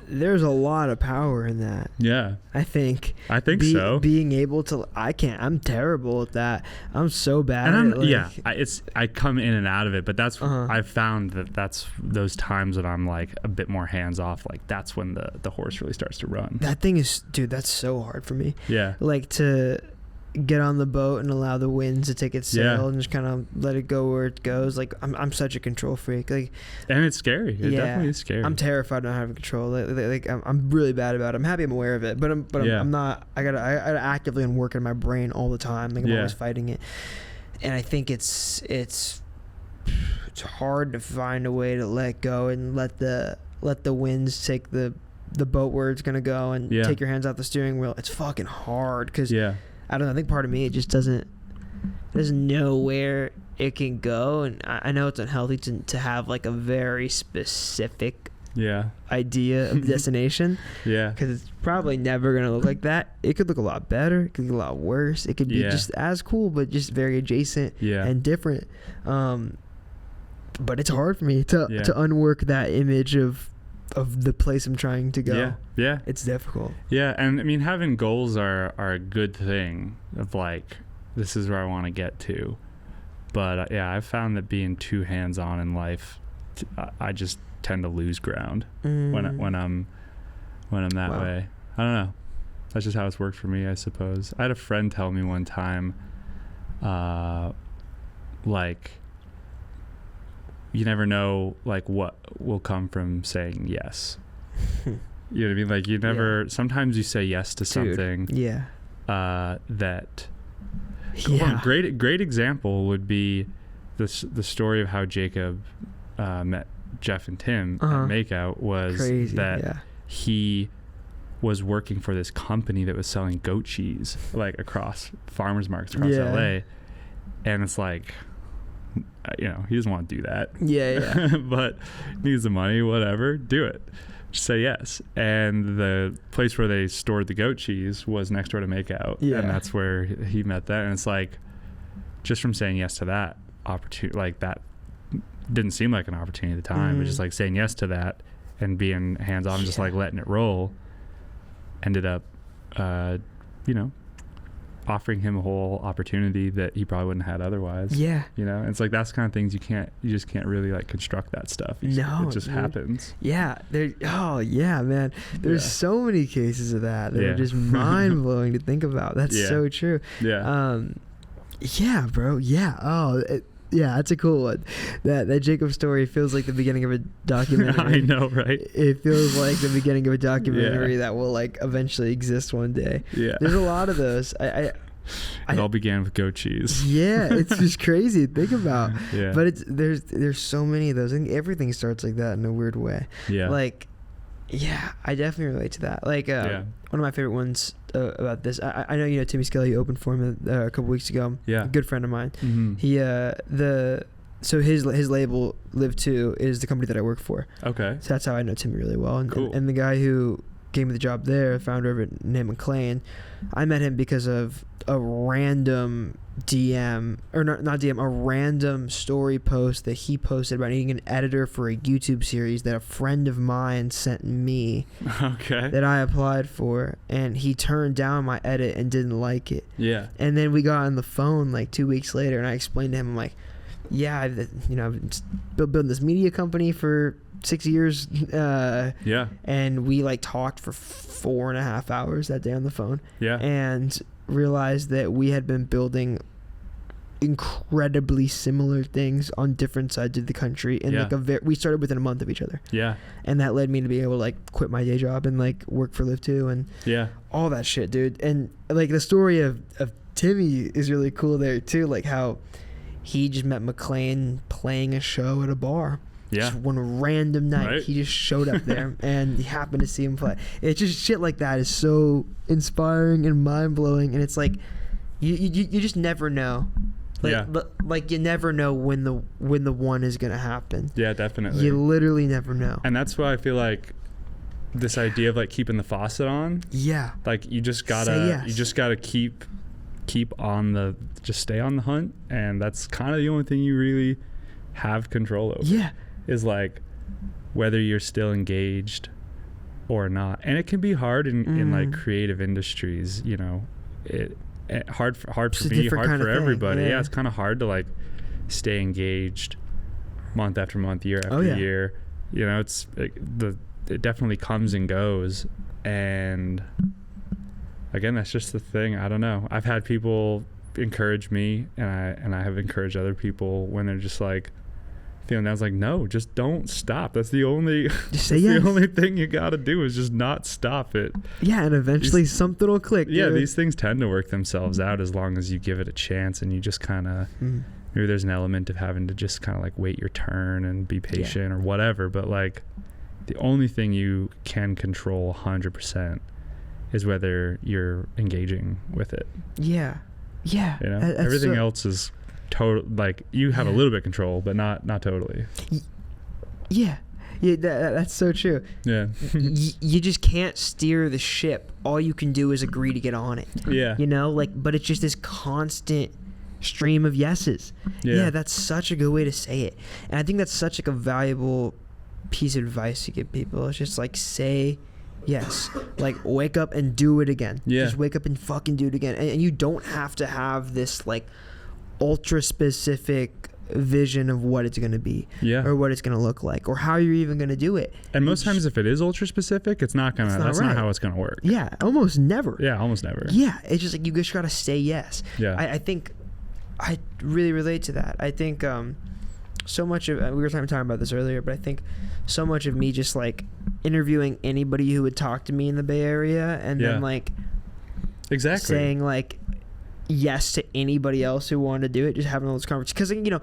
there's a lot of power in that. Yeah. I think so. Being able to, I'm terrible at that. I'm so bad and at it. I come in and out of it, but that's I've found that's those times that I'm like a bit more hands-off, like that's when the horse really starts to run. That thing is, dude, that's so hard for me. Yeah. Like to get on the boat and allow the winds to take its sail and just kind of let it go where it goes. Like I'm such a control freak. Like, and it's scary. It definitely is scary. I'm terrified of not having control. Like I'm really bad about it. I'm happy I'm aware of it, but I'm not. I gotta actively work in my brain all the time. Like I'm always fighting it, and I think it's hard to find a way to let go and let the winds take the boat where it's gonna go and take your hands off the steering wheel. It's fucking hard because I don't know. I think part of me, it just doesn't know where it can go. And I know it's unhealthy to have like a very specific idea of destination. Yeah. Because it's probably never going to look like that. It could look a lot better. It could look a lot worse. It could be just as cool, but just very adjacent and different. But it's hard for me to unwork that image of the place I'm trying to go. Yeah. It's difficult. Yeah, and I mean having goals are a good thing of like this is where I want to get to. But I've found that being too hands-on in life, I just tend to lose ground when I'm that way. I don't know. That's just how it's worked for me, I suppose. I had a friend tell me one time like you never know like what will come from saying yes. You know what I mean? Like you never sometimes you say yes to something that great example would be the story of how Jacob met Jeff and Tim at Makeout was crazy, he was working for this company that was selling goat cheese like across farmers markets across LA, and it's like he doesn't want to do that. But needs the money, whatever, do it. Just say yes. And the place where they stored the goat cheese was next door to Makeout. And that's where he met that. And it's like, just from saying yes to that opportunity, like that didn't seem like an opportunity at the time, but just like saying yes to that and being hands-on and just like letting it roll ended up, offering him a whole opportunity that he probably wouldn't have had otherwise. And it's like that's kind of things you just can't really like construct that stuff. It just happens. Man, there's so many cases of that are just mind-blowing to think about. That's so true. Bro. That's a cool one. That Jacob story feels like the beginning of a documentary. I know, right? It feels like the beginning of a documentary that will like eventually exist one day. There's a lot of those. It all began with goat cheese. It's just crazy to think about. But there's so many of those. I think everything starts like that in a weird way. I definitely relate to that. Like one of my favorite ones about this. I know Timmy Skelly opened for him a couple weeks ago. A good friend of mine. He so his label Live 2 is the company that I work for. Okay. So that's how I know Timmy really well. And, cool. and the guy who gave me the job there, founder of it, named McLean, I met him because of a random DM, or not DM, a random story post that he posted about needing an editor for a YouTube series that a friend of mine sent me. That I applied for, and he turned down my edit and didn't like it. And then we got on the phone like 2 weeks later, and I explained to him, I'm like, I've been building this media company for 6 years. And we like talked for 4.5 hours that day on the phone. And realized that we had been building incredibly similar things on different sides of the country, and we started within a month of each other. And that led me to be able to like quit my day job and like work for Live 2 and all that shit, dude. And like the story of Timmy is really cool there too, like how he just met McLean playing a show at a bar. Just one random night, he just showed up there, and he happened to see him play. It's just shit like that is so inspiring and mind blowing, and it's like you just never know. Like you never know when the one is gonna happen. Definitely. You literally never know. And that's why I feel like this idea of like keeping the faucet on. Yeah. Like you just Say yes. gotta keep just stay on the hunt, and that's kind of the only thing you really have control over. Yeah. Is like whether you're still engaged or not. And it can be hard in like creative industries, you know. It hard for me, hard for everybody. Yeah, it's kind of hard to like stay engaged month after month, year after year. You know, it definitely comes and goes, and again, that's just the thing. I don't know. I've had people encourage me, and I have encouraged other people when they're just like feeling down. I was like, no, just don't stop. That's the only the only thing you got to do is just not stop it. Yeah, and eventually something will click. Yeah, dude. these things tend to work themselves out as long as you give it a chance, and you just kind of maybe there's an element of having to just kind of like wait your turn and be patient or whatever. But like the only thing you can control 100% is whether you're engaging with it. Yeah. Yeah. You know, everything else is total. Like you have a little bit of control, but not totally. Yeah. Yeah, that's so true. Yeah. You just can't steer the ship. All you can do is agree to get on it. Yeah. You know, like, but it's just this constant stream of yeses. Yeah, that's such a good way to say it. And I think that's such like a valuable piece of advice to give people. It's just like say yes. Like wake up and do it again. Yeah. Just wake up and fucking do it again. And you don't have to have this like ultra specific vision of what it's going to be or what it's going to look like or how you're even going to do it. And most times if it is ultra specific, that's not how it's going to work. Yeah, almost never. Yeah, almost never. Yeah, it's just like you just got to say yes. Yeah. I think I really relate to that. I think so much of we were talking about this earlier, but I think so much of me just like interviewing anybody who would talk to me in the Bay Area and then like saying like yes to anybody else who wanted to do it, just having all those conversations. Because, you know,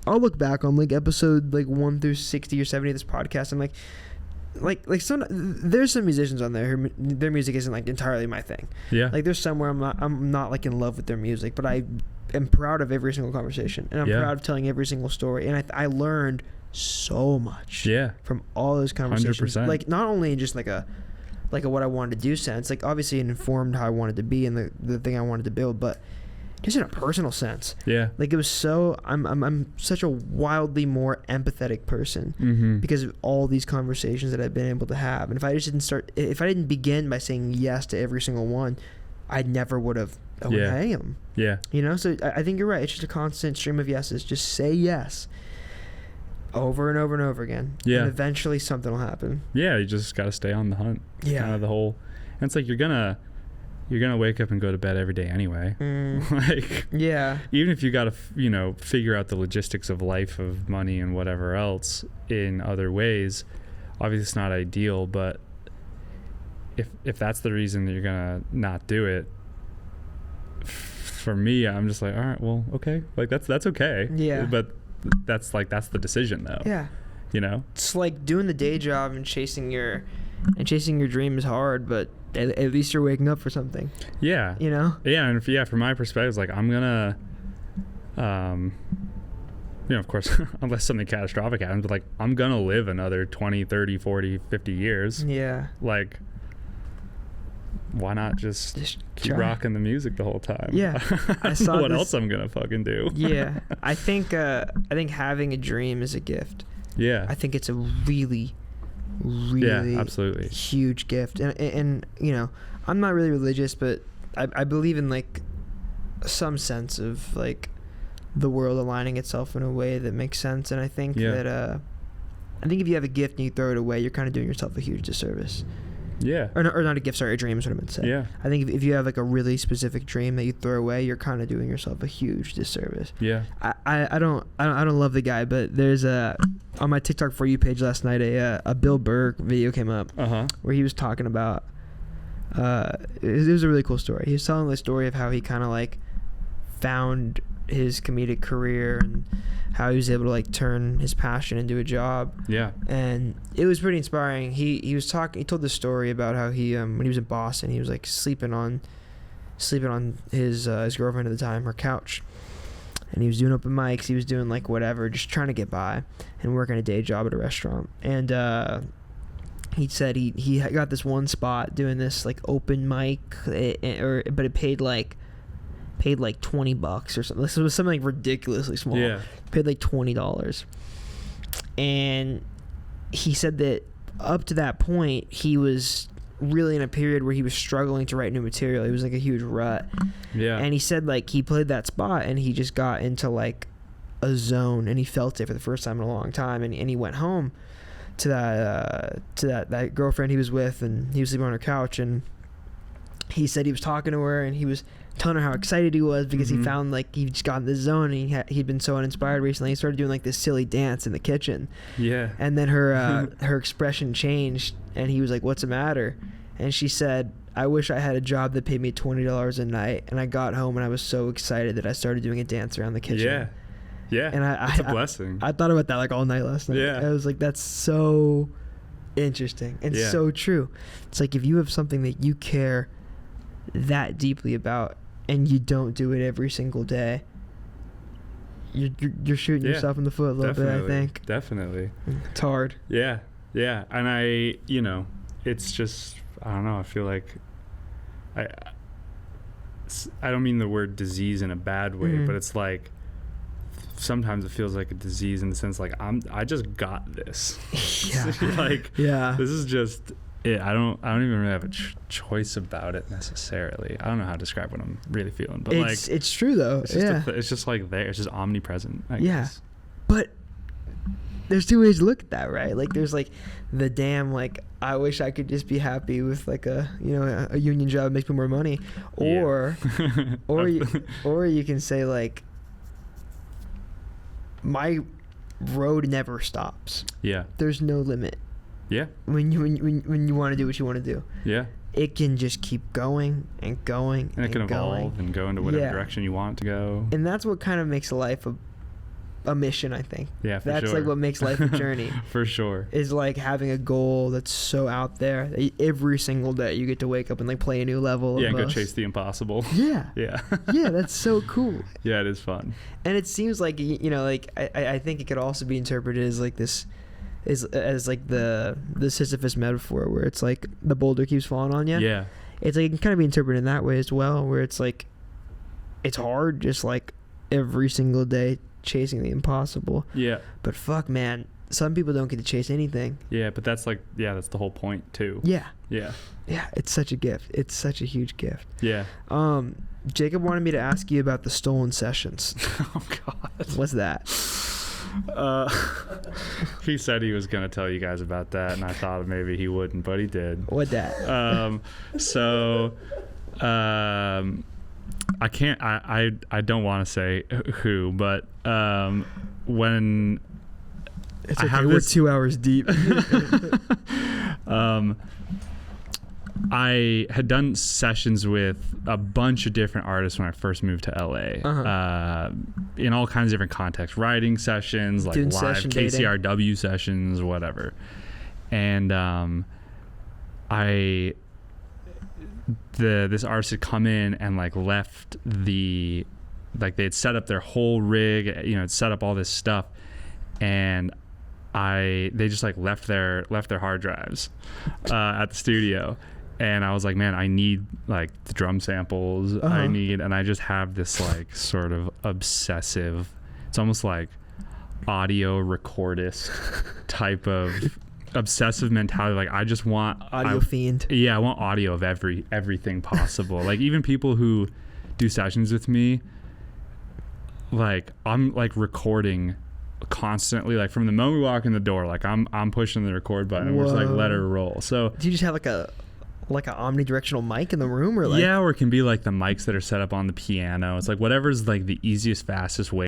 I'll look back on like episode like 1 through 60 or 70 of this podcast. I'm like some there's some musicians on there who their music isn't like entirely my thing. Yeah. Like there's somewhere I'm not like in love with their music, but I am proud of every single conversation, and I'm proud of telling every single story. And I learned so much. From all those conversations. 100%. Like not only just like a what I wanted to do sense, like obviously it informed how I wanted to be and the thing I wanted to build, but just in a personal sense. Yeah. Like it was so I'm such a wildly more empathetic person because of all these conversations that I've been able to have. And if I didn't begin by saying yes to every single one, I never would have had them. Yeah. You know, so I think you're right. It's just a constant stream of yeses. Just say yes over and over and over again. Yeah. And eventually something will happen. Yeah, you just got to stay on the hunt. Yeah. Kind of the whole, and it's like you're gonna wake up and go to bed every day anyway. Like, yeah. Even if you got to, figure out the logistics of life, of money and whatever else in other ways, obviously it's not ideal, but if that's the reason that you're gonna not do it, for me, I'm just like, all right, well, okay, like that's okay. Yeah. But that's the decision though. Yeah. You know? It's like doing the day job and chasing your dream is hard, but at least you're waking up for something. Yeah. You know? Yeah, and from my perspective, it's like I'm gonna of course, unless something catastrophic happens, but like I'm gonna live another 20, 30, 40, 50 years. Yeah. Like why not just keep rocking the music the whole time? Yeah. I don't know what else I'm gonna fucking do. Yeah. I think having a dream is a gift. Yeah. I think it's a really absolutely huge gift. And I'm not really religious, but I believe in like some sense of like the world aligning itself in a way that makes sense. And I think that if you have a gift and you throw it away, you're kind of doing yourself a huge disservice. Yeah. Or not a gift, sorry, a dream is what I meant to say. Yeah. I think if you have like a really specific dream that you throw away, you're kind of doing yourself a huge disservice. Yeah. I don't love the guy, but there's on my TikTok For You page last night a Bill Burr video came up where he was talking about it was a really cool story. He was telling the story of how he kind of like found his comedic career and how he was able to like turn his passion into a job. Yeah. And it was pretty inspiring. He told this story about how he when he was in Boston, he was like sleeping on his girlfriend at the time, her couch. And he was doing open mics, he was doing like whatever, just trying to get by and working a day job at a restaurant. And he said he got this one spot doing this like open mic, but it paid like $20 or something. This was something like ridiculously small. Yeah. Paid like $20, and he said that up to that point he was really in a period where he was struggling to write new material. He was like a huge rut. Yeah. And he said like he played that spot and he just got into like a zone and he felt it for the first time in a long time, and he went home to that girlfriend he was with, and he was sleeping on her couch, and he said he was talking to her and he was telling her how excited he was because he found like he just got in this zone, and he'd been so uninspired recently. He started doing like this silly dance in the kitchen. Yeah. And then her expression changed, and he was like, "What's the matter?" And she said, "I wish I had a job that paid me $20 a night, and I got home and I was so excited that I started doing a dance around the kitchen." Yeah. Yeah. And it's a blessing. I thought about that like all night last night. Yeah. I was like, that's so interesting and so true. It's like if you have something that you care that deeply about and you don't do it every single day, you're shooting yourself in the foot a little bit, I think. Definitely. It's hard. Yeah. Yeah. And it's just, I don't know, I feel like I don't mean the word disease in a bad way, but it's like sometimes it feels like a disease in the sense like I just got this. Yeah. Like yeah. This is just it. I don't even really have a choice about it necessarily. I don't know how to describe what I'm really feeling, but it's true though. It's just it's just like there. It's just omnipresent. I guess. But there's two ways to look at that, right? Like there's like the damn like I wish I could just be happy with like a union job that makes me more money, or or you can say like my road never stops. Yeah. There's no limit. Yeah. When you want to do what you want to do. Yeah. It can just keep going and going and it can evolve and go into whatever direction you want it to go. And that's what kind of makes life a mission, I think. Yeah, for that's sure. like what makes life a journey. For sure. Is like having a goal that's so out there that every single day you get to wake up and like play a new level. Yeah, and go chase the impossible. Yeah. Yeah. Yeah, that's so cool. Yeah, it is fun. And it seems like like I think it could also be interpreted as like this as like the Sisyphus metaphor where it's like the boulder keeps falling on you. Yeah. It's like it can kind of be interpreted in that way as well, where it's like it's hard just like every single day chasing the impossible. Yeah. But fuck, man, some people don't get to chase anything. Yeah, but that's like that's the whole point too. Yeah. Yeah. Yeah, it's such a gift. It's such a huge gift. Yeah. Jacob wanted me to ask you about the stolen sessions. Oh God. What's that? He said he was gonna tell you guys about that, and I thought maybe he wouldn't, but he did. What that? I can't. I don't want to say who, but when it's okay. We're 2 hours deep. I had done sessions with a bunch of different artists when I first moved to LA, in all kinds of different contexts, writing sessions, like doing live session KCRW dating. sessions, whatever. And this artist had come in and like left they had set up their whole rig, had set up all this stuff, and they just like left their hard drives at the studio. And I was like, man, I need like the drum samples. And I just have this like sort of obsessive, it's almost like audio recordist type of obsessive mentality. Like I just want fiend. Yeah, I want audio of everything possible. Like even people who do sessions with me, like I'm like recording constantly, like from the moment we walk in the door, like I'm pushing the record button and we're just like let her roll. So do you just have like an omnidirectional mic in the room, or like or it can be like the mics that are set up on the piano. It's like whatever's like the easiest, fastest way